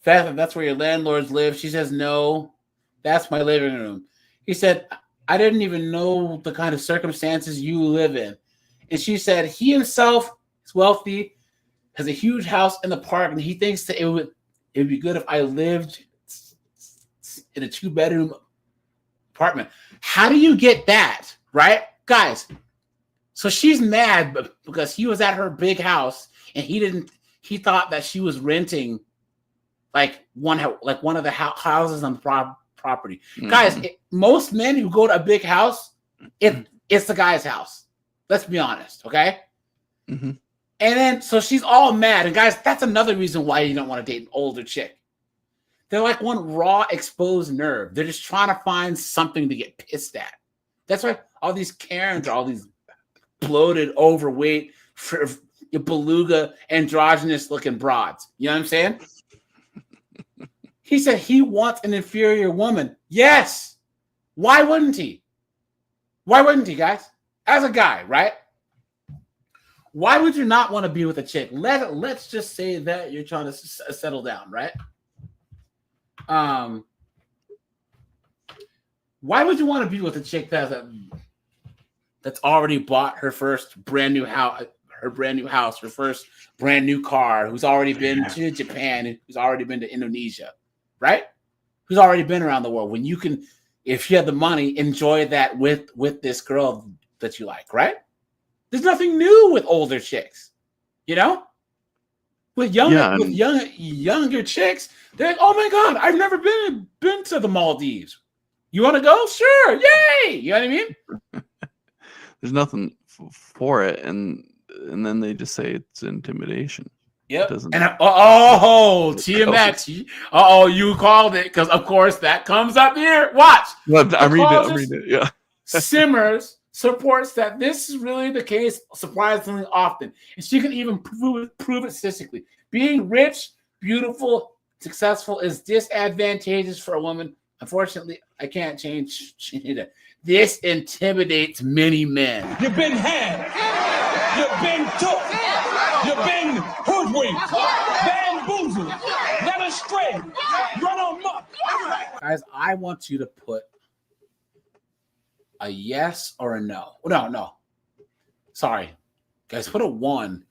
that's where your landlords live." She says, "No, that's my living room." He said, "I didn't even know the kind of circumstances you live in." And she said, he himself is wealthy, has a huge house in the park, and he thinks that it would be good if I lived in a 2-bedroom apartment. How do you get that, right? Guys, so she's mad because he was at her big house and he thought that she was renting like one of the houses on the property. Mm-hmm. Guys, most men who go to a big house, it's the guy's house. Let's be honest, okay? Mm-hmm. And then, so she's all mad. And guys, that's another reason why you don't want to date an older chick. They're like one raw, exposed nerve. They're just trying to find something to get pissed at. That's why all these Karens are all these bloated, overweight, beluga, androgynous-looking broads. You know what I'm saying? He said he wants an inferior woman. Yes. Why wouldn't he? Why wouldn't he, guys? As a guy, right? Why would you not want to be with a chick? Let's just say that you're trying to settle down, right? Why would you want to be with a chick that's already bought her first brand new house, her first brand new car, who's already been to Japan, who's already been to Indonesia, right? Who's already been around the world? When you can, if you have the money, enjoy that with this girl that you like, right? There's nothing new with older chicks, you know. With younger chicks, they're like, oh my god, I've never been to the Maldives. You want to go? Sure, yay! You know what I mean? There's nothing for it, and then they just say it's intimidation. Yep. Doesn't And TMX. You called it, because of course that comes up here. Watch. I'm reading it. Yeah. Simmers supports that this is really the case surprisingly often, and she can even prove it statistically. Being rich, beautiful, successful is disadvantageous for a woman. Unfortunately, I can't change it. This intimidates many men. You've been had. You've been took. You've been hoodwinked. Bamboozled. Led astray. Run amok. Guys, I want you to put a yes or a no. No. Sorry. Guys, put a 1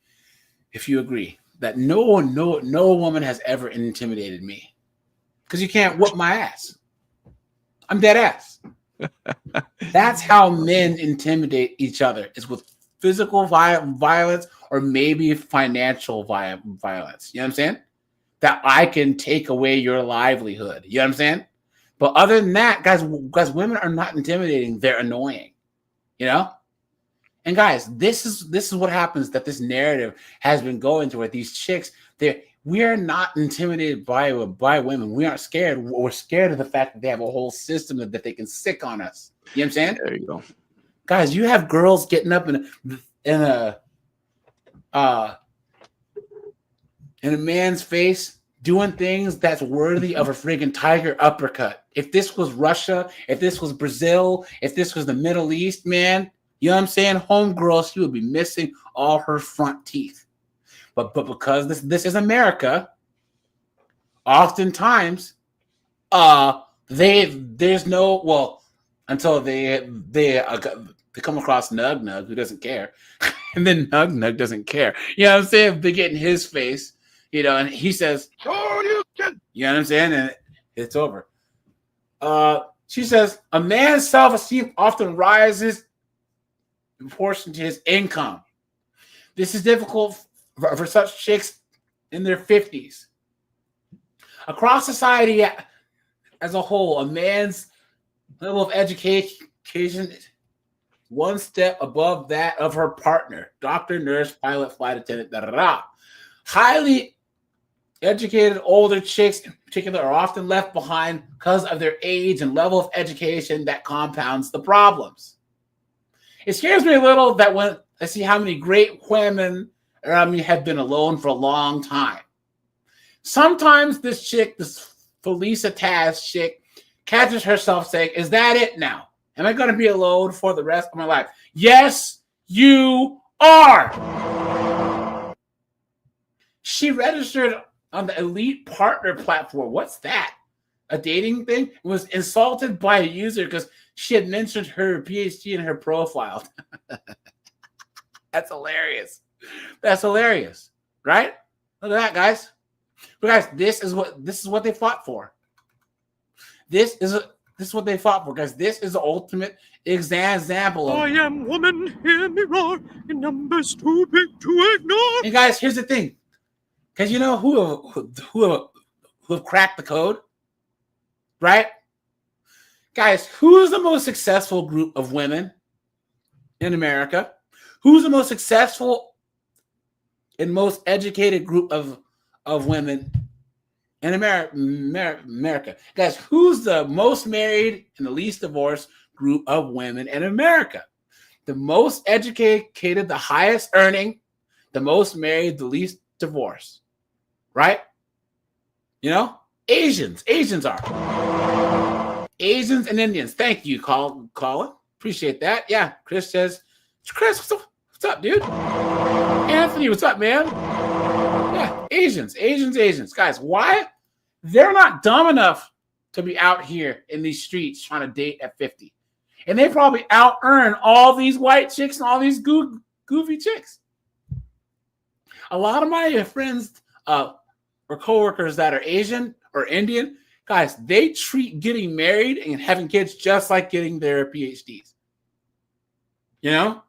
if you agree that no woman has ever intimidated me. Because you can't whoop my ass. I'm dead ass. That's how men intimidate each other, is with physical violence or maybe financial violence. You know what I'm saying? That I can take away your livelihood. You know what I'm saying? But other than that, guys, women are not intimidating. They're annoying. You know? And guys, this is what happens, that this narrative has been going to, where these chicks, we are not intimidated by women. We aren't scared. We're scared of the fact that they have a whole system that they can sick on us. You know what I'm saying? There you go. Guys, you have girls getting up in a man's face doing things that's worthy of a friggin' tiger uppercut. If this was Russia, if this was Brazil, if this was the Middle East, man, you know what I'm saying? Homegirl, she would be missing all her front teeth. But because this is America, oftentimes there's no, well, until they come across Nug who doesn't care, and then Nug doesn't care. You know what I'm saying? They get in his face, you know, and he says, "Oh, you can," you know what I'm saying, and it's over. She says, a man's self-esteem often rises in proportion to his income. This is difficult for such chicks in their 50s. Across society as a whole, a man's level of education is one step above that of her partner, doctor, nurse, pilot, flight attendant, Highly educated older chicks in particular are often left behind because of their age and level of education that compounds the problems. It scares me a little that when I see how many great women around me have been alone for a long time. Sometimes this chick, this Felisa Taz chick, catches herself saying, is that it now? Am I going to be alone for the rest of my life? Yes, you are. She registered on the Elite Partner platform. What's that? A dating thing? Was insulted by a user because she had mentioned her PhD in her profile. That's hilarious. That's hilarious, right? Look at that, guys. But guys, this is what they fought for. This is what they fought for, guys. This is the ultimate example of, I am woman, hear me roar, in numbers too big to ignore. And guys, here's the thing. Because you know who have cracked the code? Right? Guys, who's the most successful group of women in America? Who's the most successful and most educated group of women in America? Guys, who's the most married and the least divorced group of women in America? The most educated, the highest earning, the most married, the least divorced. Right? You know? Asians are. Asians and Indians. Thank you, Colin. Appreciate that. Yeah, Chris says, Chris, what's up, dude? Anthony, what's up, man? Yeah, Asians. Guys, why? They're not dumb enough to be out here in these streets trying to date at 50. And they probably out-earn all these white chicks and all these goofy chicks. A lot of my friends or coworkers that are Asian or Indian, guys, they treat getting married and having kids just like getting their PhDs. You know?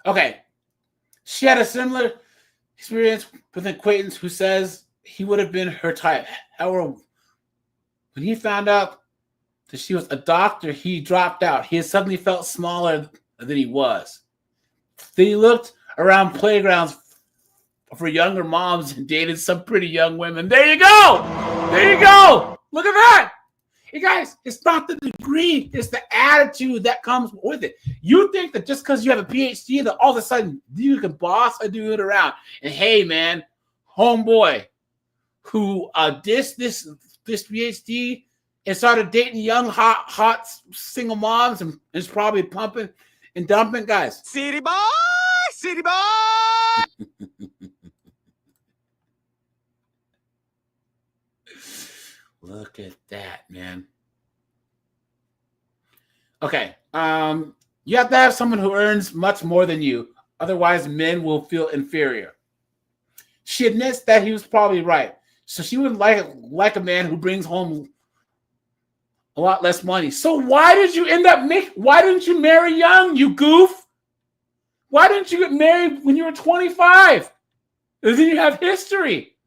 Okay. She had a similar experience with an acquaintance who says he would have been her type. However, when he found out that she was a doctor, he dropped out. He had suddenly felt smaller than he was. Then he looked around playgrounds for younger moms and dated some pretty young women. There you go. Look at that. Hey guys, it's not the degree, it's the attitude that comes with it. You think that just because you have a PhD that all of a sudden you can boss a dude around. And hey man, homeboy who dissed this PhD and started dating young, hot single moms and is probably pumping and dumping guys. City boy! Look at that, man. Okay. You have to have someone who earns much more than you. Otherwise, men will feel inferior. She admits that he was probably right. So she wouldn't like a man who brings home a lot less money. So why did you why didn't you marry young, you goof? Why didn't you get married when you were 25? And then you have history.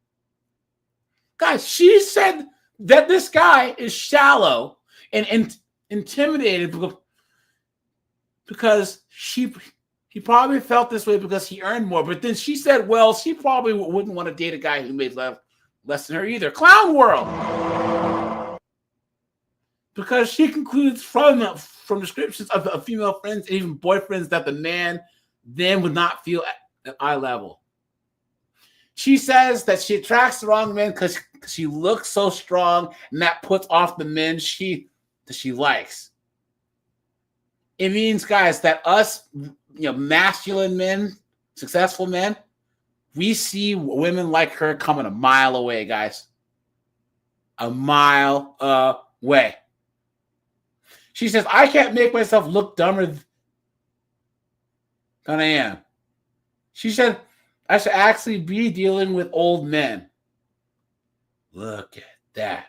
Guys, she said that this guy is shallow and intimidated because he probably felt this way because he earned more. But then she said, well, she probably wouldn't want to date a guy who made less than her either. Clown world. Because she concludes from descriptions of female friends and even boyfriends that the man then would not feel at eye level. She says that she attracts the wrong men because she looks so strong, and that puts off the men she likes. It means, guys, that us, masculine men, successful men, we see women like her coming a mile away, guys. A mile away. She says, I can't make myself look dumber than I am. She said, I should actually be dealing with old men. Look at that.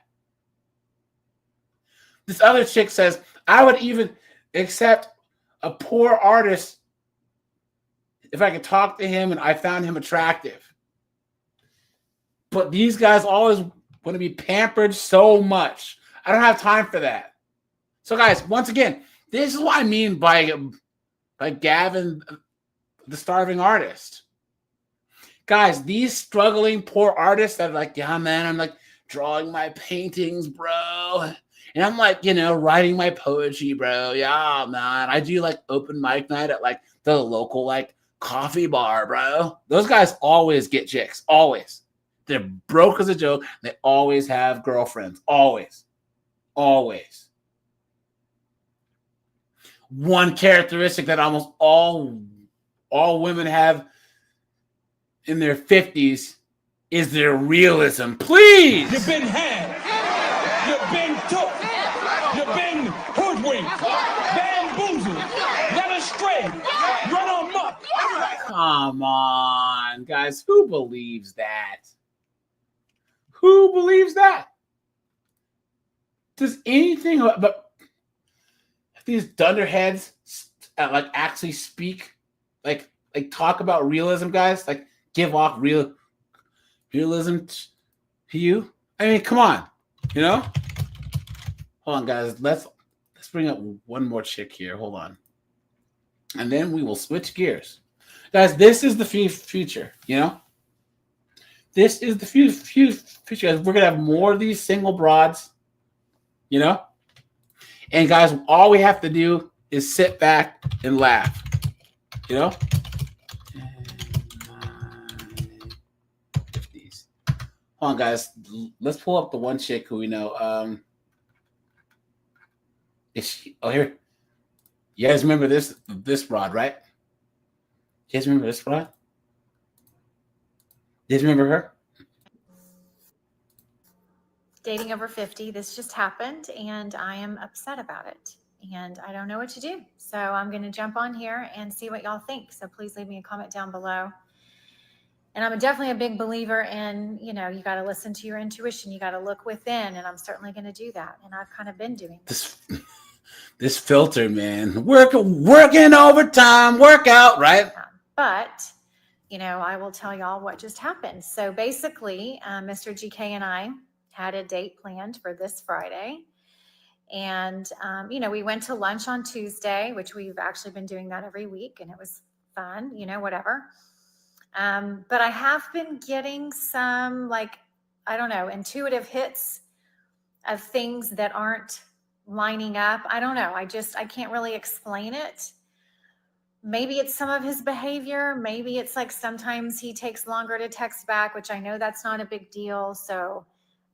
This other chick says, I would even accept a poor artist if I could talk to him and I found him attractive. But these guys always want to be pampered so much. I don't have time for that. So guys, once again, this is what I mean by Gavin, the starving artist. Guys, these struggling poor artists that are like, yeah, man, I'm like drawing my paintings, bro. And I'm like, writing my poetry, bro. Yeah, man. I do like open mic night at like the local like coffee bar, bro. Those guys always get chicks. Always. They're broke as a joke. They always have girlfriends. Always. Always. One characteristic that almost all women have in their 50s is their realism. Please! You've been had. You've been took. You've been hoodwinked. Bamboozled. Led astray. Run amok. Come on, guys. Who believes that? Who believes that? Does anything but these dunderheads like actually speak, like talk about realism, guys? Like give off realism to you? I mean, come on, Hold on, guys. Let's bring up one more chick here. Hold on, and then we will switch gears, guys. This is the future, This is the future. We're gonna have more of these single broads, And guys, all we have to do is sit back and laugh, Hold on, guys. Let's pull up the one chick who we know. Is she? Oh, here. You guys remember this broad, right? You guys remember this broad? You guys remember her? Dating over 50. This just happened, and I am upset about it. And I don't know what to do. So I'm going to jump on here and see what y'all think. So please leave me a comment down below. And I'm definitely a big believer in, you got to listen to your intuition. You got to look within. And I'm certainly going to do that. And I've kind of been doing This filter, man. Working overtime, workout, right? But, I will tell y'all what just happened. So basically, Mr. GK and I had a date planned for this Friday. And, we went to lunch on Tuesday, which we've actually been doing that every week. And it was fun, whatever. But I have been getting some, intuitive hits of things that aren't lining up. I don't know. I can't really explain it. Maybe it's some of his behavior. Maybe it's like sometimes he takes longer to text back, which I know that's not a big deal. So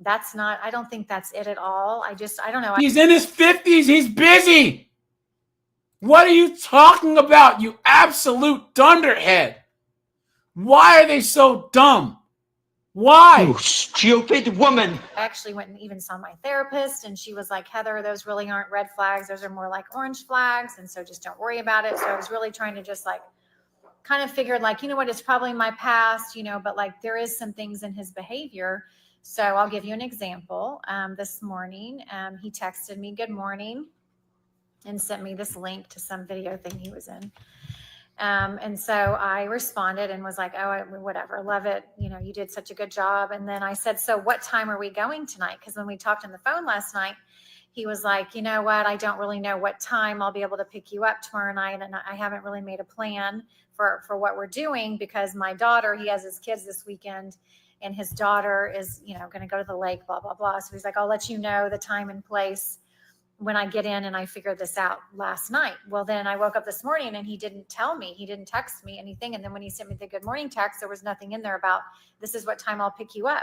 I don't think that's it at all. I don't know. He's in his 50s. He's busy. What are you talking about, you absolute dunderhead? Why are they so dumb? Why? You stupid woman. I actually went and even saw my therapist, and she was like, Heather, those really aren't red flags. Those are more like orange flags. And so just don't worry about it. So I was really trying to just kind of figured what, it's probably my past, but there is some things in his behavior. So I'll give you an example. This morning, he texted me good morning and sent me this link to some video thing he was in. And so I responded and was like, oh, whatever, love it. You did such a good job. And then I said, so what time are we going tonight? Because when we talked on the phone last night, he was like, you know what? I don't really know what time I'll be able to pick you up tomorrow night. And I haven't really made a plan for what we're doing because my daughter, he has his kids this weekend and his daughter is, going to go to the lake, blah, blah, blah. So he's like, I'll let you know the time and place when I get in, and I figured this out last night. Well, then I woke up this morning and he didn't tell me, he didn't text me anything. And then when he sent me the good morning text, there was nothing in there about this is what time I'll pick you up.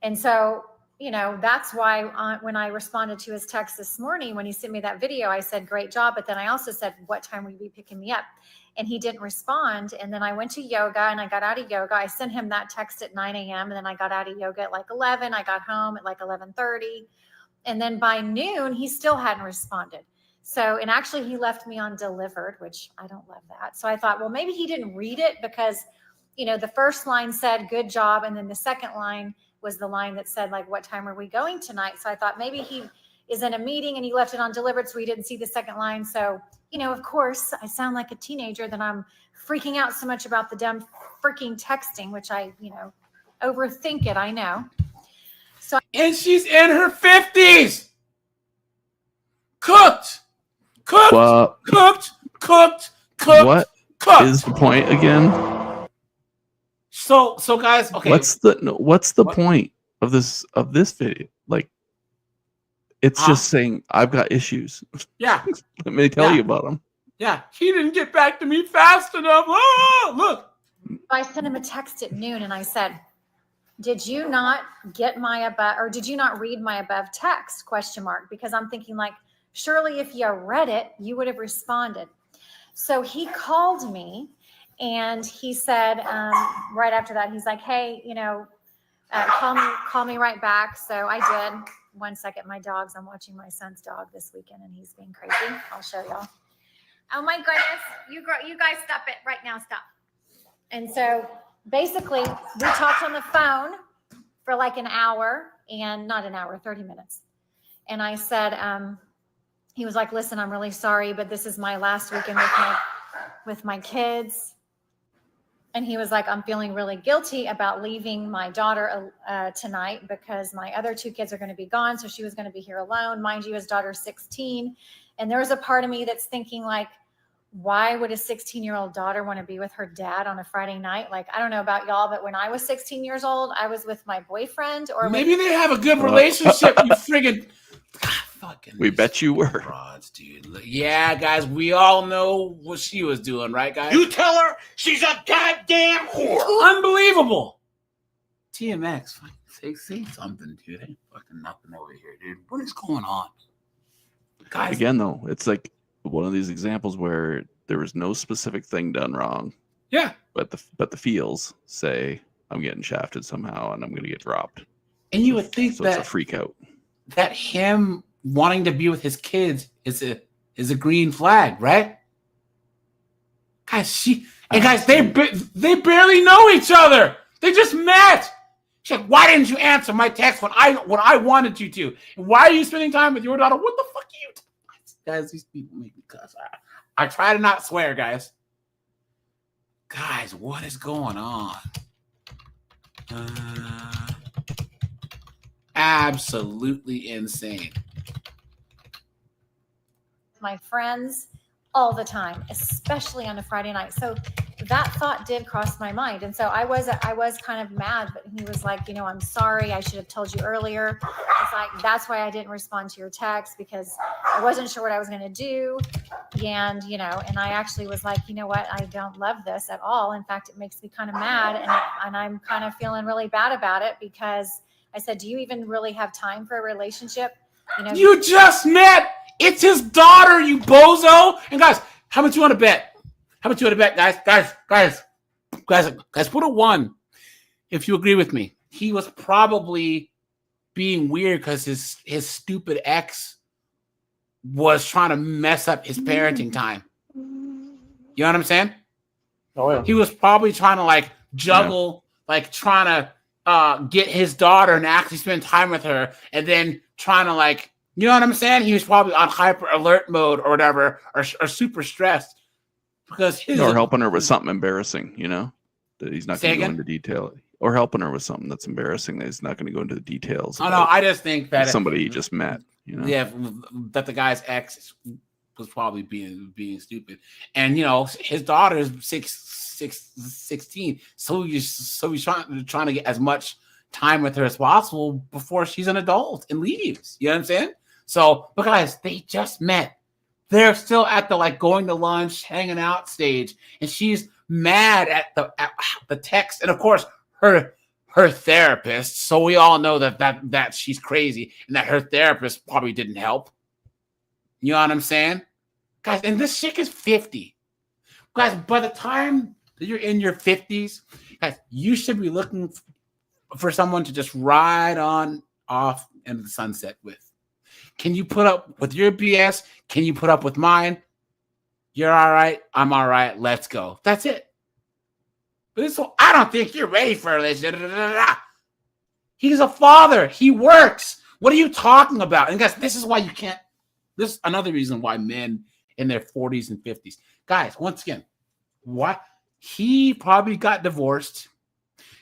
And so, that's why when I responded to his text this morning, when he sent me that video, I said, great job. But then I also said, what time will you be picking me up? And he didn't respond. And then I went to yoga and I got out of yoga. I sent him that text at 9 a.m. And then I got out of yoga at 11. I got home at 11:30. And then by noon, he still hadn't responded. So, and actually he left me on delivered, which I don't love that. So I thought, well, maybe he didn't read it because, the first line said, good job. And then the second line was the line that said, what time are we going tonight? So I thought maybe he is in a meeting and he left it on delivered. So he didn't see the second line. So, of course I sound like a teenager that I'm freaking out so much about the dumb freaking texting, which I, overthink it. I know. And she's in her 50s. Cooked. What is the point again? So guys, okay. What's the point of this video? It's just saying I've got issues. Yeah. Let me tell you about them. Yeah. He didn't get back to me fast enough. Oh, look. I sent him a text at noon and I said, did you not get my above, or did you not read my above text ? Because I'm thinking surely if you read it, you would have responded. So he called me and he said, right after that, he's like, hey, call me right back. So I did. 1 second, my dogs, I'm watching my son's dog this weekend and he's being crazy. I'll show y'all. Oh my goodness. You guys stop it right now. Stop. And so basically we talked on the phone for an hour, and not an hour, 30 minutes. And I said, he was like, listen, I'm really sorry, but this is my last weekend with my kids. And he was like, I'm feeling really guilty about leaving my daughter tonight because my other two kids are going to be gone. So she was going to be here alone. Mind you, his daughter's 16. And there was a part of me that's thinking why would a 16-year-old daughter want to be with her dad on a Friday night? I don't know about y'all, but when I was 16 years old, I was with my boyfriend. Or maybe they have a good relationship. You friggin'. We bet you were. Frauds, dude. Yeah, guys, we all know what she was doing, right, guys? You tell her she's a goddamn whore. Unbelievable. TMX, Say something, dude. Ain't fucking nothing over here, dude. What is going on? Guys. Again, though, it's like one of these examples where there was no specific thing done wrong. Yeah. But the feels say I'm getting shafted somehow and I'm going to get dropped. And you would think so that it's a freak out. That him wanting to be with his kids is a green flag, right? Guys, they barely know each other. They just met. She's like, why didn't you answer my text when I wanted you to? And why are you spending time with your daughter? What the fuck are you guys, these people make me cuss. I try to not swear, guys. Guys, what is going on? Absolutely insane. My friends all the time, especially on a Friday night. So that thought did cross my mind. And so I was kind of mad, but he was like, I'm sorry. I should have told you earlier. It's like, that's why I didn't respond to your text, because I wasn't sure what I was going to do. And, and I actually was like, you know what? I don't love this at all. In fact, it makes me kind of mad. And I'm kind of feeling really bad about it, because I said, do you even really have time for a relationship? You just met. It's his daughter, you bozo. And guys, how much you want to bet? How much you want to bet, guys? Guys, put a 1 if you agree with me. He was probably being weird because his stupid ex was trying to mess up his parenting time. You know what I'm saying? Oh, yeah. He was probably trying to juggle, trying to get his daughter and actually spend time with her, and then trying to you know what I'm saying? He was probably on hyper alert mode or whatever, or super stressed because or helping her with something embarrassing, that he's not going to go into detail, or helping her with something that's embarrassing that he's not going to go into the details. Oh no, I just think that somebody he just met, yeah, that the guy's ex was probably being stupid, and his daughter is 16, so he's trying to get as much time with her as possible before she's an adult and leaves. You know what I'm saying? So, but guys, they just met. They're still at the going to lunch, hanging out stage, and she's mad at the text, and of course her therapist. So we all know that she's crazy, and that her therapist probably didn't help. You know what I'm saying, guys? And this chick is 50, guys. By the time that you're in your 50s, guys, you should be looking for someone to just ride on off into the sunset with. Can you put up with your BS? Can you put up with mine? You're all right. I'm all right. Let's go. That's it. But I don't think you're ready for a relationship. He's a father. He works. What are you talking about? And guys, this is why you can't. This is another reason why men in their 40s and 50s. Guys, once again, what? He probably got divorced.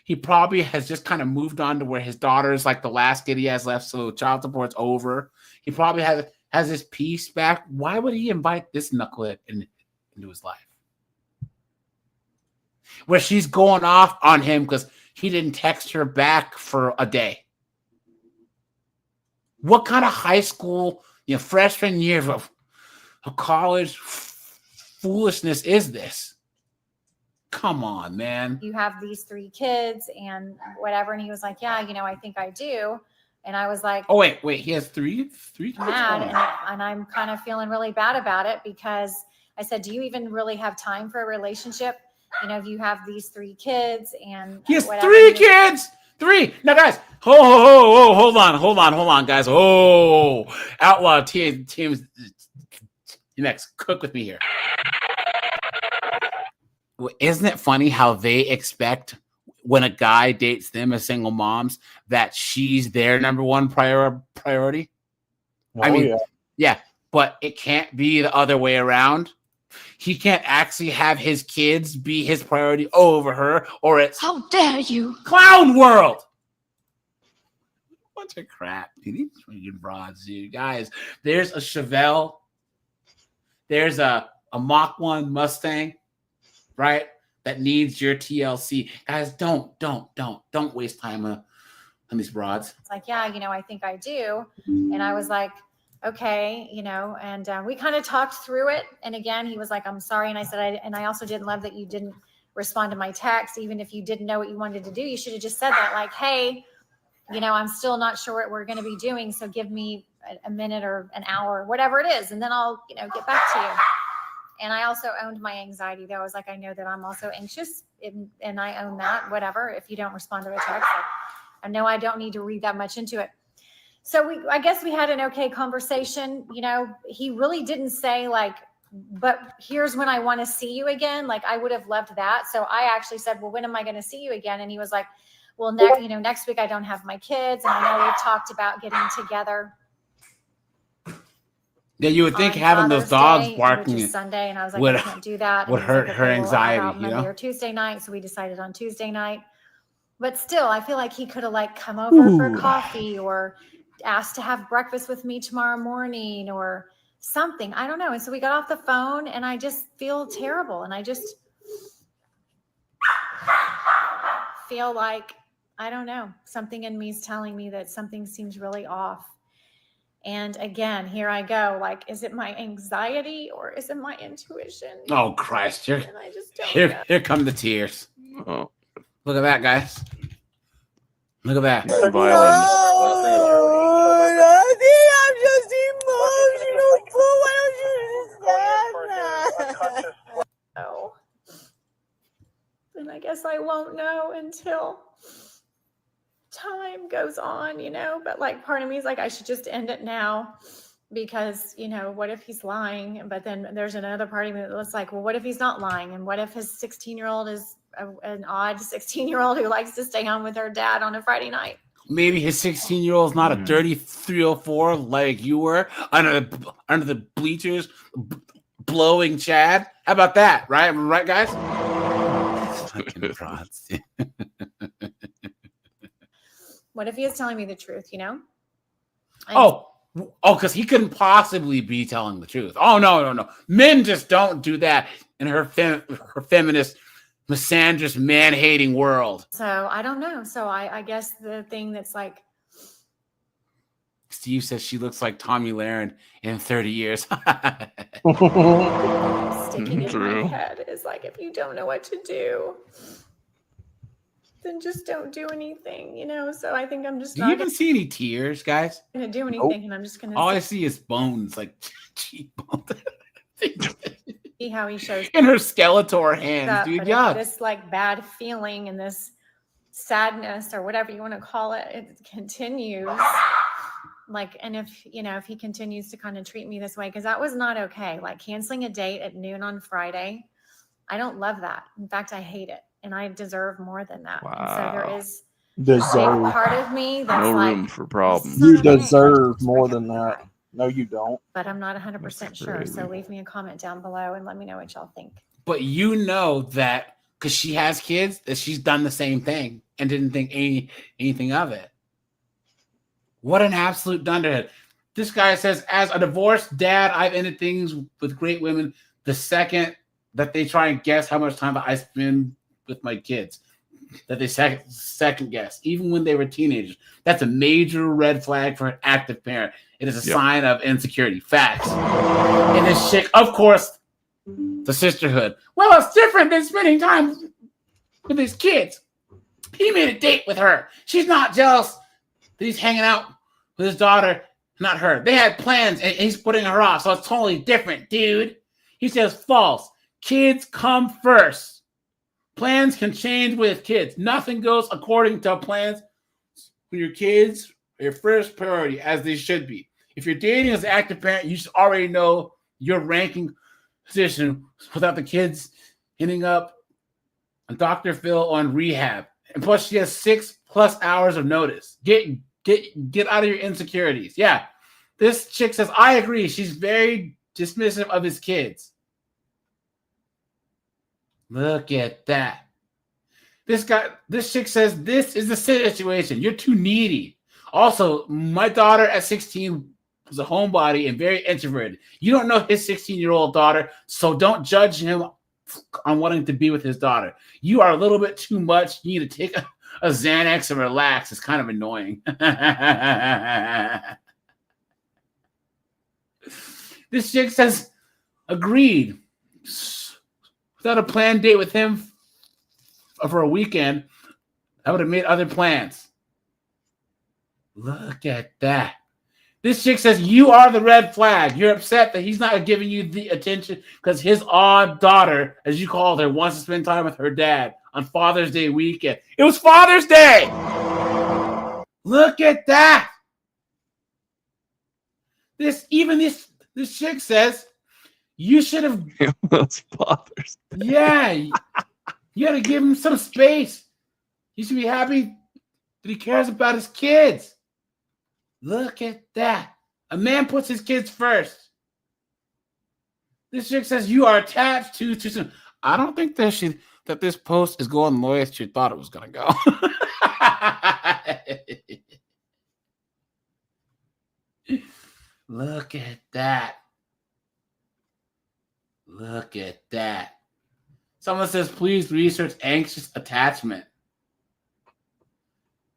He probably has just kind of moved on to where his daughter is the last kid he has left, so child support's over. He probably has his peace back. Why would he invite this knucklehead into his life? Where she's going off on him because he didn't text her back for a day. What kind of high school, freshman year of college foolishness is this? Come on, man. You have these 3 kids and whatever. And he was like, yeah, I think I do. And I was like, oh, wait, he has 3 kids? Mad, and I'm kind of feeling really bad about it, because I said, do you even really have time for a relationship? If you have these 3 kids and he has whatever. 3 kids. 3. Now, guys, hold on, guys. Oh, outlaw teams. Next, cook with me here. Well, isn't it funny how they expect when a guy dates them as single moms that she's their number one priority? Oh, I mean, yeah, but it can't be the other way around. He can't actually have his kids be his priority over her, or it's how dare you, clown world. Bunch of crap, dude. These freaking broads, dude. Guys, there's a Chevelle. There's a Mach 1 Mustang, right? That needs your TLC. Guys, don't waste time on these broads. It's like, yeah, I think I do. And I was like, okay, and we kind of talked through it. And again, he was like, I'm sorry. And I said, I also didn't love that you didn't respond to my text. Even if you didn't know what you wanted to do, you should have just said that, hey, I'm still not sure what we're going to be doing. So give me a minute or an hour, whatever it is. And then I'll, get back to you. And I also owned my anxiety, though. I was like, I know that I'm also anxious, and I own that. Whatever. If you don't respond to a text, I know I don't need to read that much into it. So I guess we had an okay conversation. He really didn't say like, but here's when I want to see you again. Like I would have loved that. So I actually said, well, when am I going to see you again? And he was like, well, next week I don't have my kids. And I know we've talked about getting together. Yeah, you would think having those dogs Day, barking which is Sunday, and I was like, would, I can't do that. would And hurt like, her okay, anxiety, how about Monday or Tuesday night? So we decided on Tuesday night. But still, I feel like he could have like come over for coffee or asked to have breakfast with me tomorrow morning or something. I don't know. And so we got off the phone, and I just feel terrible, and I just feel like, I don't know, something in me is telling me that something seems really off. And again, here I go. Like, is it my anxiety or is it my intuition? Oh Christ! And I just don't know. Here come the tears. Oh, look at that, guys. Look at that. Violent. I'm just emotional. Why don't you understand that? No. And I guess I won't know until time goes on, but like part of me is like, I should just end it now because, what if he's lying? But then there's another part of me that's like, well, what if he's not lying? And what if his 16-year-old is an odd 16-year-old who likes to stay home with her dad on a Friday night? Maybe his 16-year-old is not a dirty 304 like you were under the bleachers blowing Chad. How about that? Right, guys? Fucking frauds. What if he is telling me the truth, because he couldn't possibly be telling the truth. Oh, no. Men just don't do that in her feminist, misandrist, man-hating world. So I don't know. So I guess the thing that's like, Steve says she looks like Tommy Lahren in 30 years. sticking in my head is like, if you don't know what to do, then just don't do anything, So I think I'm just Do you even see any tears, guys? gonna do anything, and I'm just gonna all I see is bones, like cheekbones. see how he shows in her Skeletor hands, that, dude. but Yeah. this like bad feeling and this sadness or whatever you want to call it, it continues. Like, and if he continues to kind of treat me this way, because that was not okay. Like canceling a date at noon on Friday, I don't love that. In fact, I hate it, and I deserve more than that. Wow. And so there is a Deserve. big part of me that's No like, room for problems. You deserve more than that. No, you don't. but I'm not 100% sure. So leave me a comment down below and let me know what y'all think. But that because she has kids, that she's done the same thing and didn't think anything of it. What an absolute dunderhead. This guy says, as a divorced dad, I've ended things with great women the second that they try and guess how much time I spend with my kids. That they second guess, even when they were teenagers. That's a major red flag for an active parent. It is a sign of insecurity. Facts. And this chick, of course, the sisterhood. Well, it's different than spending time with his kids. He made a date with her. She's not jealous that he's hanging out with his daughter, not her. They had plans, and he's putting her off, so it's totally different, dude. He says false. Kids come first. Plans can change with kids. Nothing goes according to plans when your kids are your first priority, as they should be. If you're dating as an active parent, you should already know your ranking position without the kids ending up on Dr. Phil on rehab. And plus, she has 6+ hours of notice. Get out of your insecurities. Yeah, this chick says, I agree. She's very dismissive of his kids. Look at that. This chick says, this is the situation. You're too needy. Also, my daughter at 16 was a homebody and very introverted. You don't know his 16-year-old daughter, so don't judge him on wanting to be with his daughter. You are a little bit too much. You need to take a Xanax and relax. It's kind of annoying. This chick says, agreed. Without a planned date with him for a weekend, I would have made other plans. Look at that. This chick says, you are the red flag. You're upset that he's not giving you the attention because his odd daughter, as you called her, wants to spend time with her dad on Father's Day weekend. It was Father's Day. Look at that. This chick says, you should have. It was Father's Day. Yeah. You got to give him some space. He should be happy that he cares about his kids. Look at that. A man puts his kids first. This chick says you are attached too soon. I don't think that this post is going the way that you thought it was going to go. Look at that. Look at that. Someone says, please research anxious attachment.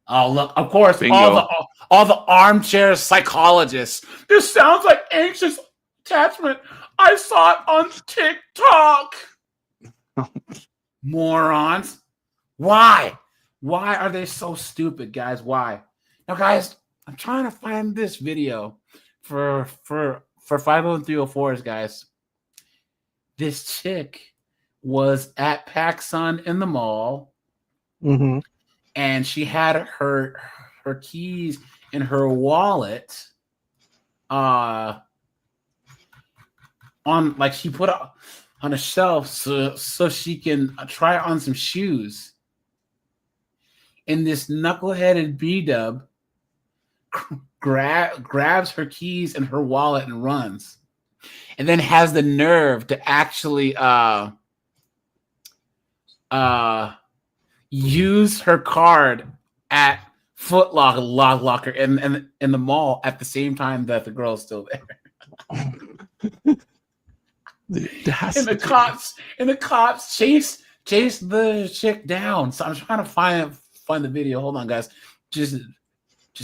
Oh, look, of course, all the armchair psychologists. This sounds like anxious attachment. I saw it on TikTok. Morons. Why? Why are they so stupid, guys? Why? Now, guys, I'm trying to find this video for 50304s, guys. This chick was at PacSun in the mall. Mm-hmm. And she had her keys in her wallet on, like, she put it on a shelf so she can try on some shoes. And this knuckleheaded B-dub grabs her keys and her wallet and runs. And then has the nerve to actually use her card at Foot Locker in the mall at the same time that the girl's still there. And the cops chase the chick down. So I'm trying to find the video. Hold on, guys. Just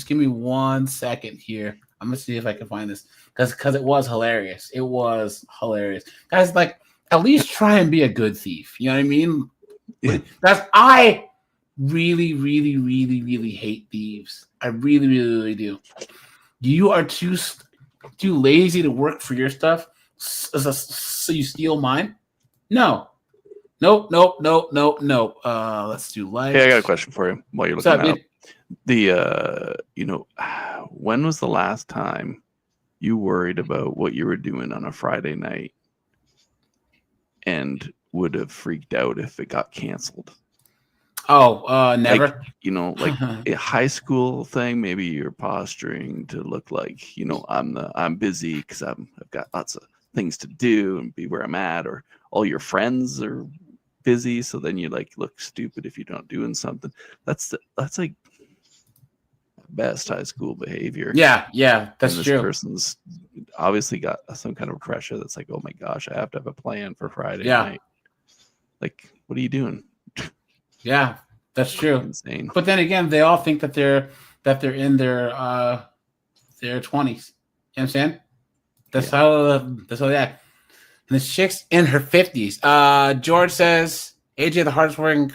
give me 1 second here. I'm gonna see if I can find this because it was hilarious. It was hilarious, guys. Like, at least try and be a good thief. You know what I mean? Yeah. I really, really, really, really hate thieves. I really, really, really do. You are too lazy to work for your stuff, so you steal mine? No. Nope. Let's do life. Hey, I got a question for you while you're looking that up. When was the last time you worried about what you were doing on a Friday night and would have freaked out if it got canceled? Oh, never. Like a high school thing. Maybe you're posturing to look like, I'm busy because I've got lots of things to do and be where I'm at, or all your friends are busy, so then you like look stupid if you're not doing something. That's like best high school behavior. Yeah, that's and this true. Person's obviously got some kind of pressure that's like, oh my gosh, I have to have a plan for Friday night. Like, what are you doing? Yeah, that's true. Insane. But then again, they all think that they're in their 20s. You know what I'm saying? That's how they act. And this chick's in her 50s. George says, AJ, the hardest working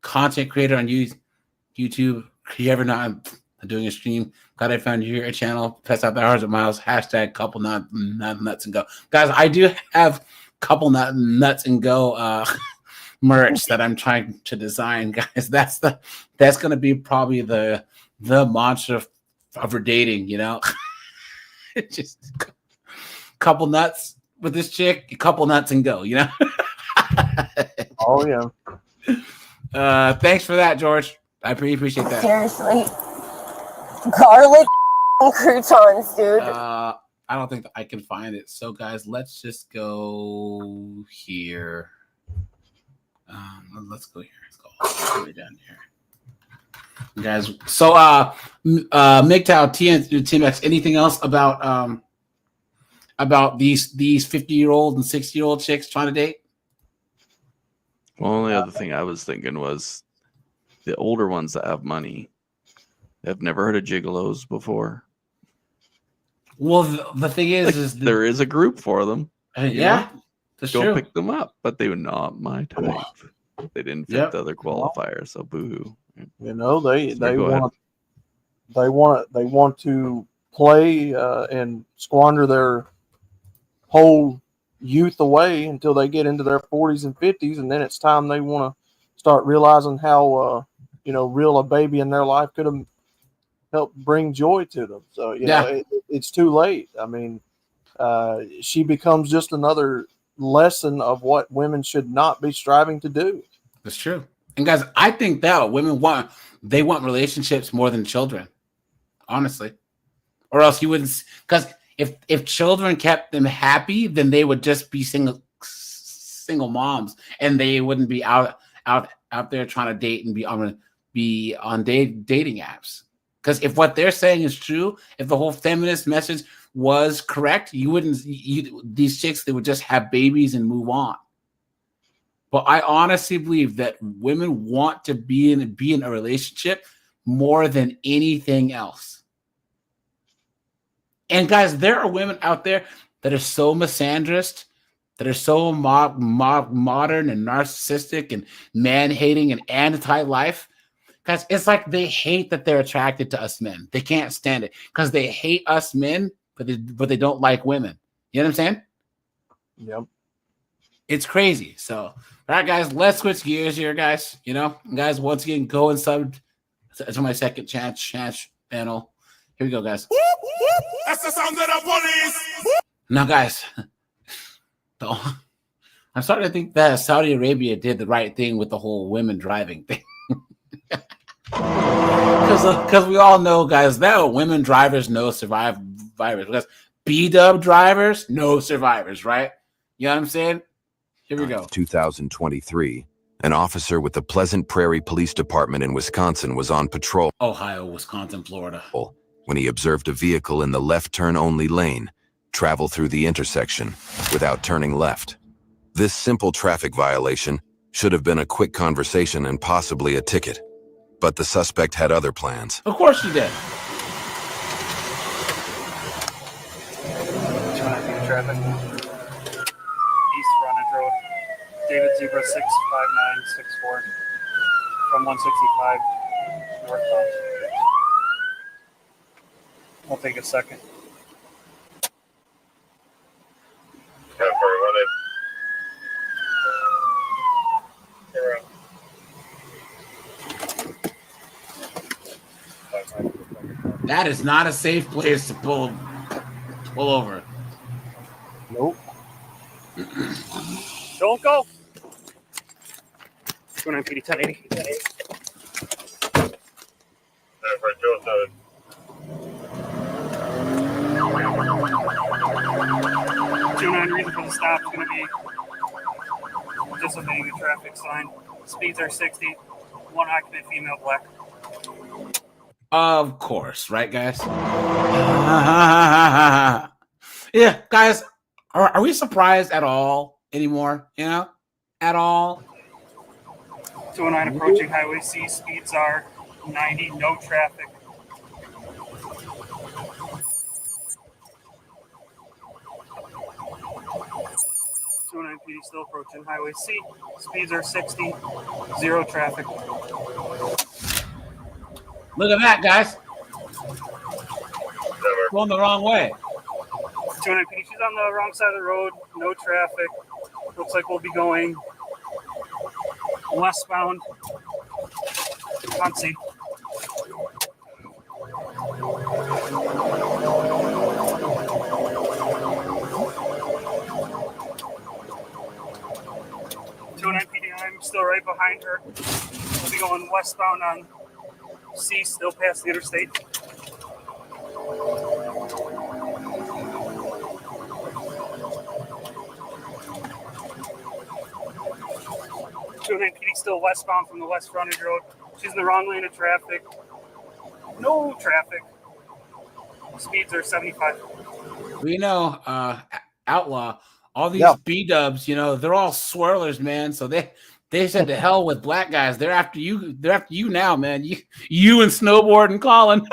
content creator on YouTube. You ever not doing a stream? Glad I found your channel. Pets out the hours of miles. # couple nuts and go. Guys, I do have couple nuts and go merch that I'm trying to design, guys. That's going to be probably the mantra of her dating, It's just couple nuts with this chick, a couple nuts and go, Oh yeah. Thanks for that, George. I appreciate that. Seriously. Garlic croutons, dude. I don't think that I can find it. So, guys, let's just go here. Let's go here. Let's go all the way down here. Guys, so MGTOW, TMX, anything else about these 50-year-old and 60-year-old chicks trying to date? Well, only other thing I was thinking was the older ones that have money have never heard of gigolos before. Well, the thing is there is a group for them. Yeah, that's go true. Pick them up, but they were not my type. They didn't fit the other qualifiers, so boo-hoo. They want They want to play and squander their whole youth away until they get into their 40s and 50s, and then it's time they want to start realizing how real a baby in their life could have helped bring joy to them. So it's too late. I mean, she becomes just another lesson of what women should not be striving to do. That's true. And guys, I think that women want relationships more than children, honestly, or else you wouldn't. Because if children kept them happy, then they would just be single moms, and they wouldn't be out there trying to date and be on dating apps. Because if what they're saying is true, if the whole feminist message was correct, these chicks, they would just have babies and move on. But I honestly believe that women want to be in a relationship more than anything else. And guys, there are women out there that are so misandrist, that are so modern and narcissistic and man-hating and anti-life. Guys, it's like they hate that they're attracted to us men. They can't stand it because they hate us men, but they don't like women. You know what I'm saying? Yep. It's crazy. So, all right, guys, let's switch gears here, guys. Guys, once again, go and sub to my second chance panel. Here we go, guys. That's the sound of the police. Now, guys, I'm starting to think that Saudi Arabia did the right thing with the whole women driving thing. Because we all know, guys, that women drivers, no survivors. Because B-dub drivers, no survivors, right? You know what I'm saying? Here we go. 2023, an officer with the Pleasant Prairie Police Department in Wisconsin was on patrol. Ohio, Wisconsin, Florida. When he observed a vehicle in the left turn-only lane travel through the intersection without turning left. This simple traffic violation should have been a quick conversation and possibly a ticket. But the suspect had other plans. Of course you did. Traffic. East Frontage Road. David Zebra 65964 from 165 northbound. I'll take a second. That is not a safe place to pull over. Nope. Don't go. 29 PD 1080. Reason for the stop is going to be disobeying a traffic sign. Speeds are 60. One occupant, female, black. Of course, right, guys? Yeah, guys, are we surprised at all anymore? At all? 209 approaching Highway C. Speeds are 90. No traffic. PD still approaching Highway C. Speeds are 60. Zero traffic. Look at that, guys. Going the wrong way. 209 PD, she's on the wrong side of the road. No traffic. Looks like we'll be going westbound. On C. I'm still right behind her. We'll be going westbound on C, still past the interstate. PD still westbound from the West Frontage Road. She's in the wrong lane of traffic. No traffic. Speeds are 75. We know, Outlaw, all these B-dubs, they're all swirlers, man. So they said to hell with black guys. They're after you. They're after you now, man. You and Snowboard and Colin.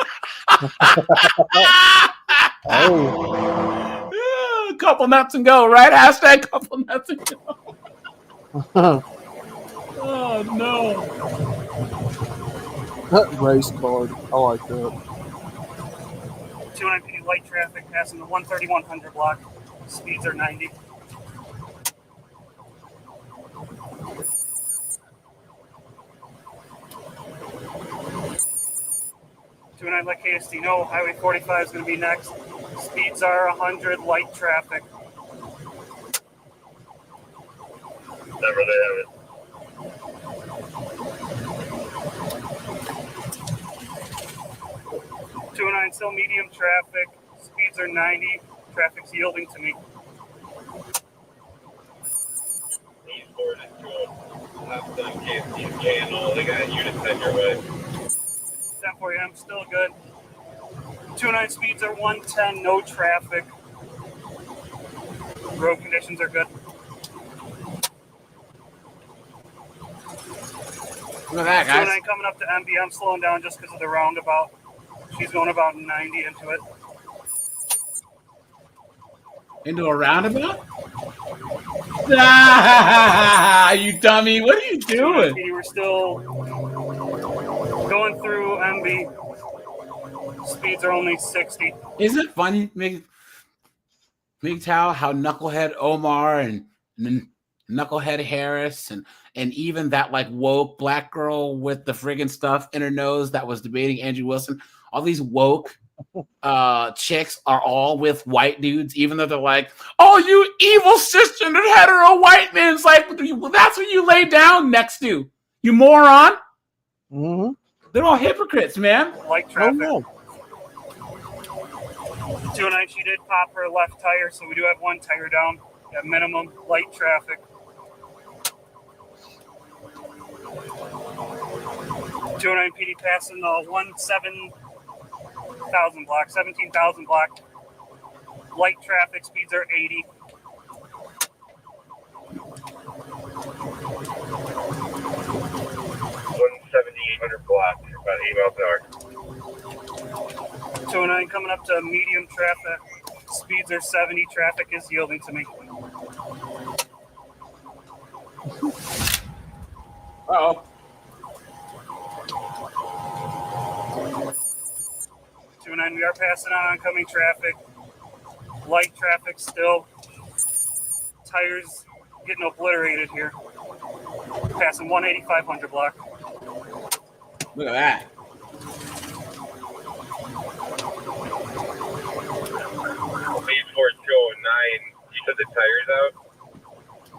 Couple nuts and go, right? Hashtag couple nuts and go. Oh no. Race card. I like that. 290 light traffic passing the 13100 block. Speeds are 90. Like KST, no, Highway 45 is going to be next. Speeds are 100, light traffic. Never they have it. Still medium traffic. Speeds are 90. Traffic's yielding to me. He's forward is going. Last time KST's getting all they got units head your way. 10 for you, I'm still good. 29 speeds are 110, no traffic. Road conditions are good. Look at that, guys. 29 coming up to MB. I'm slowing down just because of the roundabout. She's going about 90 into it. Into a roundabout? Ah, you dummy. What are you doing? We're still going through MB. Speeds are only 60. Isn't it funny, MGTOW, how Knucklehead Omar and Knucklehead Harris and even that like woke black girl with the friggin' stuff in her nose that was debating Andrew Wilson, all these woke chicks are all with white dudes, even though they're like, oh, you evil cisgender hetero white man. It's like, well, that's what you lay down next to, you moron. Mm-hmm. They're all hypocrites, man. Light traffic. Oh, no. 209, she did pop her left tire, so we do have one tire down at minimum. Light traffic. 209 PD passing the 17,000 block. 17,000 block. Light traffic, speeds are 80. Block, about 8 miles an hour. 209 coming up to medium traffic. Speeds are 70. Traffic is yielding to me. Uh-oh. 209, we are passing on oncoming traffic. Light traffic still. Tires getting obliterated here. Passing 18500 block. Look at that. Lead towards 209. You said the tires out?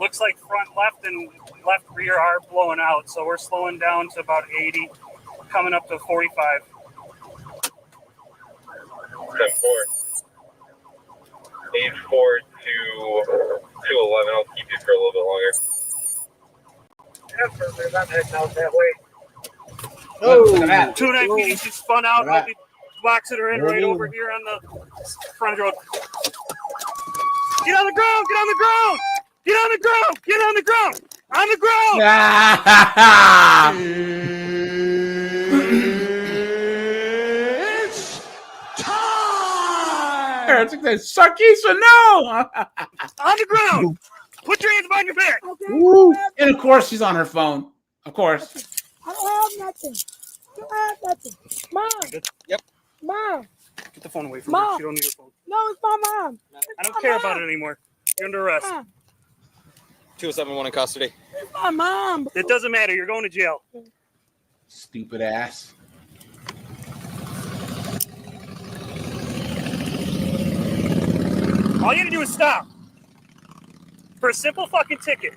Looks like front left and left rear are blowing out, so we're slowing down to about 80, coming up to 45. 10-4. 8-4 to 211. I'll keep you for a little bit longer. Yeah, I'm heading out that way. Oh, look at that. 209 PD, she spun out. I'll be boxing her in right over here on the front road. Get on the ground! Get on the ground! Get on the ground! Get on the ground! On the ground! It's time! It's like Sarkeesian, no! On the ground! Put your hands behind your back! Okay. And of course, she's on her phone. Of course. I don't have nothing. I don't have nothing. Mom. Yep. Mom. Get the phone away from Mom. her. She don't need her phone. No, it's my mom. I don't care about it anymore. You're under arrest. 2071 in custody. It's my mom. It doesn't matter. You're going to jail. Stupid ass. All you have to do is stop. For a simple fucking ticket.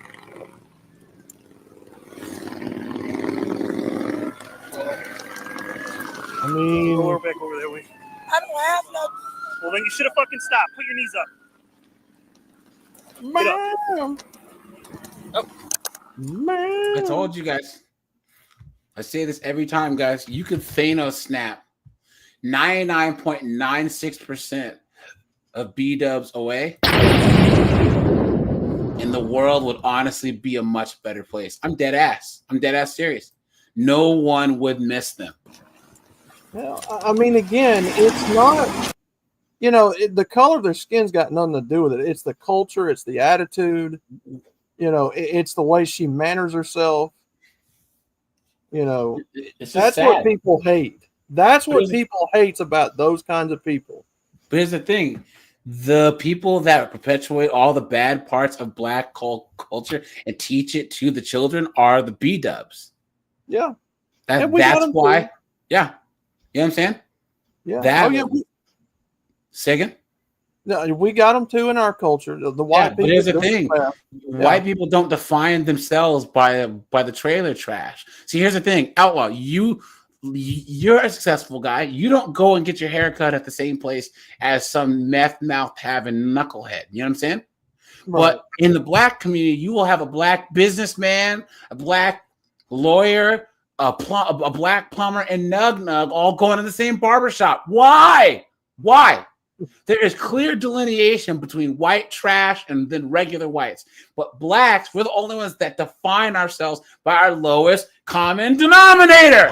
I mean, Roll her back over that way. I don't have nothing. Well, then you should have fucking stopped. Put your knees up. Mom. Man. I told you guys. I say this every time, guys. You could Thanos snap 99.96% of B-dubs away, and the world would honestly be a much better place. I'm dead ass. I'm dead ass serious. No one would miss them. Well, I mean, again, it's not, the color of their skin's got nothing to do with it. It's the culture. It's the attitude. It's the way she manners herself. It's just that's sad. what people hate. That's what people hate about those kinds of people. But here's the thing. The people that perpetuate all the bad parts of black culture and teach it to the children are the B-dubs. Yeah. That's why. Too. Yeah. You know what I'm saying? Yeah. Second? No, we got them too in our culture. The white people. But here's the thing. White people don't define themselves by the trailer trash. See, here's the thing. Outlaw, you're a successful guy. You don't go and get your hair cut at the same place as some meth mouth having knucklehead. You know what I'm saying? Right. But in the black community, you will have a black businessman, a black lawyer, a black plumber, and nug all going to the same barbershop. Why? There is clear delineation between white trash and then regular whites. But blacks, we're the only ones that define ourselves by our lowest common denominator.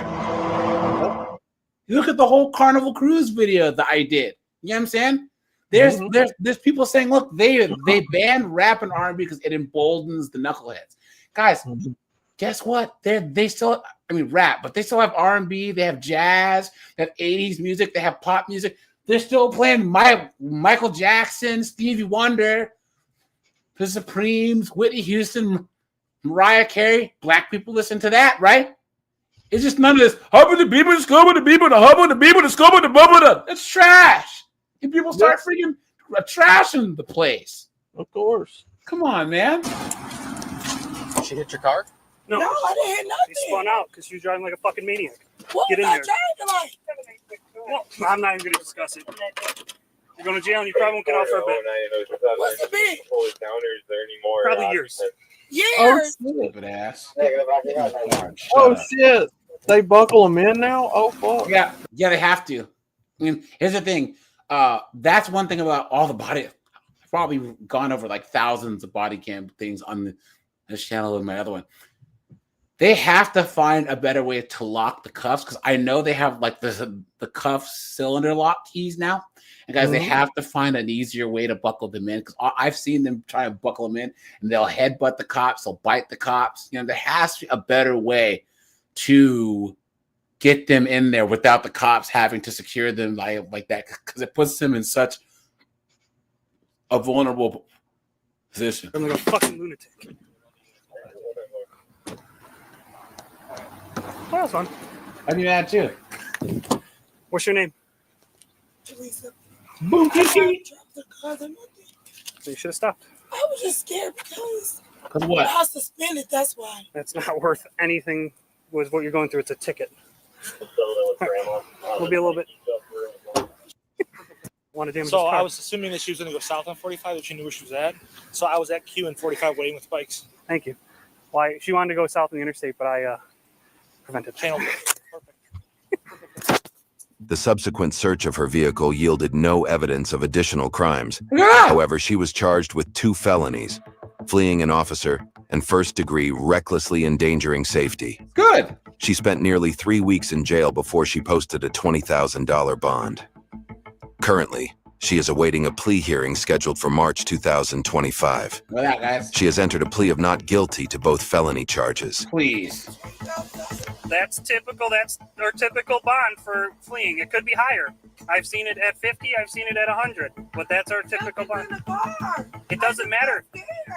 Look at the whole Carnival Cruise video that I did. You know what I'm saying? There's people saying, look, they banned rap and R&B because it emboldens the knuckleheads. Guys, guess what? They still, rap, but they still have R&B, they have jazz, they have 80s music, they have pop music. They're still playing Michael Jackson, Stevie Wonder, the Supremes, Whitney Houston, Mariah Carey. Black people listen to that, right? It's just none of this. It's trash. And people start freaking trashing the place. Of course. Come on, man. She hit your car? No, I didn't hit nothing. She spun out because she was driving like a fucking maniac. What Get in was I there. driving like? Well, I'm not even going to discuss it. You're going to jail and you probably won't get out for a bit. What's the bit? Probably years. Years? Stupid ass. Shit. They buckle them in now? Oh, fuck. Yeah, they have to. Here's the thing. That's one thing about all the body. I've probably gone over like thousands of body cam things on this channel and my other one. They have to find a better way to lock the cuffs because I know they have like the cuff cylinder lock keys now. And guys, they have to find an easier way to buckle them in because I've seen them try to buckle them in and they'll headbutt the cops, they'll bite the cops. There has to be a better way to get them in there without the cops having to secure them like that because it puts them in such a vulnerable position. I'm like a fucking lunatic. Oh, that was fun. I'd be mad too. What's your name? Teresa. Boom, I dropped the car. So you should have stopped. I was just scared because what? I was suspended. That's why. That's not worth anything with what you're going through. It's a ticket. We'll be a little bit. So I was assuming that she was going to go south on 45, that she knew where she was at. So I was at Q and 45 waiting with bikes. Thank you. Why she wanted to go south on the interstate, but I prevented. The subsequent search of her vehicle yielded no evidence of additional crimes. However, she was charged with 2 felonies, fleeing an officer and first-degree recklessly endangering safety. Good. She spent nearly 3 weeks in jail before she posted a $20,000 bond. Currently, she is awaiting a plea hearing scheduled for March 2025. Look at that, guys. She has entered a plea of not guilty to both felony charges. Please. That's typical. That's our typical bond for fleeing. It could be higher. I've seen it at 50. I've seen it at 100. But that's our typical bond. It doesn't matter.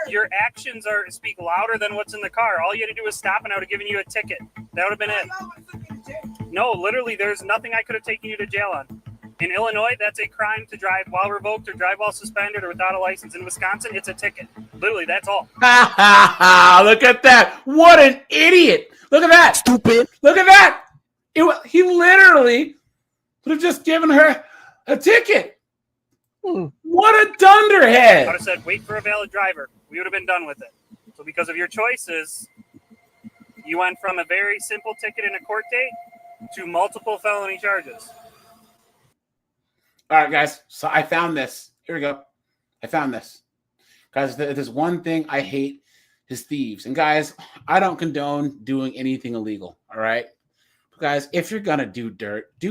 Your actions speak louder than what's in the car. All you had to do was stop, and I would have given you a ticket. That would have been it. No, literally, there's nothing I could have taken you to jail on. In Illinois, that's a crime to drive while revoked or drive while suspended or without a license. In Wisconsin, it's a ticket. Literally, that's all. Look at that. What an idiot. Look at that. Stupid. Look at that. He literally would have just given her a ticket. What a dunderhead. I would have said, wait for a valid driver. We would have been done with it. So because of your choices, you went from a very simple ticket in a court date to multiple felony charges. All right, guys. So I found this. Here we go. I found this. Guys, there's one thing I hate is thieves. And guys, I don't condone doing anything illegal. All right. But guys, if you're going to do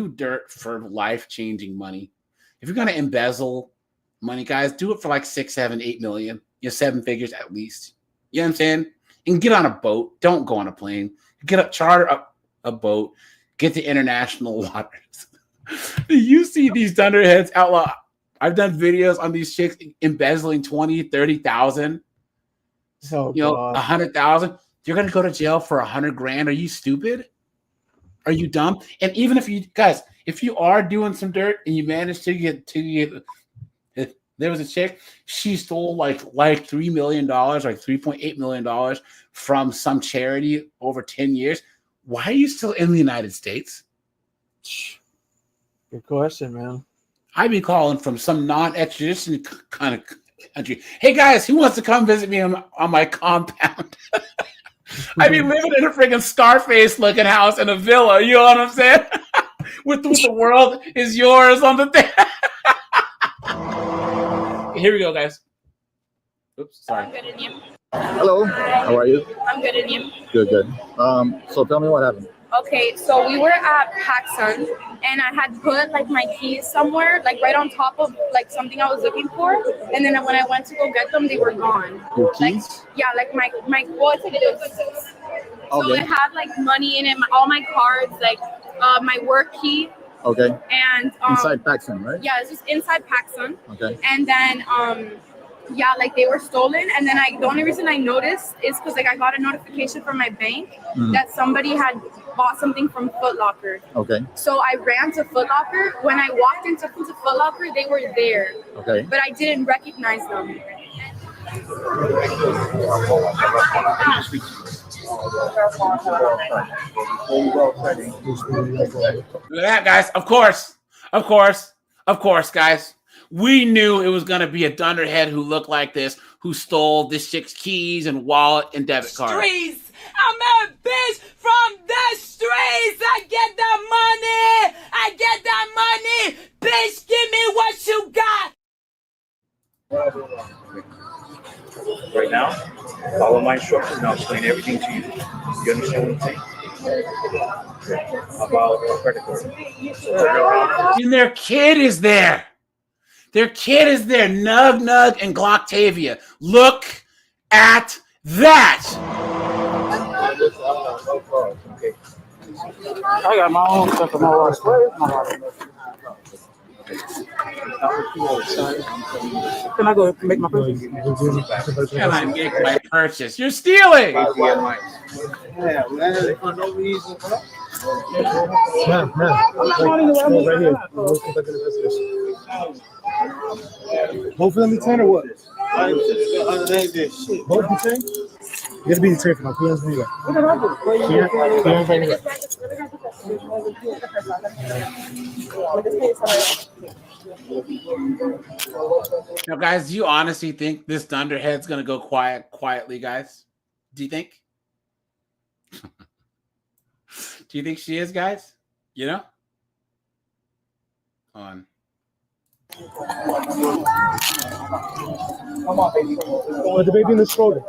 dirt for life-changing money. If you're going to embezzle money, guys, do it for like 6, 7, 8 million. 7 figures at least. You know what I'm saying? And get on a boat. Don't go on a plane. Charter a boat. Get to international waters. You see these dunderheads, Outlaw. I've done videos on these chicks embezzling 20, 30,000. Oh, you know, God. 100,000. You're gonna go to jail for 100 grand. Are you stupid? Are you dumb? And even if you guys, if you are doing some dirt and you manage to get there was a chick, she stole like $3 million, like $3.8 million from some charity over 10 years. Why are you still in the United States? Good question, man. I'd be calling from some non-extradition kind of country. Hey guys, who wants to come visit me on my compound? I'd be living in a freaking Scarface looking house in a villa. You know what I'm saying? with the world is yours on the thing. Here we go, guys. Oops, sorry. I'm good in you. Hello, how are you? I'm good in you. Good, good. So tell me what happened. Okay, so we were at PacSun and I had put like my keys somewhere, like right on top of like something I was looking for. And then when I went to go get them, they were gone. Your keys? Yeah, like my well, it's so Okay. it had like money in it, all my cards, like my work key. Okay. And Inside PacSun, right? Yeah, it's just inside PacSun. Okay. And then yeah, like they were stolen. And then the only reason I noticed is because like I got a notification from my bank that somebody had bought something from Foot Locker. Okay. So I ran to Foot Locker. When I walked into Foot Locker, they were there. Okay. But I didn't recognize them. Look at that, guys. Of course, guys. We knew it was going to be a dunderhead who looked like this, who stole this chick's keys and wallet and debit card. Streets. I'm a bitch from the streets. I get that money. I get that money. Bitch, give me what you got. Right now, follow my instructions and I'll explain everything to you. You understand what I'm saying? About a credit card. And their kid is there. Their kid is there. Nug Nug and Gloctavia. Look at that. I got my own stuff in my wallet. Where is my wallet? Can I go make my purchase? Can I make my purchase? You're stealing. Yeah, man. For no reason. Man. Right here. Both of them be 10 or what? Both be 10? You gotta be the 10 for my PMs anyway. Now, guys, do you honestly think this dunderhead's gonna go quietly, guys? Do you think? Do you think she is, guys? You know? On. Come on, baby. Put the baby in the stroller.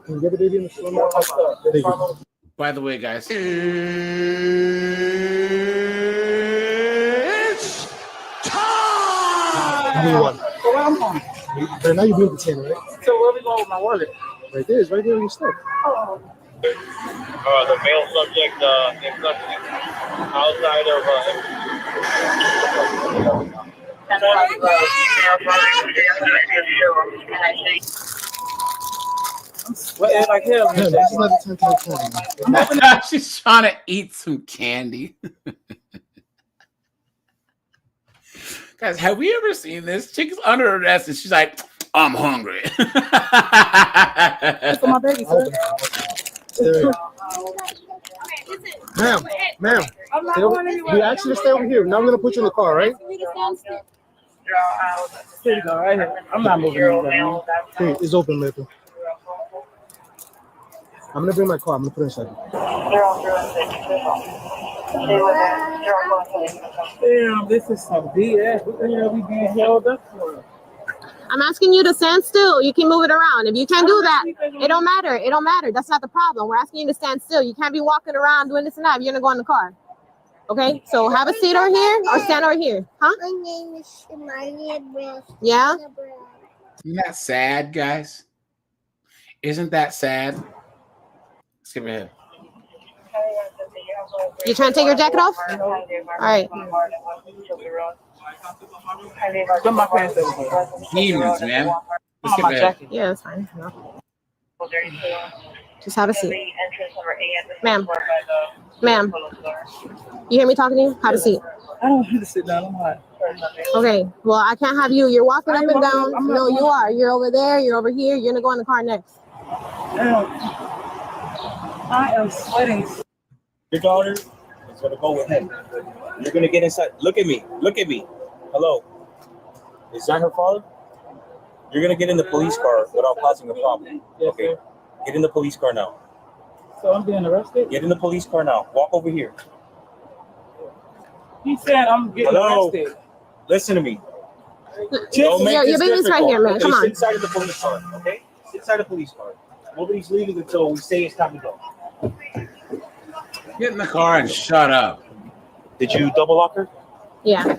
Can you get the baby in the stroller? There you go. By the way, guys. It's time! Give me one. So now you do the 10, right? So where we going with my wallet? Right there. It's right there in your stuff. The male subject in custody outside of like hell, man, this is not a 10. She's trying to eat some candy. Guys, have we ever seen this? Chick's under arrest and she's like, I'm hungry. for my baby, sir. Ma'am. We asked you to stay over here. Now we're gonna put you in the car, right? Here you go, right here. I'm not moving. Hey, it's open, Maple. I'm gonna bring my car. I'm gonna put it inside. Damn, this is some BS. What the hell we being held up for? I'm asking you to stand still. You can move it around. If you can't do that, it don't matter. It don't matter. That's not the problem. We're asking you to stand still. You can't be walking around doing this and that. You're gonna go in the car. Okay? So have a seat over here or stand over here. Huh? My name is Shimani Breath. Yeah? Isn't that sad, guys? Isn't that sad? Skip ahead. You trying to take your jacket off? All right. Put my pants over. Demons, man. Let's On my get back. jacket. Yeah, that's fine. No. Just have a seat. Ma'am. Ma'am. You hear me talking to you? Have a seat. I don't want to sit down. I'm hot. Okay. Well, I can't have you. You're walking up and down. No, you are. You're over there. You're over here. You're gonna go in the car next. I am sweating. Your daughter is gonna go with him. You're gonna get inside. Look at me. Look at me. Hello. Is that her father? You're gonna get in the police car without causing a problem. Yes, Okay. sir. Get in the police car now. So I'm being arrested? Get in the police car now. Walk over here. He said I'm getting Hello. arrested. Listen to me. Your baby's right here, man. Come Sit on. inside of the police car. Okay. Sit inside the police car. Nobody's leaving until we say it's time to go. Get in the car and shut up. Did you double lock her? Yeah.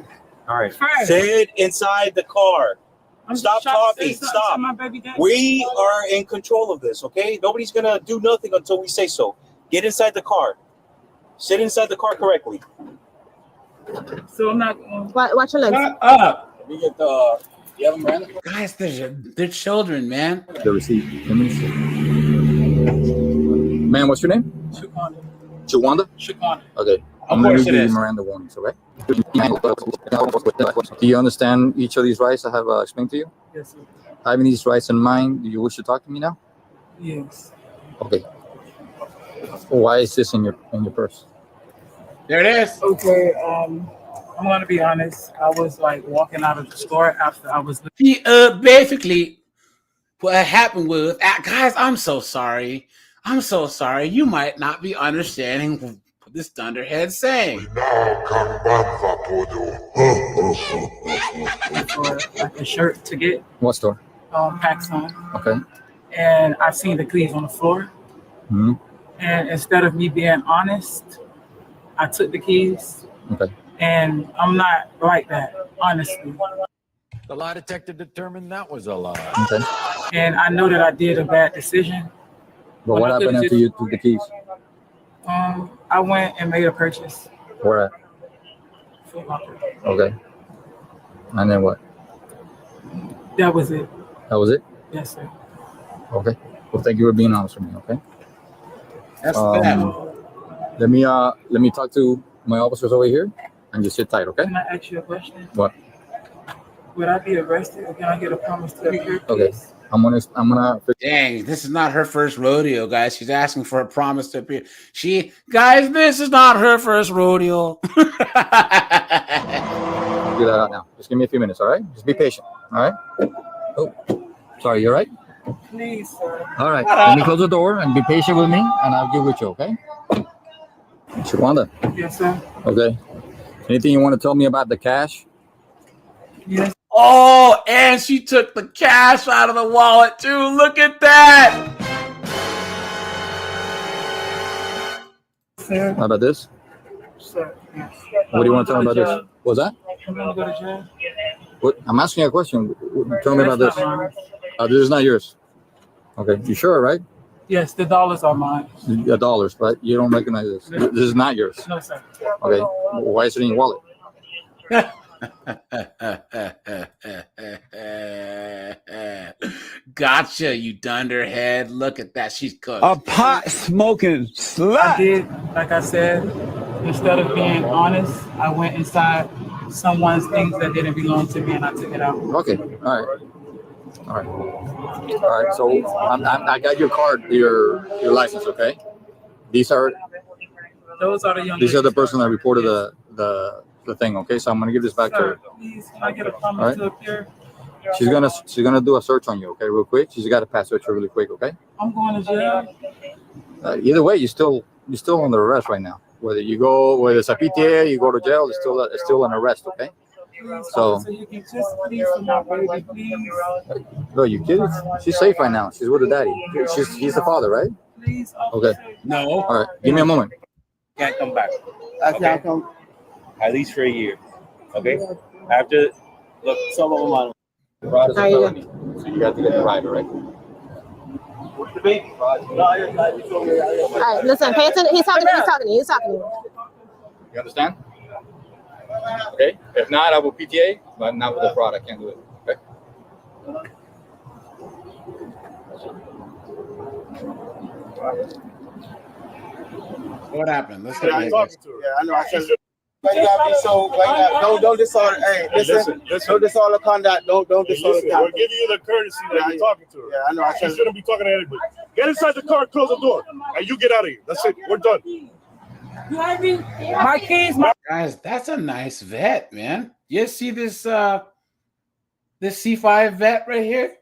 All right. First. Sit inside the car. Stop talking. Stop. My baby daddy. We are in control of this, okay? Nobody's gonna do nothing until we say so. Get inside the car. Sit inside the car correctly. So I'm not. Watch your legs. Shut up. Let me get the. You have them, Miranda? Guys, they're children, man. The receipt. Let me see. Man, what's your name? Chiquanda. Chiquanda? Chiquanda. Okay. Of I'm going course to it give you is. Miranda warnings, okay? Do you understand each of these rights I have explained to you? Yes, sir. Having these rights in mind, do you wish to talk to me now? Yes. Okay. Why is this in your purse? There it is. Okay. I'm gonna be honest. I was like walking out of the store after I was. Basically, what happened was, guys, I'm so sorry. I'm so sorry. You might not be understanding what this dunderhead's saying. For like a shirt to get What store? PacSun, Okay. and I seen the keys on the floor. Hmm. And instead of me being honest, I took the keys. Okay. And I'm not like that, honestly. The lie detector determined that was a lie. Okay. And I know that I did a bad decision. But what happened after you took the keys? I went and made a purchase. Where at? Foot Locker. Okay. And then what? That was it. That was it? Yes, sir. Okay. Well, thank you for being honest with me. Okay. That's bad. Let me talk to my officers over here, and just sit tight. Okay. Can I ask you a question? What? Would I be arrested, or can I get a promise to appear? Okay. I'm gonna. Dang, this is not her first rodeo, guys. She's asking for a promise to appear. Guys, this is not her first rodeo. Do that out now. Just give me a few minutes, all right? Just be patient, all right? Oh, sorry, you all right? Please, sir. All right. Let me close the door and be patient with me, and I'll get with you, okay? Chiquanda. Yes, sir. Okay. Anything you want to tell me about the cash? Yes. Oh, and she took the cash out of the wallet too. Look at that. Sir. How about this? Sir. Yes. What do you want to tell me about this? What's that? I'm gonna go to jail. What? I'm asking you a question. Tell me about this. This is not yours. Okay. You sure, right? Yes, the dollars are mine. The dollars, but you don't recognize this. This is not yours. No, sir. Okay. Why is it in your wallet? Gotcha, you dunderhead. Look at that. She's cooked. A pot smoking slut. I did, like I said, instead of being honest, I went inside someone's things that didn't belong to me and I took it out. Okay. All right. All right. All right. So I got your card, your license. Okay. These are Those are the young the ladies. person that reported the thing. Okay. So I'm gonna give this back to Sir, her. please, can I get a promise All right. to appear? She's gonna do a search on you. Okay, real quick. She's got to pass search you really quick. Okay. I'm going to jail. Either way, you're still under arrest right now. Whether it's a PTA, you go to jail. It's still an arrest. Okay. So, you can just please for my baby, please. no, you kidding? She's safe right now. She's with her daddy. He's the father, right? Please, Okay. No. All right. Give me a moment. Can't come back. Okay? At least for a year. Okay. After, look, some of them on. Fraud is a How you felony, so you have to get the rider, right? What's the baby? All right, listen, pay attention. He's talking to you. You understand? Okay. If not, I will PTA, but not with the fraud. I can't do it. Okay. What happened? Let's Yeah, get I it. talking to her. Yeah, I know. I said, why you gotta be so? Why you gotta, don't disorder. Hey, listen. Don't disorder conduct. Don't disorder Listen, conduct. we're giving you the courtity that you're talking to her. Yeah, I know. I She said, shouldn't be talking to anybody. Get inside the car, close the door, and you get out of here. That's it. We're done. My keys, my Guys, that's a nice vet, man. You see this this C5 vet right here?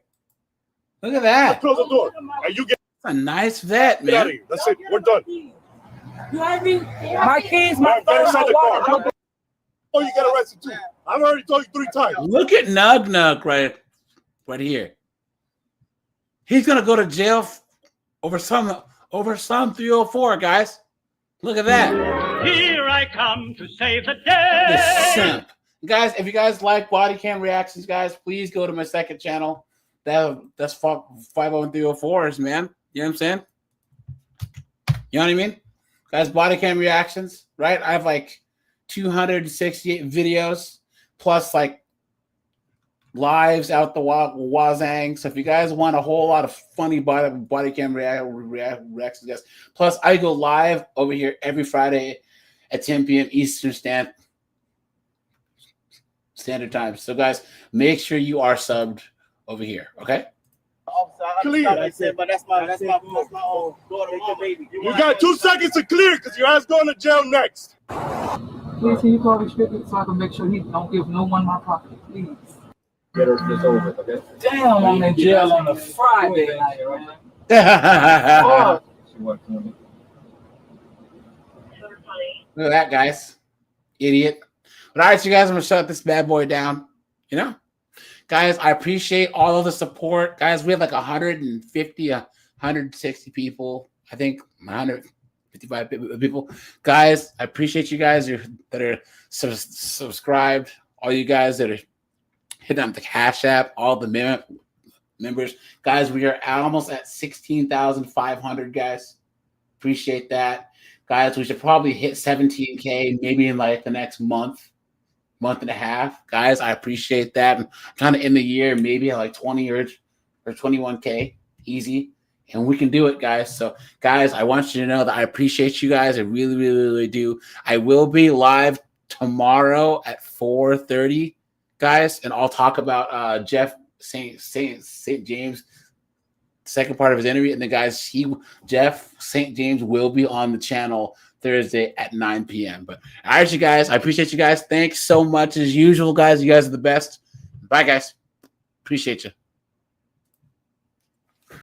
Look at that. Close the door, and you get a nice vet, out of man. here. That's it. We're done. my keys, my Get phone, inside my the wallet. car. Oh, you got arrested too. I've already told you 3 times. Look at Nug Nug right here. He's gonna go to jail over some 304, guys. Look at that. Here I come to save the day. This simp. Guys, if you guys like body cam reactions, guys, please go to my second channel. That's 50304s, man. You know what I'm saying? You know what I mean? Guys, body cam reactions, right? I have like 268 videos plus like lives out the wazang. So if you guys want a whole lot of funny body cam reactions, guys, plus I go live over here every Friday at 10 p.m. Eastern Standard Time. So guys, make sure you are subbed over here, okay? Clear. but that's my own daughter, my baby. You got 2 seconds to clear because your ass going to jail next. Please, can you call restricted so I can make sure he don't give no one my property, please. Get her this over with, okay? Damn, I'm in jail on a Friday night, man. Look at that, guys. Idiot. But all right, you guys, I'm going to shut this bad boy down. You know? Guys, I appreciate all of the support. Guys, we have like 150, 160 people. I think 155 people. Guys, I appreciate you guys that are subscribed. All you guys that are hitting up the Cash App, all the members. Guys, we are almost at 16,500, guys. Appreciate that. Guys, we should probably hit 17K maybe in like the next month and a half. Guys, I appreciate that. I'm trying to end the year maybe at like 20 or 21K. Easy. And we can do it, guys. So, guys, I want you to know that I appreciate you guys. I really, really, really do. I will be live tomorrow at 4:30, guys, and I'll talk about Jeff St. James, second part of his interview. And then, guys, Jeff St. James will be on the channel Thursday at 9 p.m. But all right, you guys, I appreciate you guys. Thanks so much as usual, guys. You guys are the best. Bye, guys. Appreciate you.